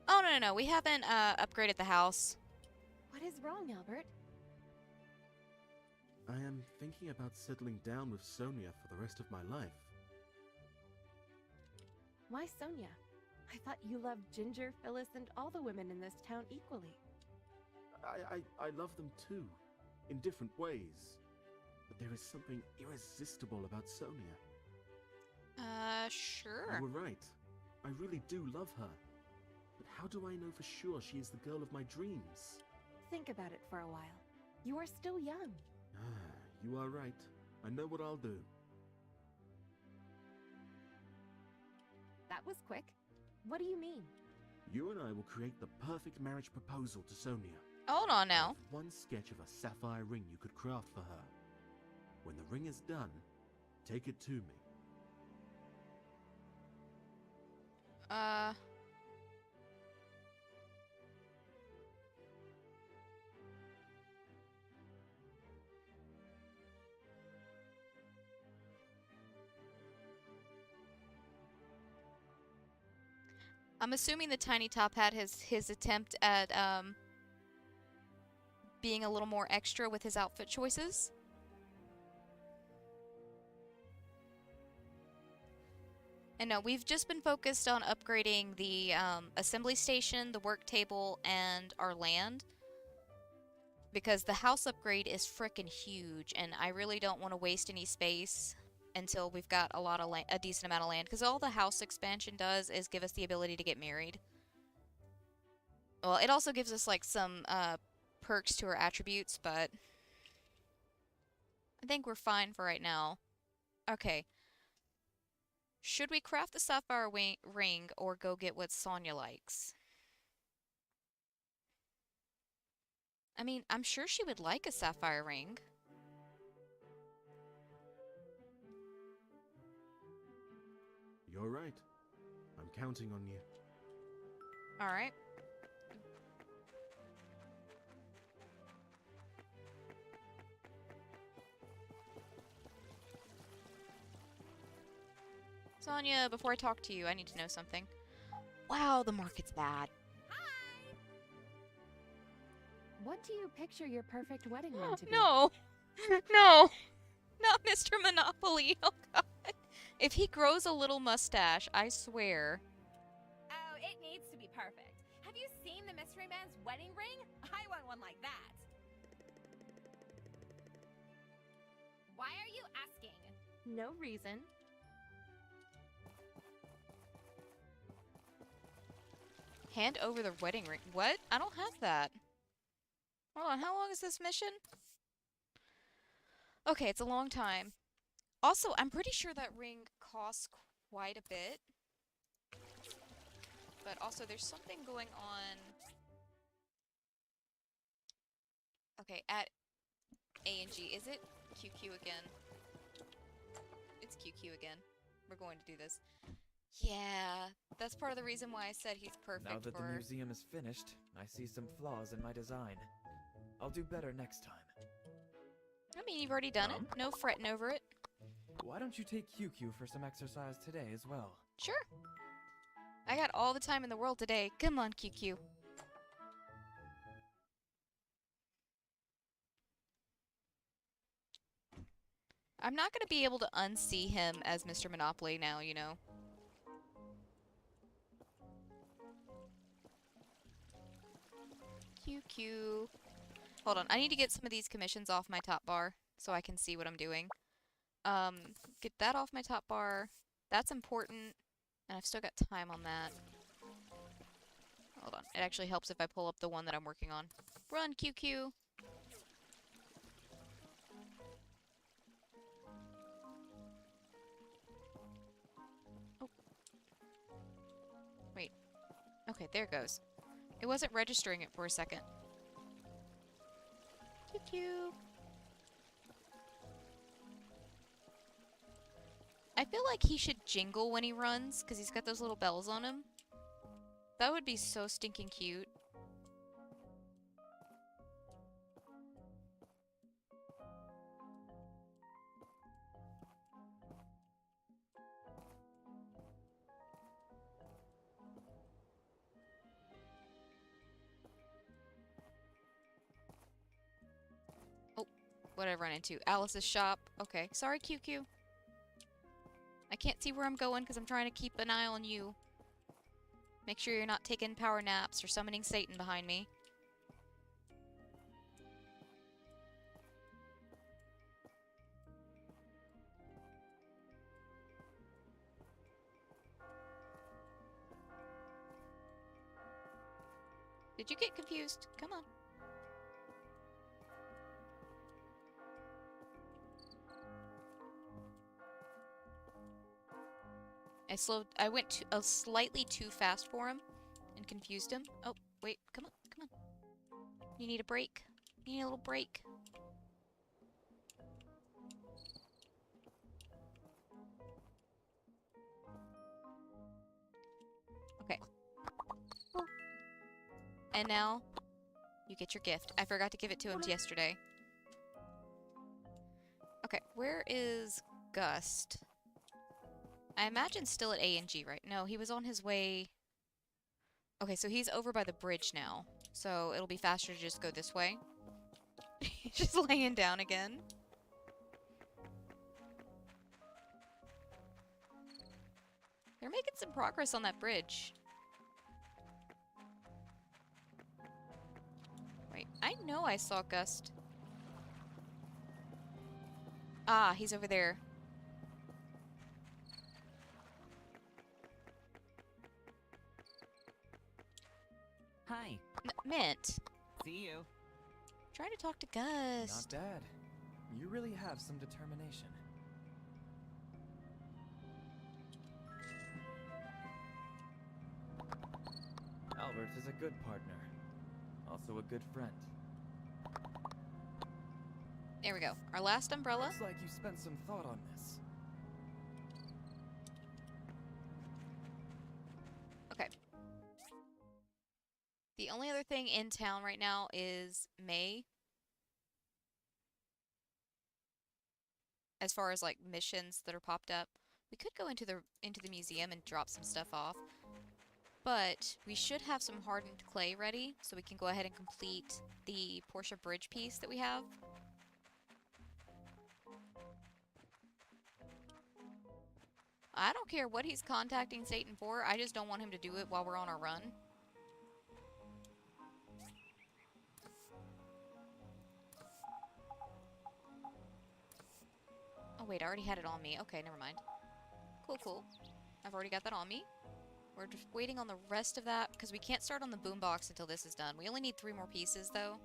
Oh, no, we haven't, upgraded the house. What is wrong, Albert? I am thinking about settling down with Sonia for the rest of my life. Why Sonia? I thought you loved Ginger, Phyllis, and all the women in this town equally. I love them too, in different ways. But there is something irresistible about Sonia. Sure. You were right. I really do love her. But how do I know for sure she is the girl of my dreams? Think about it for a while. You are still young. Ah, you are right. I know what I'll do. That was quick. What do you mean? You and I will create the perfect marriage proposal to Sonia. Hold on now. One sketch of a sapphire ring you could craft for her. When the ring is done, take it to me. I'm assuming the Tiny Top Hat has his attempt at being a little more extra with his outfit choices. And no, we've just been focused on upgrading the assembly station, the work table, and our land. Because the house upgrade is frickin' huge, and I really don't want to waste any space until we've got a decent amount of land. Because all the house expansion does is give us the ability to get married. Well, it also gives us, like, some perks to our attributes, but I think we're fine for right now. Okay. Should we craft the sapphire ring or go get what Sonya likes? I mean, I'm sure she would like a sapphire ring. You're right. I'm counting on you. Alright. Sonya, before I talk to you, I need to know something. Wow, the market's bad. What do you picture your perfect wedding ring to be? No! No! Not Mr. Monopoly! Oh god. If he grows a little mustache, I swear. Oh, it needs to be perfect. Have you seen the mystery man's wedding ring? I want one like that. Why are you asking? No reason. Hand over the wedding ring. What? I don't have that. Hold on, how long is this mission? Okay, it's a long time. Also, I'm pretty sure that ring costs quite a bit. But also, there's something going on... Okay, at A&G. Is it QQ again? It's QQ again. We're going to do this. Yeah, that's part of the reason why I said he's perfect Now that the museum is finished, I see some flaws in my design. I'll do better next time. I mean, you've already done it. No fretting over it. Why don't you take QQ for some exercise today as well? Sure. I got all the time in the world today. Come on, QQ. I'm not going to be able to unsee him as Mr. Monopoly now, you know. QQ. Hold on, I need to get some of these commissions off my top bar so I can see what I'm doing. Get that off my top bar. That's important. And I've still got time on that. Hold on. It actually helps if I pull up the one that I'm working on. Run, QQ! Oh. Wait. Okay, there it goes. It wasn't registering it for a second. QQ! I feel like he should jingle when he runs, because he's got those little bells on him. That would be so stinking cute. Oh, what did I run into? Alice's shop. Okay, sorry, QQ. I can't see where I'm going because I'm trying to keep an eye on you. Make sure you're not taking power naps or summoning Satan behind me. Did you get confused? Come on. I went slightly too fast for him, and confused him. Oh, wait, come on, come on. You need a break. You need a little break. Okay. Oh. And now, you get your gift. I forgot to give it to him yesterday. Okay, where is Gust? I imagine still at A and G, right? No, he was on his way... Okay, so he's over by the bridge now. So it'll be faster to just go this way. He's just laying down again. They're making some progress on that bridge. Wait, I know I saw Gust. Ah, he's over there. Hi. Mint. See you. Trying to talk to Gust. Not bad. You really have some determination. Albert is a good partner. Also a good friend. There we go. Our last umbrella. Looks like you spent some thought on this. Okay. The only other thing in town right now is Mei. As far as like missions that are popped up, we could go into the museum and drop some stuff off. But we should have some hardened clay ready, so we can go ahead and complete the Portia bridge piece that we have. I don't care what he's contacting Satan for, I just don't want him to do it while we're on our run. Oh wait, I already had it on me. Okay, never mind. Cool, cool. I've already got that on me. We're just waiting on the rest of that, because we can't start on the boombox until this is done. We only need 3 more pieces, though.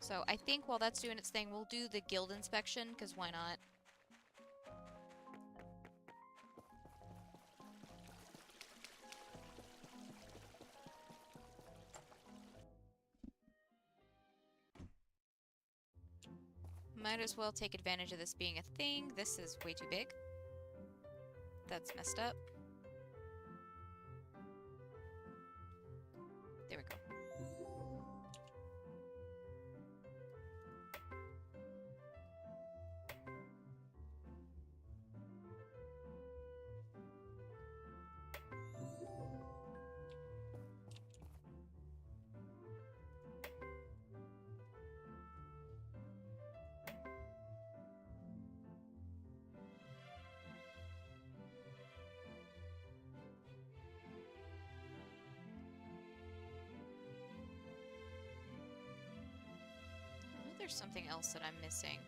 So I think while that's doing its thing, we'll do the guild inspection, because why not? Might as well take advantage of this being a thing. This is way too big. That's messed up. There we go. There's something else that I'm missing.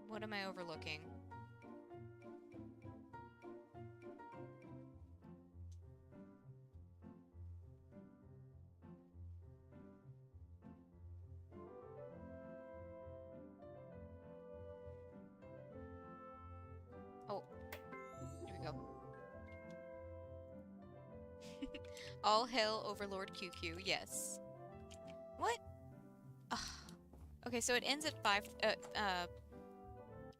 What am I overlooking? Oh. Here we go. All hail Overlord QQ, yes. What? Ugh. Okay, so it ends at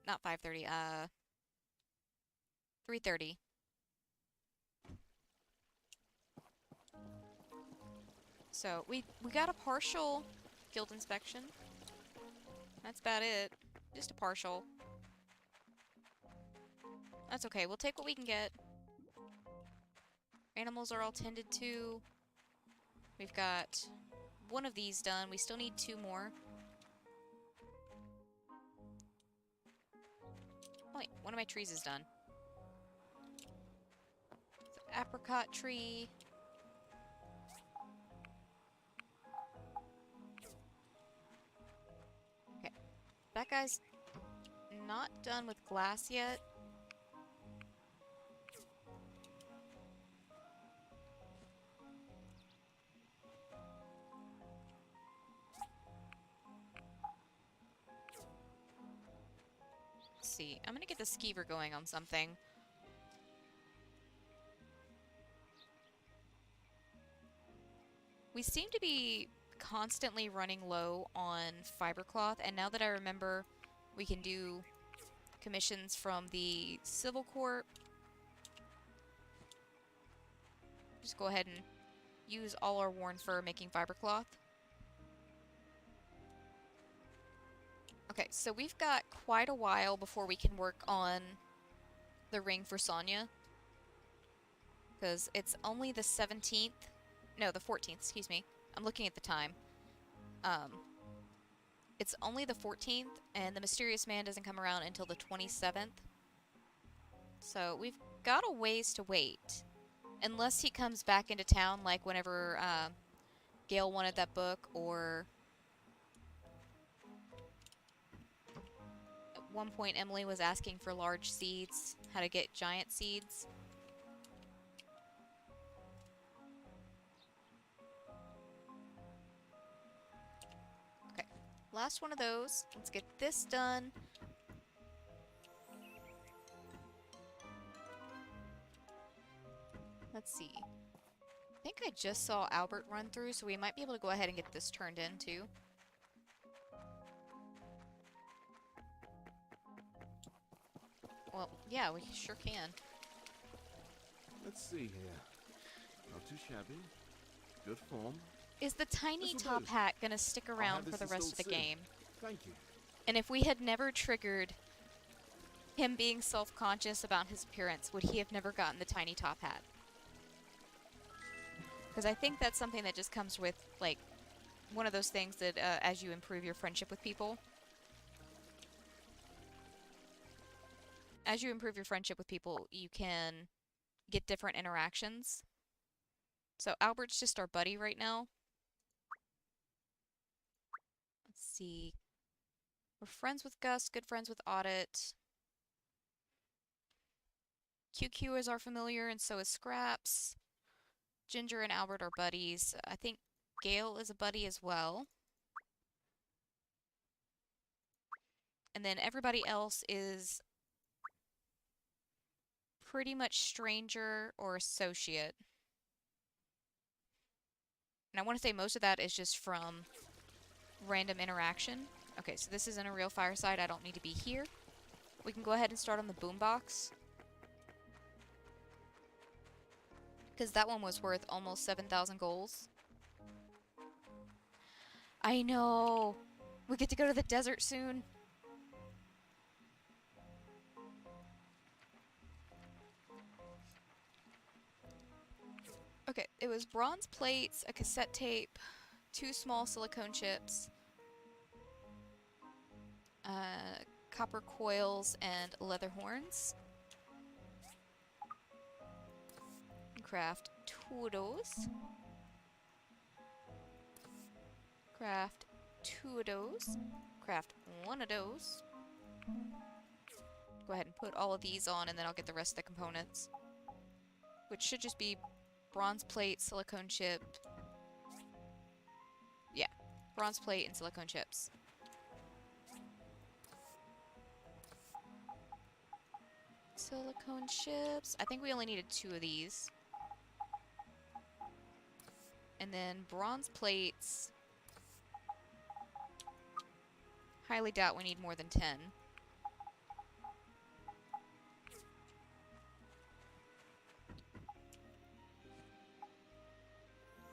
not 5:30, 3:30. So, we got a partial guild inspection. That's about it. Just a partial. That's okay, we'll take what we can get. Animals are all tended to. We've got 1 of these done. We still need 2 more. Oh, wait, 1 of my trees is done. So, apricot tree. Okay. That guy's not done with glass yet. see. I'm gonna get the skeever going on something. We seem to be constantly running low on fiber cloth, and now that I remember we can do commissions from the civil court, just go ahead and use all our worn fur making fiber cloth. Okay, so we've got quite a while before we can work on the ring for Sonya, because it's only the 17th. No, the 14th, excuse me. I'm looking at the time. It's only the 14th, and the mysterious man doesn't come around until the 27th. So we've got a ways to wait. Unless he comes back into town, like whenever Gail wanted that book, or at one point Emily was asking for large seeds, how to get giant seeds. Last one of those. Let's get this done. Let's see. I think I just saw Albert run through, so we might be able to go ahead and get this turned in, too. Well, yeah, we sure can. Let's see here. Not too shabby. Good form. Is the tiny This'll top do. hat gonna stick I'll around have for this the rest of the installed soon. game? Thank you. And if we had never triggered him being self-conscious about his appearance, would he have never gotten the tiny top hat? Because I think that's something that just comes with, like, one of those things that as you improve your friendship with people. As you improve your friendship with people, you can get different interactions. So Albert's just our buddy right now. Let's see. We're friends with Gus, good friends with Audit. QQ is our familiar, and so is Scraps. Ginger and Albert are buddies. I think Gail is a buddy as well. And then everybody else is pretty much stranger or associate. And I want to say most of that is just from random interaction. Okay, so this isn't a real fireside. I don't need to be here. We can go ahead and start on the boombox. Because that one was worth almost 7,000 goals. I know! We get to go to the desert soon. Okay, it was bronze plates, a cassette tape, 2 small silicone chips, copper coils, and leather horns. Craft 2 of those. Craft 2 of those. Craft 1 of those. Go ahead and put all of these on, and then I'll get the rest of the components. Which should just be bronze plate, silicone chip. Yeah, bronze plate and silicone chips. Silicone chips. I think we only needed 2 of these. And then bronze plates. Highly doubt we need more than 10.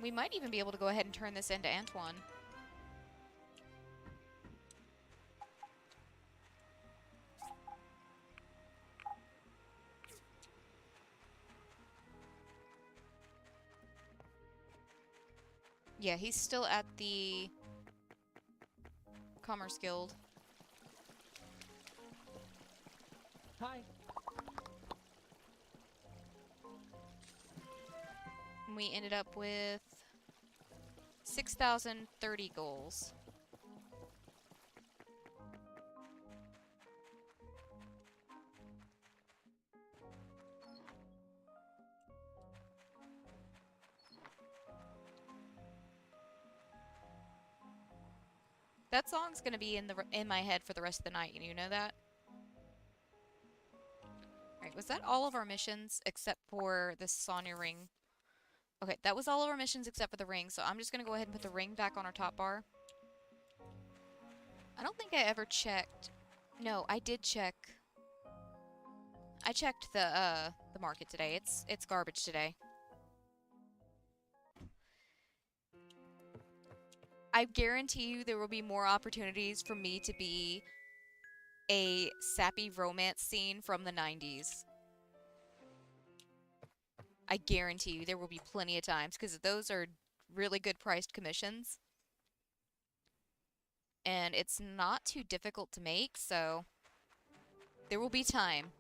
We might even be able to go ahead and turn this into Antoine. Yeah, he's still at the Commerce Guild. Hi. And we ended up with 6,030 goals. That song's gonna be in my head for the rest of the night, and you know that? Was that all of our missions except for the Sonya ring? Okay, that was all of our missions except for the ring, so I'm just gonna go ahead and put the ring back on our top bar. I don't think I ever checked. No, I did check. I checked the market today. It's garbage today. I guarantee you there will be more opportunities for me to be a sappy romance scene from the 90s. I guarantee you there will be plenty of times, because those are really good priced commissions. And it's not too difficult to make, so there will be time.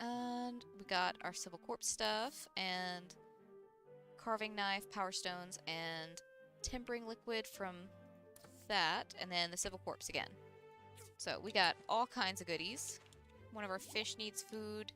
And we got our Civil Corpse stuff, and carving knife, power stones, and tempering liquid from that, and then the Civil Corpse again. So we got all kinds of goodies. One of our fish needs food.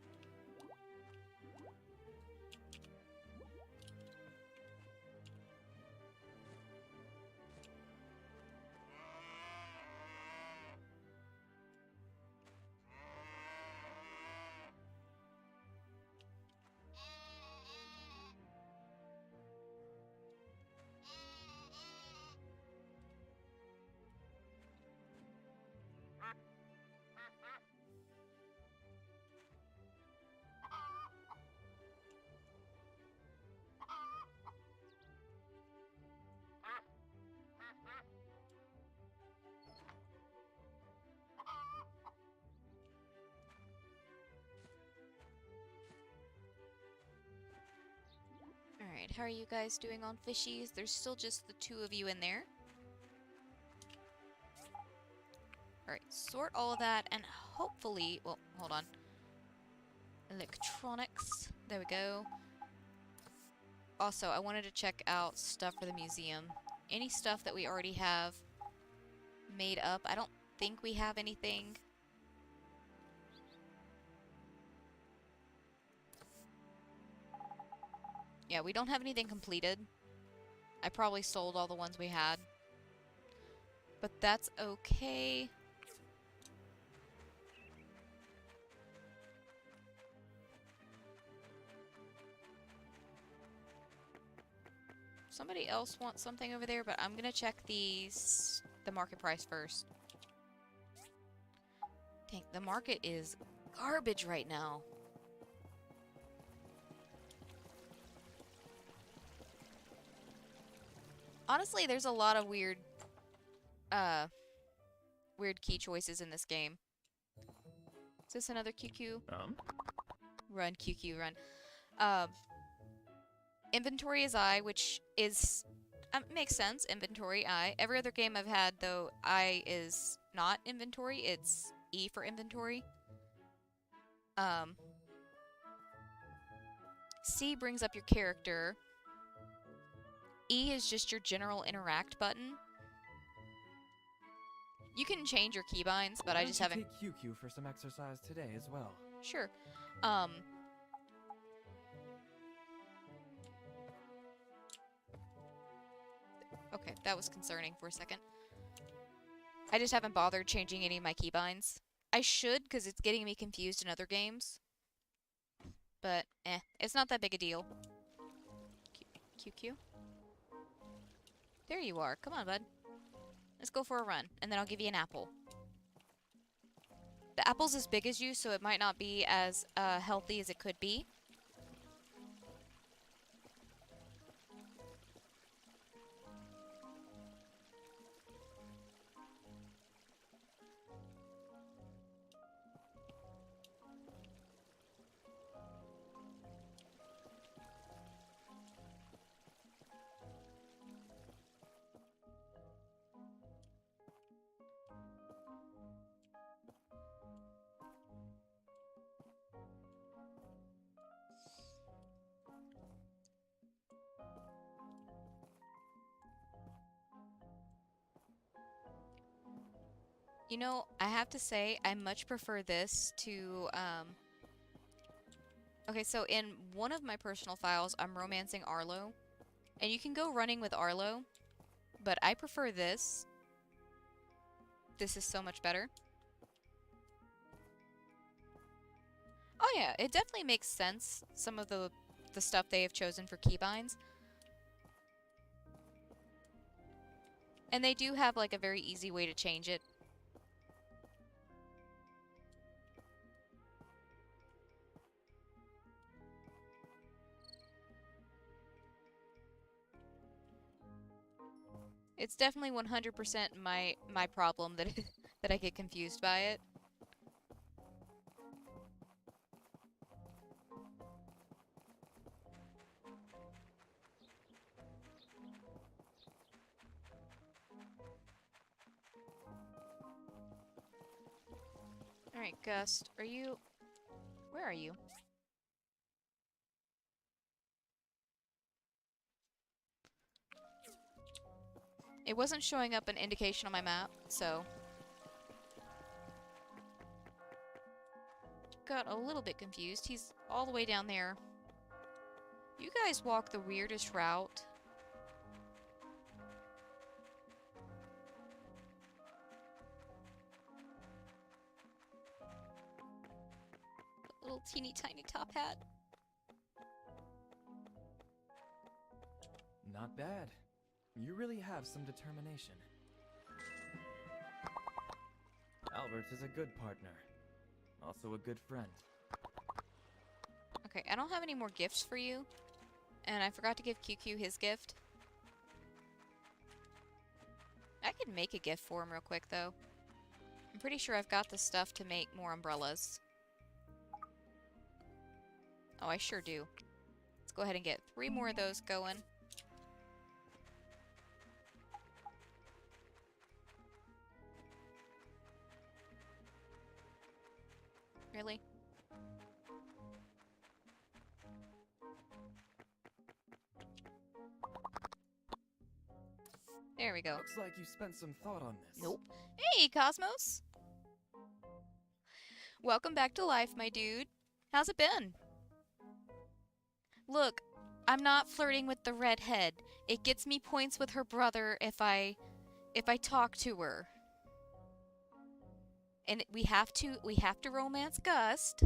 Alright, how are you guys doing on fishies? There's still just the two of you in there. Alright, sort all of that, and hopefully... Well, hold on. Electronics. There we go. Also, I wanted to check out stuff for the museum. Any stuff that we already have made up. I don't think we have anything. Yeah, we don't have anything completed. I probably sold all the ones we had. But that's okay. Somebody else wants something over there, but I'm gonna check the market price first. Dang, the market is garbage right now. Honestly, there's a lot of weird key choices in this game. Is this another QQ? Run, QQ, run. Inventory is I, which is... makes sense, inventory, I. Every other game I've had, though, I is not inventory, it's E for inventory. C brings up your character. E is just your general interact button. You can change your keybinds, but I just haven't... Take QQ for some exercise today as well. Sure. Okay, that was concerning for a second. I just haven't bothered changing any of my keybinds. I should, because it's getting me confused in other games. But, it's not that big a deal. QQ? There you are. Come on, bud. Let's go for a run, and then I'll give you an apple. The apple's as big as you, so it might not be as healthy as it could be. You know, I have to say, I much prefer this to, Okay, so in one of my personal files, I'm romancing Arlo. And you can go running with Arlo, but I prefer this. This is so much better. yeah, it definitely makes sense, some of the stuff they have chosen for keybinds. And they do have, like, a very easy way to change it. It's definitely 100% my problem that that I get confused by it. Alright, Gust, are you... Where are you? It wasn't showing up an indication on my map, so... Got a little bit confused. He's all the way down there. You guys walk the weirdest route. Little teeny tiny top hat. Not bad. You really have some determination. Albert is a good partner. Also a good friend. Okay, I don't have any more gifts for you. And I forgot to give QQ his gift. I could make a gift for him real quick, though. I'm pretty sure I've got the stuff to make more umbrellas. Oh, I sure do. Let's go ahead and get 3 more of those going. Really? There we go. Looks like you spent some thought on this. Nope. Hey, Cosmos! Welcome back to life, my dude. How's it been? Look, I'm not flirting with the redhead. It gets me points with her brother if I talk to her. And we have to romance Gust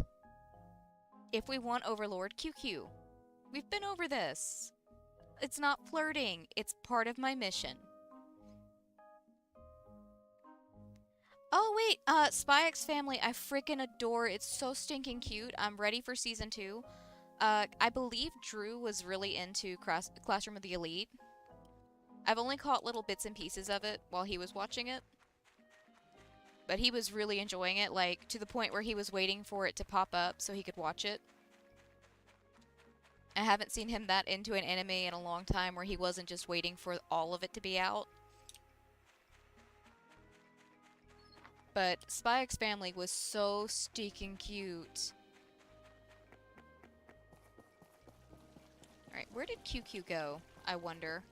if we want Overlord QQ. We've been over this. It's not flirting, it's part of my mission. Oh wait, Spy X Family, I freaking adore. It's so stinking cute. I'm ready for season 2. I believe Drew was really into Classroom of the Elite. I've only caught little bits and pieces of it while he was watching it. But he was really enjoying it, like, to the point where he was waiting for it to pop up so he could watch it. I haven't seen him that into an anime in a long time where he wasn't just waiting for all of it to be out. But Spy X Family was so stinking cute. Alright, where did QQ go, I wonder?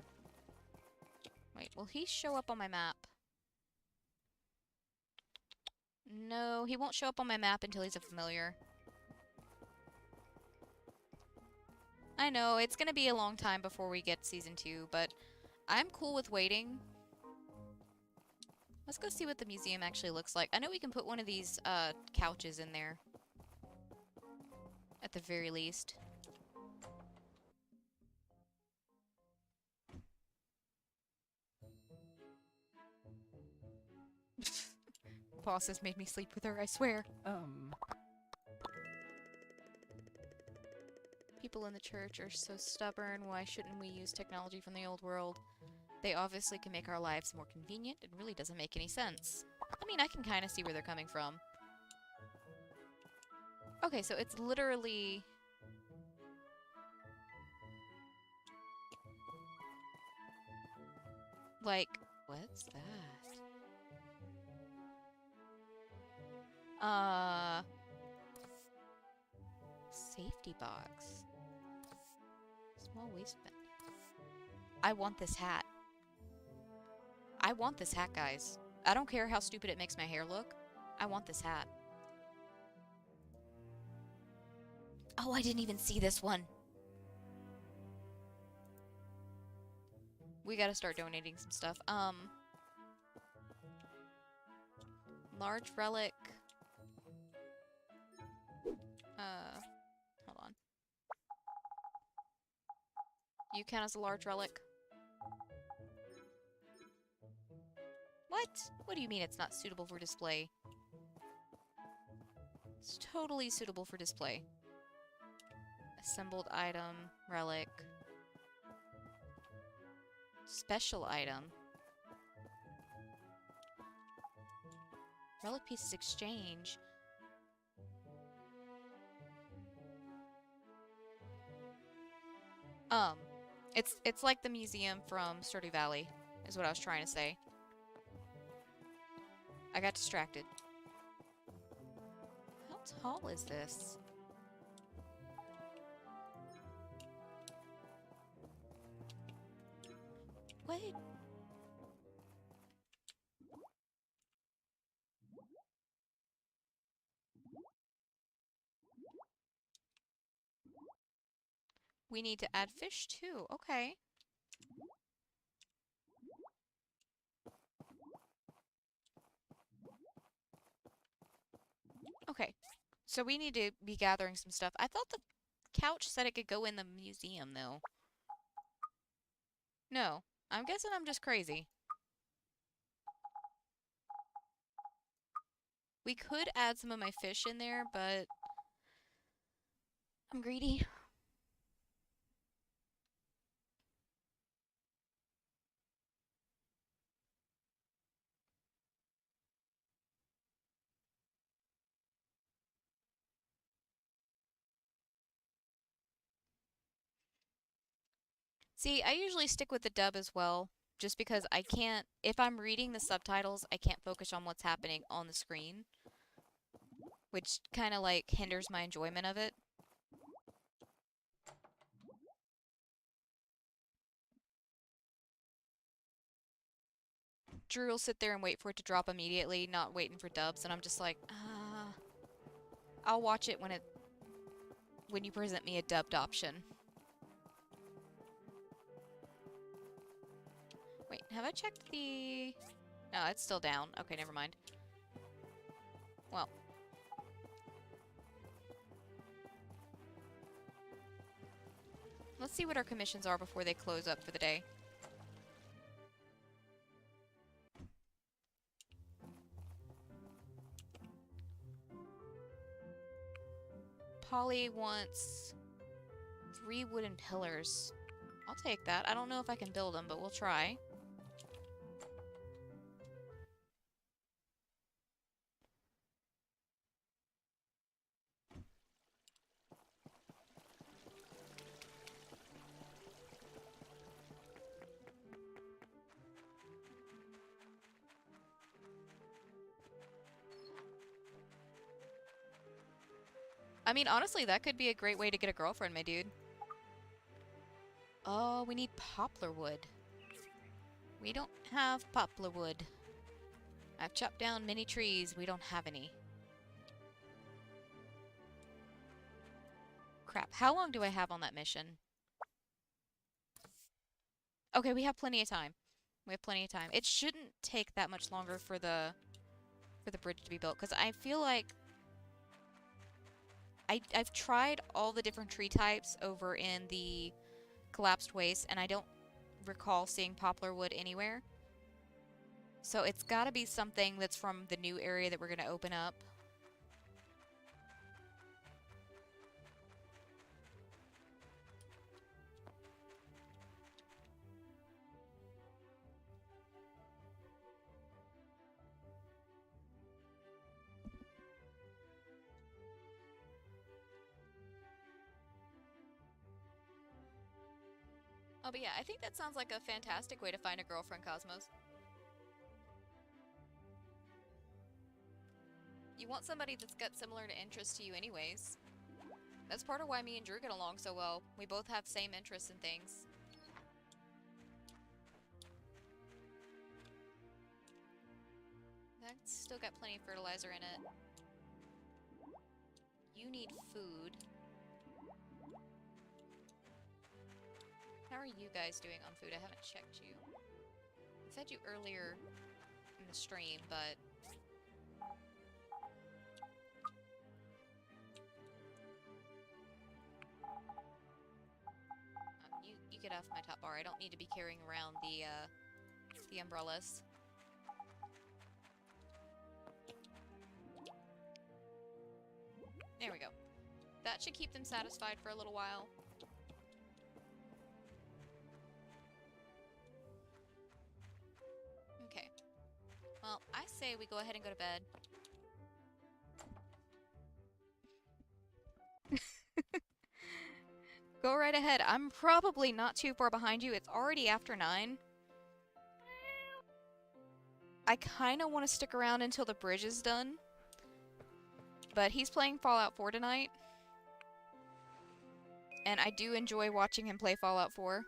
Wait, will he show up on my map? No, he won't show up on my map until he's a familiar. I know, it's gonna be a long time before we get season 2, but I'm cool with waiting. Let's go see what the museum actually looks like. I know we can put one of these couches in there. At the very least. Boss has made me sleep with her, I swear. People in the church are so stubborn. Why shouldn't we use technology from the old world? They obviously can make our lives more convenient. It really doesn't make any sense. I mean, I can kind of see where they're coming from. Okay, so it's literally... like, what's that? Safety box. Small waistband. I want this hat. I want this hat, guys. I don't care how stupid it makes my hair look. I want this hat. Oh, I didn't even see this one. We gotta start donating some stuff. Large relic. Hold on. You count as a large relic? What? What do you mean it's not suitable for display? It's totally suitable for display. Assembled item, relic. Special item. Relic pieces exchange. It's like the museum from Stardew Valley, is what I was trying to say. I got distracted. How tall is this? What? We need to add fish too. Okay. Okay. So we need to be gathering some stuff. I thought the couch said it could go in the museum though. No. I'm guessing I'm just crazy. We could add some of my fish in there, but I'm greedy. See, I usually stick with the dub as well, just because I can't, if I'm reading the subtitles, I can't focus on what's happening on the screen, which kind of like hinders my enjoyment of it. Drew will sit there and wait for it to drop immediately, not waiting for dubs, and I'm just like, I'll watch it when you present me a dubbed option. Wait, have I checked the... No, it's still down. Okay, never mind. Well. Let's see what our commissions are before they close up for the day. Polly wants 3 wooden pillars. I'll take that. I don't know if I can build them, but we'll try. I mean, honestly, that could be a great way to get a girlfriend, my dude. Oh, we need poplar wood. We don't have poplar wood. I've chopped down many trees. We don't have any. Crap. How long do I have on that mission? Okay, we have plenty of time. We have plenty of time. It shouldn't take that much longer for the bridge to be built, because I feel like I've tried all the different tree types over in the collapsed waste, and I don't recall seeing poplar wood anywhere. So it's got to be something that's from the new area that we're going to open up. Oh, but yeah, I think that sounds like a fantastic way to find a girlfriend, Cosmos. You want somebody that's got similar interests to you anyways. That's part of why me and Drew get along so well. We both have same interests in things. That's still got plenty of fertilizer in it. You need food. How are you guys doing on food? I haven't checked you. I fed you earlier in the stream, but... get off my top bar. I don't need to be carrying around the umbrellas. There we go. That should keep them satisfied for a little while. Okay. Well, I say we go ahead and go to bed. Go right ahead. I'm probably not too far behind you. It's already after 9. I kind of want to stick around until the bridge is done. But he's playing Fallout 4 tonight. And I do enjoy watching him play Fallout 4.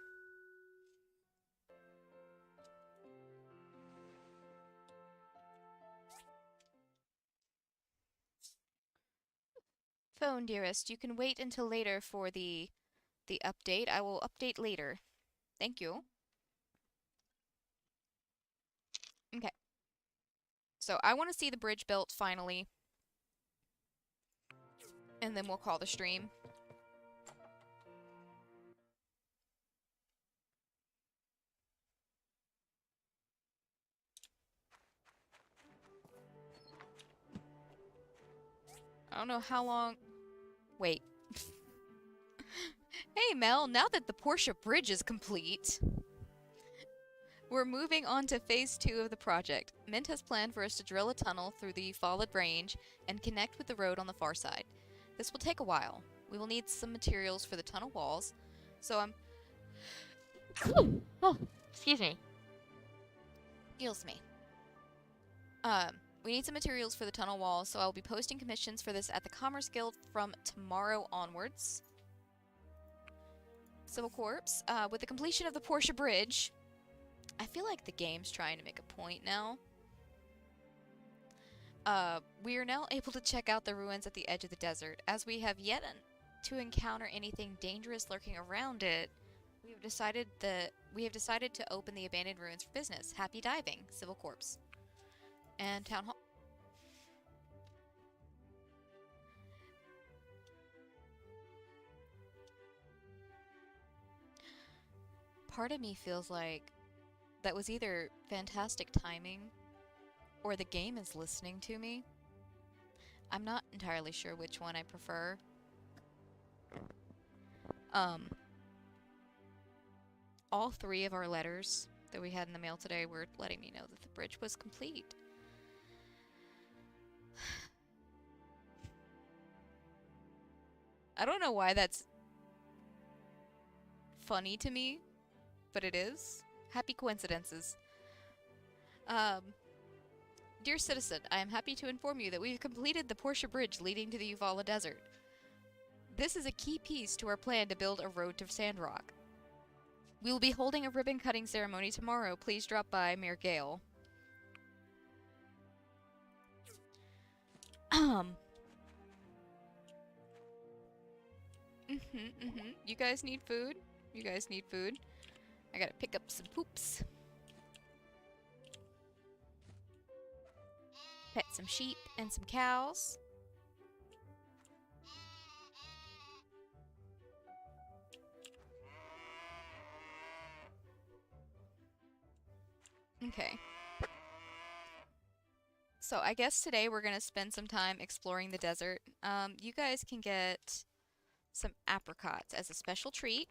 Phone, dearest. You can wait until later for the update. I will update later. Thank you. Okay. So I want to see the bridge built finally. And then we'll call the stream. I don't know how long... Wait. Hey Mel, now that the Portia bridge is complete, we're moving on to phase 2 of the project. Mint has planned for us to drill a tunnel through the fallen range and connect with the road on the far side. This will take a while. We will need some materials for the tunnel walls, so I'm... Oh, excuse me. Excuse me. We need some materials for the tunnel walls, so I'll be posting commissions for this at the Commerce Guild from tomorrow onwards. Civil Corps, with the completion of the Portia Bridge, I feel like the game's trying to make a point now. We are now able to check out the ruins at the edge of the desert. As we have yet to encounter anything dangerous lurking around it, we have decided to open the abandoned ruins for business. Happy diving, Civil Corps. And Town Hall. Part of me feels like that was either fantastic timing or the game is listening to me. I'm not entirely sure which one I prefer. All 3 of our letters that we had in the mail today were letting me know that the bridge was complete. I don't know why that's funny to me, but it is. Happy coincidences. Dear citizen, I am happy to inform you that we've completed the Portia Bridge leading to the Uvala Desert. This is a key piece to our plan to build a road to Sandrock. We will be holding a ribbon-cutting ceremony tomorrow. Please drop by Mayor Gale. You guys need food? You guys need food? I gotta pick up some poops. Pet some sheep and some cows. Okay. So I guess today we're gonna spend some time exploring the desert. You guys can get some apricots as a special treat.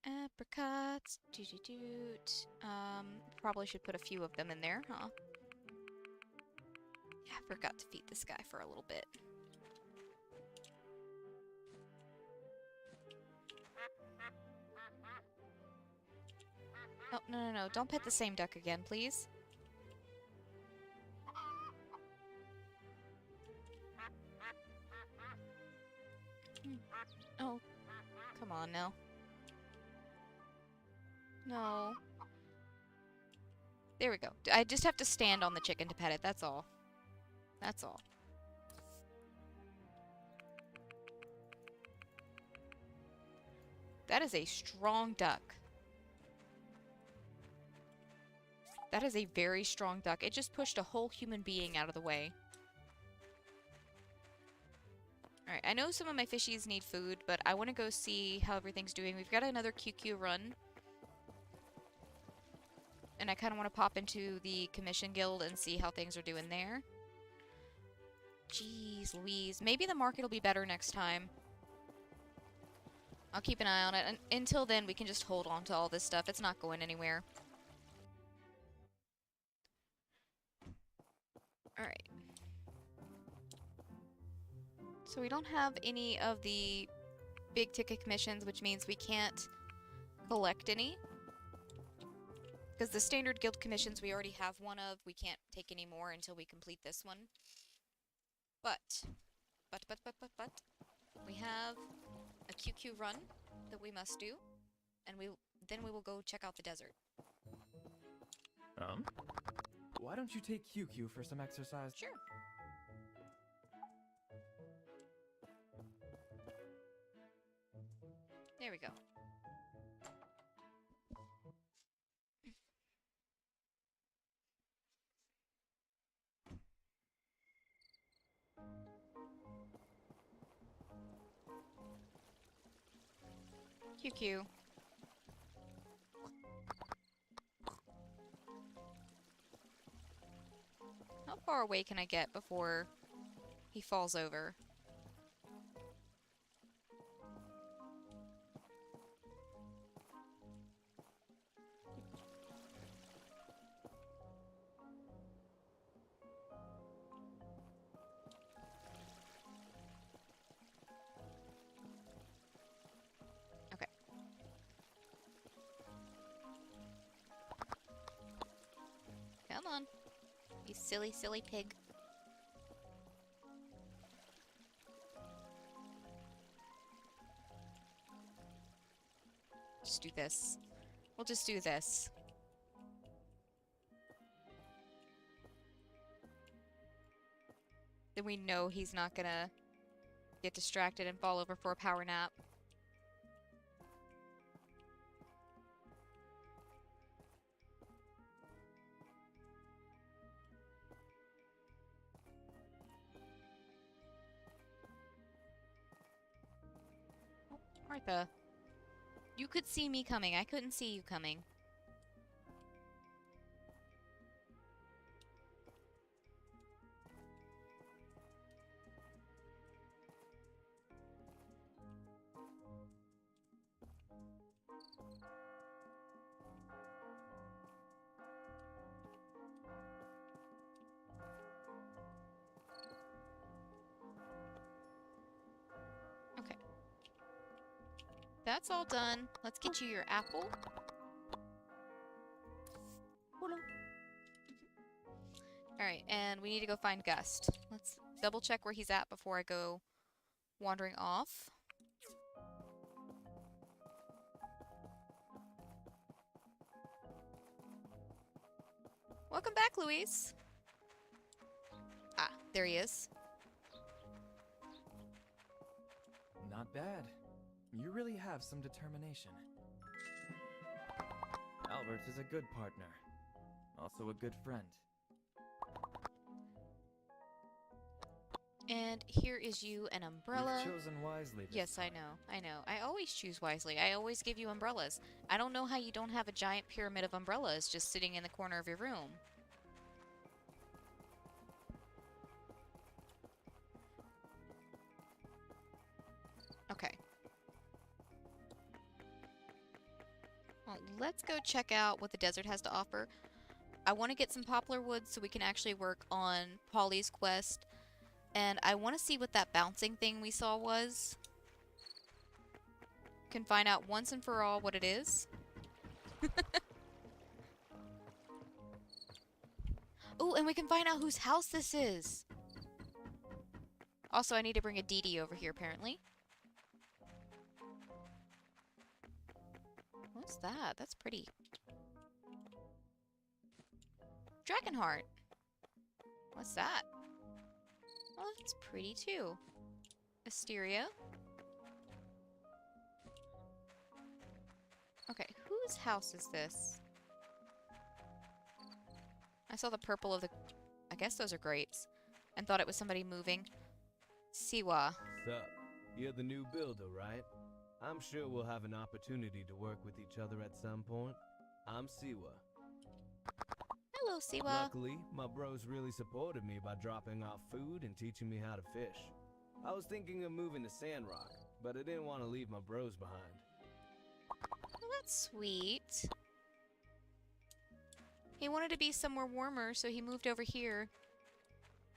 Apricots. Doot. Probably should put a few of them in there, huh? Yeah, I forgot to feed this guy for a little bit. Oh, no. Don't pet the same duck again, please. Oh, come on now. No. There we go. I just have to stand on the chicken to pet it, that's all. That's all. That is a strong duck. That is a very strong duck. It just pushed a whole human being out of the way. Alright, I know some of my fishies need food, but I want to go see how everything's doing. We've got another QQ run. And I kind of want to pop into the Commission Guild and see how things are doing there. Jeez Louise. Maybe the market will be better next time. I'll keep an eye on it. And until then, we can just hold on to all this stuff. It's not going anywhere. Alright. So we don't have any of the big ticket commissions, which means we can't collect any. Because the standard guild commissions we already have one of, we can't take any more until we complete this one. But, we have a QQ run that we must do, and then we will go check out the desert. Why don't you take QQ for some exercise? Sure. There we go. QQ. How far away can I get before he falls over? Okay. Come on. You silly, silly pig. Just do this. We'll just do this. Then we know he's not gonna get distracted and fall over for a power nap. Martha, you could see me coming. I couldn't see you coming. Okay. That's all done. Let's get you your apple. Alright, and we need to go find Gust. Let's double check where he's at before I go wandering off. Welcome back, Louise. Ah, there he is. Not bad. You really have some determination. Albert is a good partner. Also a good friend. And here is you an umbrella. You've chosen wisely this Yes, time. I know. I know. I always choose wisely. I always give you umbrellas. I don't know how you don't have a giant pyramid of umbrellas just sitting in the corner of your room. Okay. Well, let's go check out what the desert has to offer. I want to get some poplar wood so we can actually work on Polly's quest. And I want to see what that bouncing thing we saw was. Can find out once and for all what it is. Oh, and we can find out whose house this is. Also, I need to bring a Dee Dee over here, apparently. What's that? That's pretty. Dragonheart. What's that? Oh, that's pretty too. Asteria. Okay, whose house is this? I saw the purple of the... I guess those are grapes. And thought it was somebody moving. Siwa. What's up? You're the new builder, right? I'm sure we'll have an opportunity to work with each other at some point. I'm Siwa. Hello, Siwa. Luckily, my bros really supported me by dropping off food and teaching me how to fish. I was thinking of moving to Sandrock, but I didn't want to leave my bros behind. Well, that's sweet. He wanted to be somewhere warmer, so he moved over here.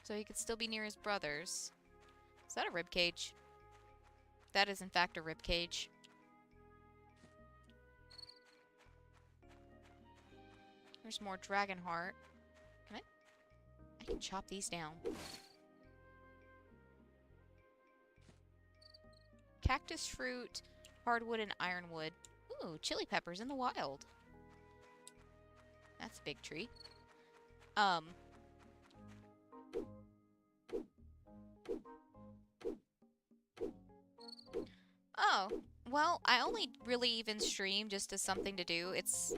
So he could still be near his brothers. Is that a rib cage? That is, in fact, a rib cage. There's more dragon heart. Can I can chop these down. Cactus fruit, hardwood, and ironwood. Ooh, chili peppers in the wild. That's a big tree. Oh, well, I only really even stream just as something to do. It's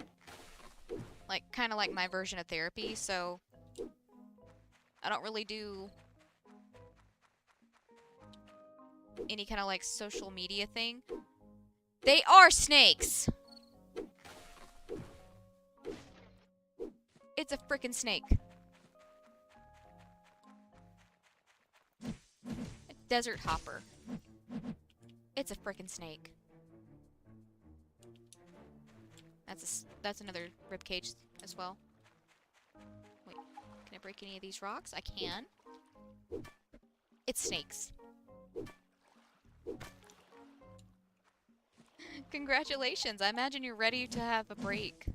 like kind of like my version of therapy, so I don't really do any kind of like social media thing. They are snakes! It's a frickin' snake. A desert hopper. It's a frickin' snake. That's another ribcage as well. Wait, can I break any of these rocks? I can. It's snakes. Congratulations! I imagine you're ready to have a break.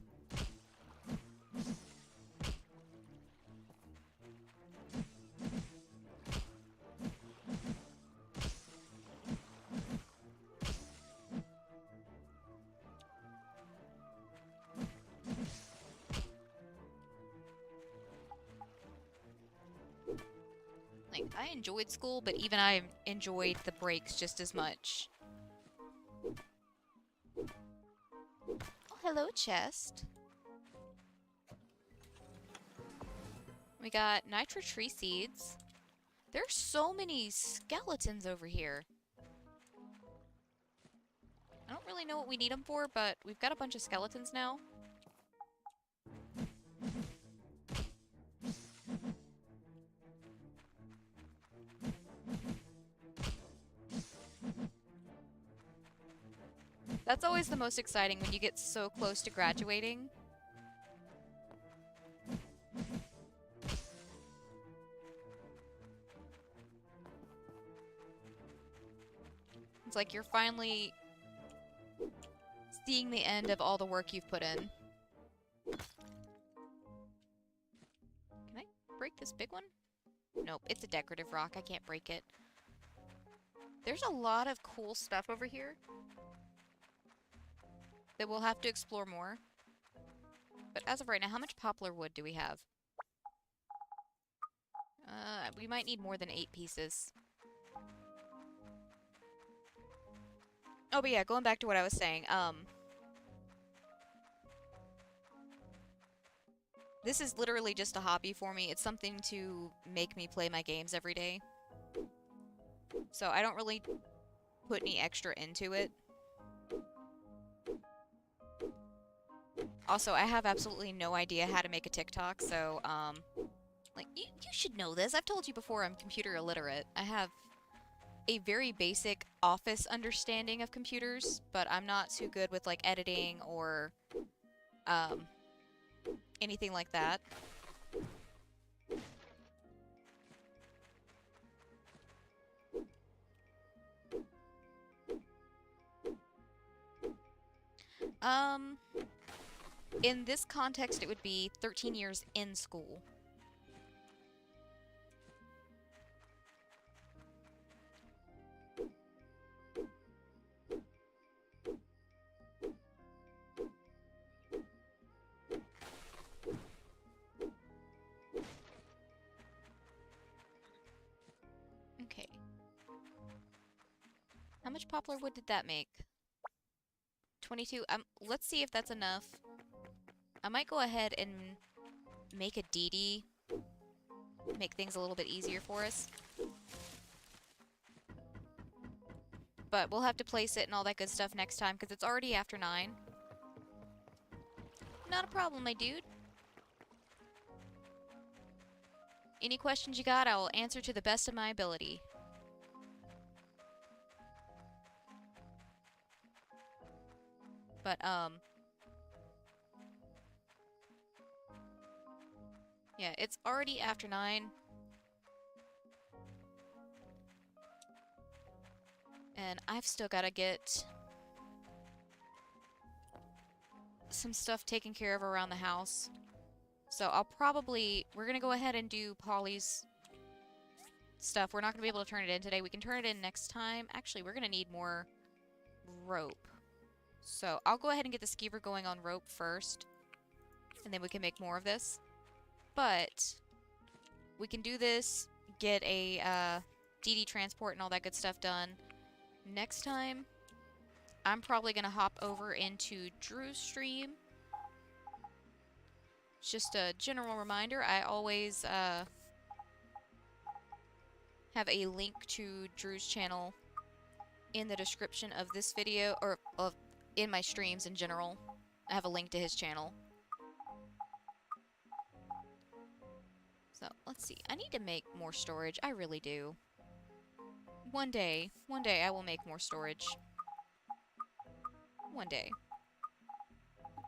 Like, I enjoyed school, but even I enjoyed the breaks just as much. Oh, hello, chest. We got nitro tree seeds. There's so many skeletons over here. I don't really know what we need them for, but we've got a bunch of skeletons now. That's always the most exciting when you get so close to graduating. It's like you're finally seeing the end of all the work you've put in. Can I break this big one? Nope, it's a decorative rock. I can't break it. There's a lot of cool stuff over here that we'll have to explore more. But as of right now, how much poplar wood do we have? We might need more than 8 pieces. Oh, but yeah, going back to what I was saying, this is literally just a hobby for me. It's something to make me play my games every day. So I don't really put any extra into it. Also, I have absolutely no idea how to make a TikTok, so, like, you should know this. I've told you before I'm computer illiterate. I have a very basic office understanding of computers, but I'm not too good with, like, editing or, anything like that. In this context, it would be 13 years in school. Okay. How much poplar wood did that make? 22. Let's see if that's enough. I might go ahead and make a DD. Make things a little bit easier for us. but we'll have to place it and all that good stuff next time because it's already after 9. Not a problem, my dude. Any questions you got, I will answer to the best of my ability. But, yeah, it's already after 9. And I've still got to get some stuff taken care of around the house. So we're going to go ahead and do Polly's stuff. We're not going to be able to turn it in today. We can turn it in next time. Actually, we're going to need more rope. So I'll go ahead and get the skeever going on rope first. And then we can make more of this. But we can do this, get a DD transport and all that good stuff done. Next time, I'm probably going to hop over into Drew's stream. Just a general reminder, I always have a link to Drew's channel in the description of this video, or in my streams in general. I have a link to his channel. So, let's see. I need to make more storage. I really do. One day I will make more storage. One day.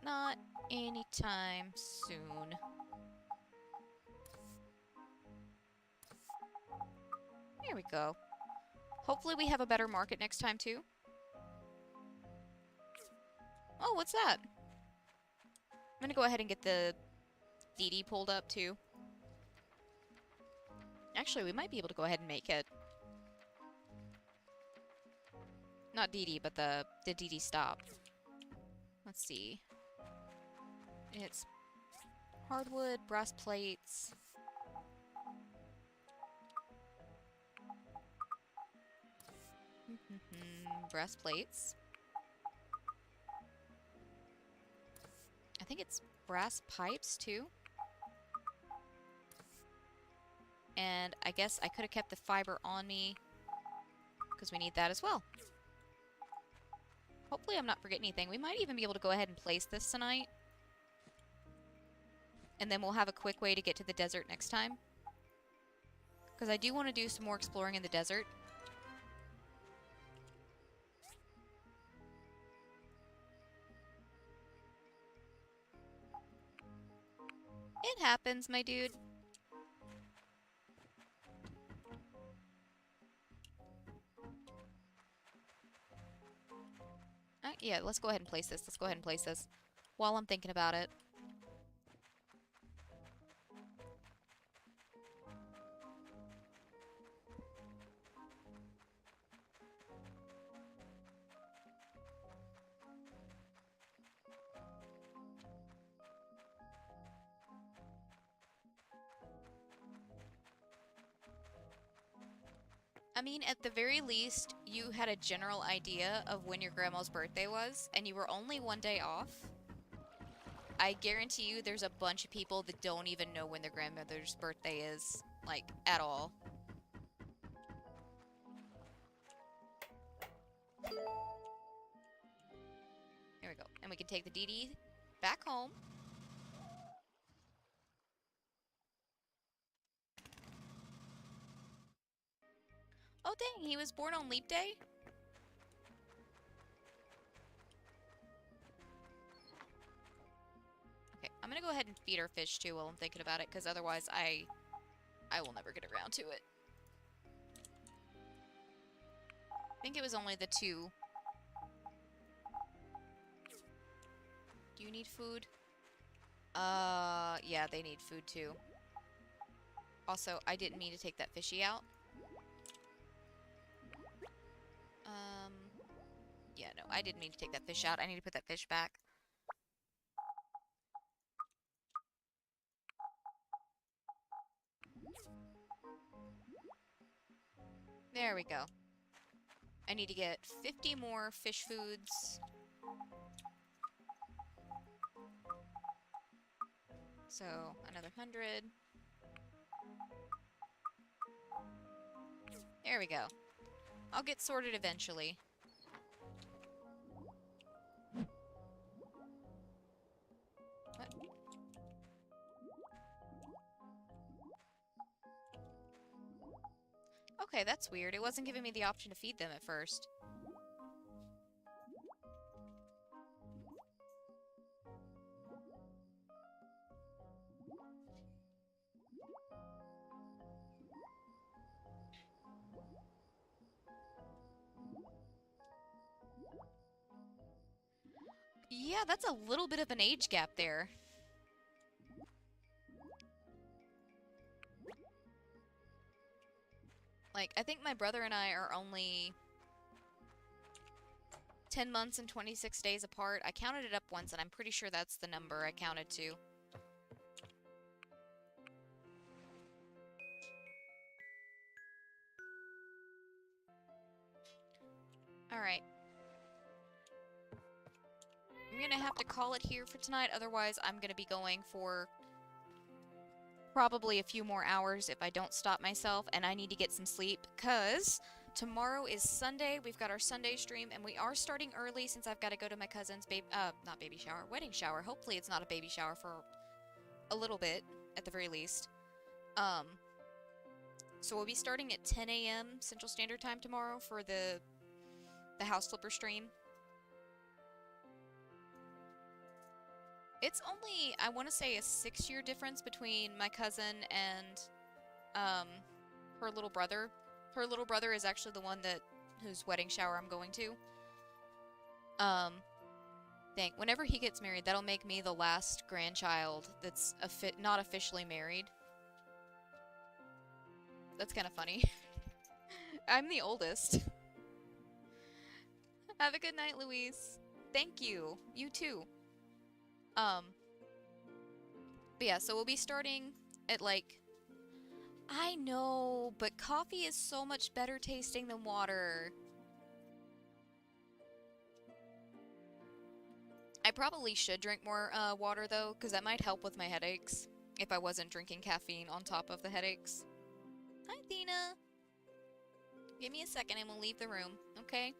Not anytime soon. There we go. Hopefully we have a better market next time too. Oh, what's that? I'm gonna go ahead and get the DD pulled up too. Actually, we might be able to go ahead and make it. Not DD, but the DD stop. Let's see. It's hardwood, brass plates. Brass plates. I think it's brass pipes too. And I guess I could have kept the fiber on me because we need that as well. Hopefully I'm not forgetting anything. We might even be able to go ahead and place this tonight. And then we'll have a quick way to get to the desert next time. Because I do want to do some more exploring in the desert. It happens, my dude. Yeah, let's go ahead and place this. Let's go ahead and place this while I'm thinking about it. I mean, at the very least, you had a general idea of when your grandma's birthday was, and you were only one day off. I guarantee you there's a bunch of people that don't even know when their grandmother's birthday is, like, at all. There we go. And we can take the DD back home. Oh dang, he was born on Leap Day? Okay, I'm gonna go ahead and feed our fish too while I'm thinking about it, because otherwise I will never get around to it. I think it was only the 2. Do you need food? Yeah, they need food too. Also, I didn't mean to take that fishy out. Yeah, no, I didn't mean to take that fish out. I need to put that fish back. There we go. I need to get 50 more fish foods. So, another 100. There we go. I'll get sorted eventually. Okay, that's weird. It wasn't giving me the option to feed them at first. Yeah, that's a little bit of an age gap there. Like, I think my brother and I are only 10 months and 26 days apart. I counted it up once, and I'm pretty sure that's the number I counted to. Alright. I'm gonna have to call it here for tonight, otherwise I'm gonna be going for probably a few more hours if I don't stop myself, and I need to get some sleep, because tomorrow is Sunday. We've got our Sunday stream, and we are starting early since I've got to go to my cousin's not baby shower, wedding shower. Hopefully it's not a baby shower for a little bit, at the very least. So we'll be starting at 10 a.m. Central Standard Time tomorrow for the House Flipper stream. It's only, I want to say, a 6-year difference between my cousin and her little brother. Her little brother is actually the one whose wedding shower I'm going to. Whenever he gets married, that'll make me the last grandchild that's not officially married. That's kind of funny. I'm the oldest. Have a good night, Louise. Thank you. You too. But yeah, so we'll be starting at like... I know, but coffee is so much better tasting than water. I probably should drink more water though, because that might help with my headaches if I wasn't drinking caffeine on top of the headaches. Hi, Thina. Give me a second and we'll leave the room, okay?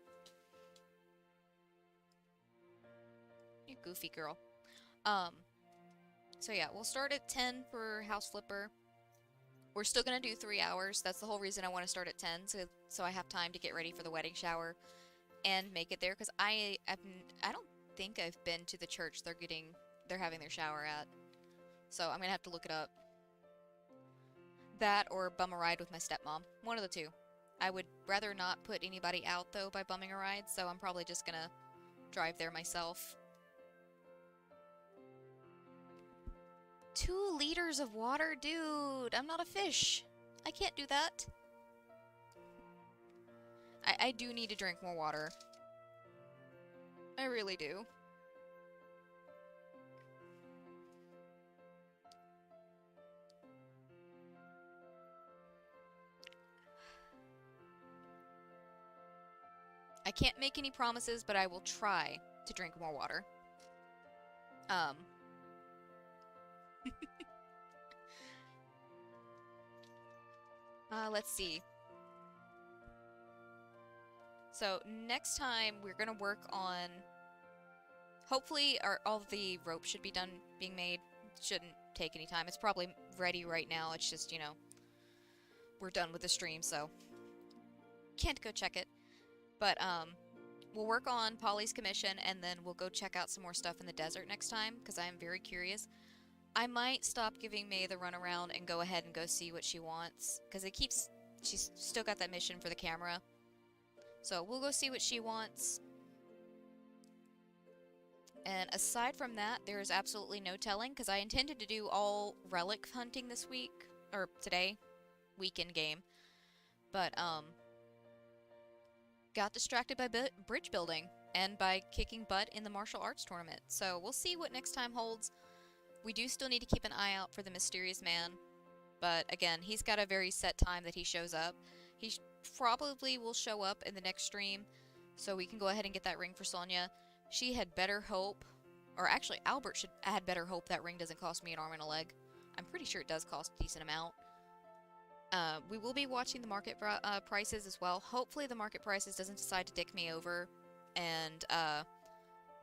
You goofy girl. So yeah, we'll start at 10 for House Flipper. We're still gonna do 3 hours. That's the whole reason I want to start at 10, so I have time to get ready for the wedding shower and make it there. Because I don't think I've been to the church they're having their shower at. So I'm gonna have to look it up. That or bum a ride with my stepmom. One of the two. I would rather not put anybody out though by bumming a ride, so I'm probably just gonna drive there myself. 2 liters of water? Dude, I'm not a fish. I can't do that. I do need to drink more water. I really do. I can't make any promises, but I will try to drink more water. Let's see. So next time we're gonna work on, hopefully all of the rope should be done being made. Shouldn't take any time. It's probably ready right now. It's just, you know, we're done with the stream, so can't go check it. But we'll work on Polly's commission, and then we'll go check out some more stuff in the desert next time, because I am very curious. I might stop giving Mei the runaround and go ahead and go see what she wants, because she's still got that mission for the camera. So we'll go see what she wants. And aside from that, there is absolutely no telling, because I intended to do all relic hunting this week, or today, weekend game. But, got distracted by bridge building, and by kicking butt in the martial arts tournament. So we'll see what next time holds. We do still need to keep an eye out for the mysterious man, but again, he's got a very set time that he shows up. He probably will show up in the next stream, so we can go ahead and get that ring for Sonia. She had better hope, or actually Albert had better hope that ring doesn't cost me an arm and a leg. I'm pretty sure it does cost a decent amount. We will be watching the market prices as well. Hopefully the market prices doesn't decide to dick me over and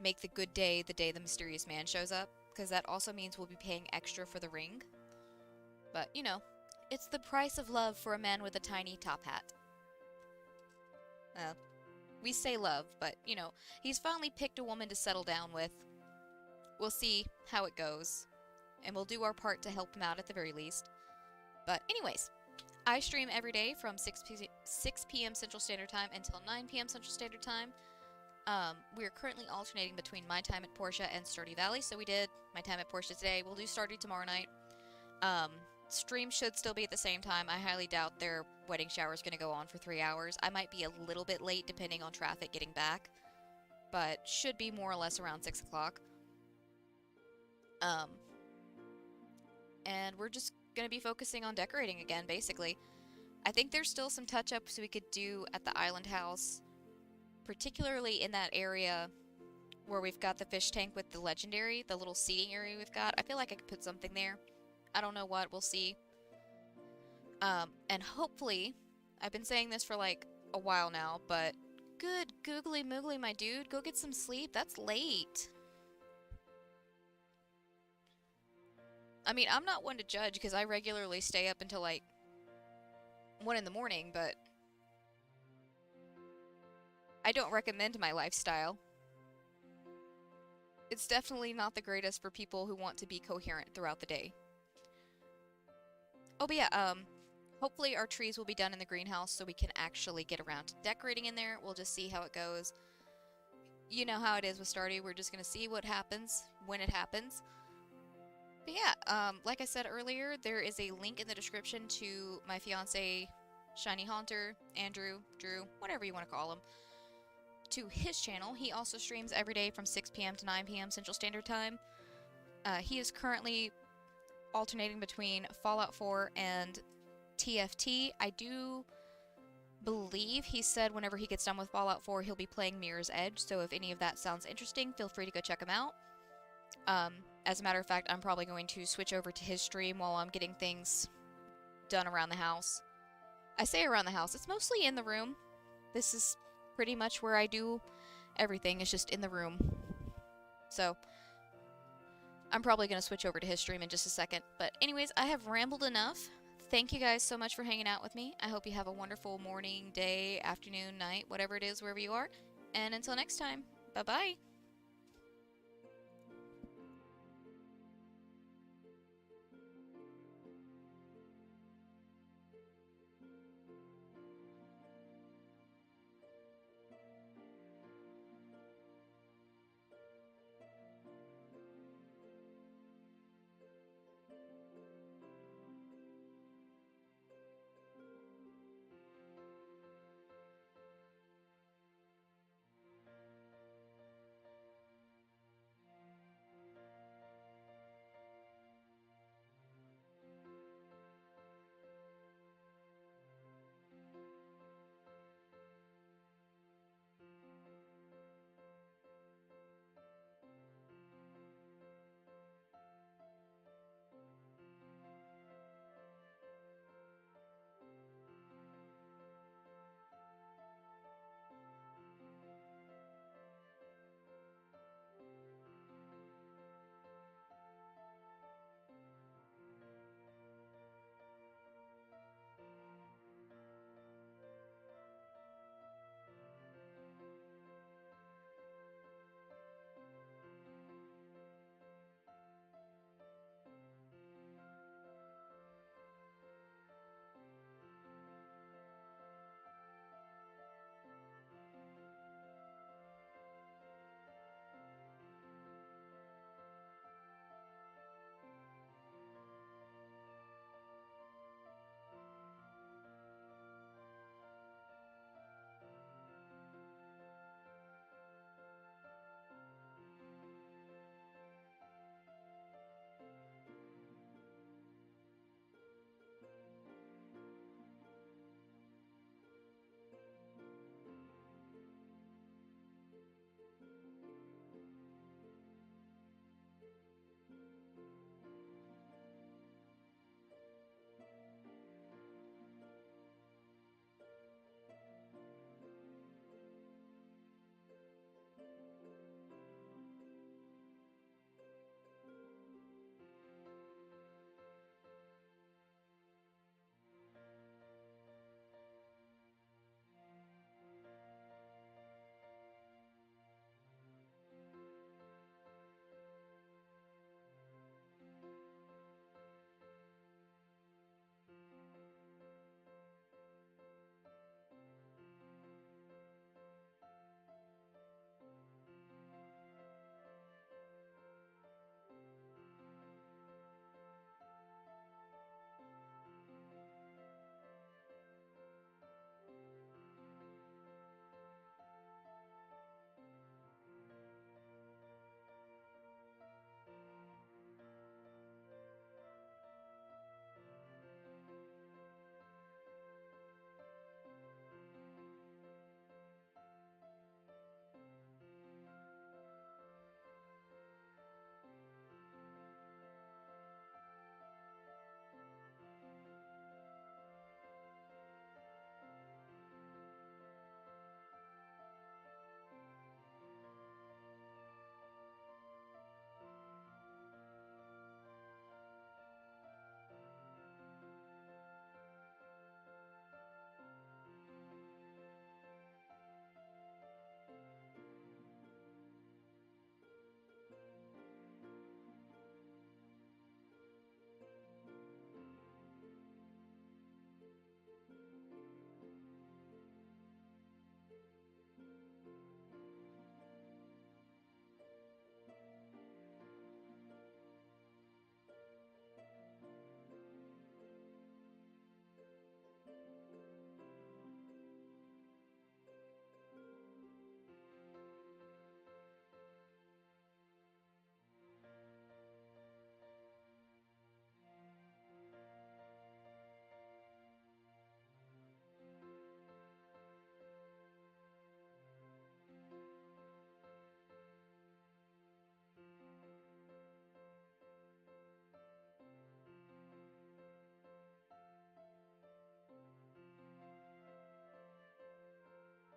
make the good day the day the mysterious man shows up, because that also means we'll be paying extra for the ring. But, you know, It's the price of love for a man with a tiny top hat. We say love, but, you know, he's finally picked a woman to settle down with. We'll see how it goes, and we'll do our part to help him out at the very least. But anyways, I stream every day from 6 p.m. Central Standard Time until 9 p.m. Central Standard Time. We are currently alternating between my time at Portia and Stardew Valley, so we did my time at Portia today. We'll do Stardew tomorrow night. Stream should still be at the same time. I highly doubt their wedding shower is going to go on for 3 hours. I might be a little bit late depending on traffic getting back, but should be more or less around 6 o'clock. And we're just going to be focusing on decorating again, basically. I think there's still some touch-ups we could do at the island house, particularly in that area where we've got the fish tank with the legendary, the little seating area we've got. I feel like I could put something there. I don't know what, we'll see. And hopefully, I've been saying this for like a while now, but good googly moogly, my dude, go get some sleep. That's late. I mean, I'm not one to judge because I regularly stay up until like 1 in the morning, but I don't recommend my lifestyle. It's definitely not the greatest for people who want to be coherent throughout the day. Oh, but yeah, hopefully our trees will be done in the greenhouse so we can actually get around to decorating in there. We'll just see how it goes. You know how it is with Stardew. We're just going to see what happens when it happens. But yeah, like I said earlier, there is a link in the description to my fiance, Shiny Haunter, Andrew, Drew, whatever you want to call him, to his channel. He also streams every day from 6 p.m. to 9 p.m. Central Standard Time. He is currently alternating between Fallout 4 and TFT. I do believe he said whenever he gets done with Fallout 4, he'll be playing Mirror's Edge, so if any of that sounds interesting, feel free to go check him out. As a matter of fact, I'm probably going to switch over to his stream while I'm getting things done around the house. I say around the house, it's mostly in the room. This is pretty much where I do everything, it's just in the room. So, I'm probably going to switch over to his stream in just a second. But anyways, I have rambled enough. Thank you guys so much for hanging out with me. I hope you have a wonderful morning, day, afternoon, night, whatever it is, wherever you are. And until next time, bye-bye.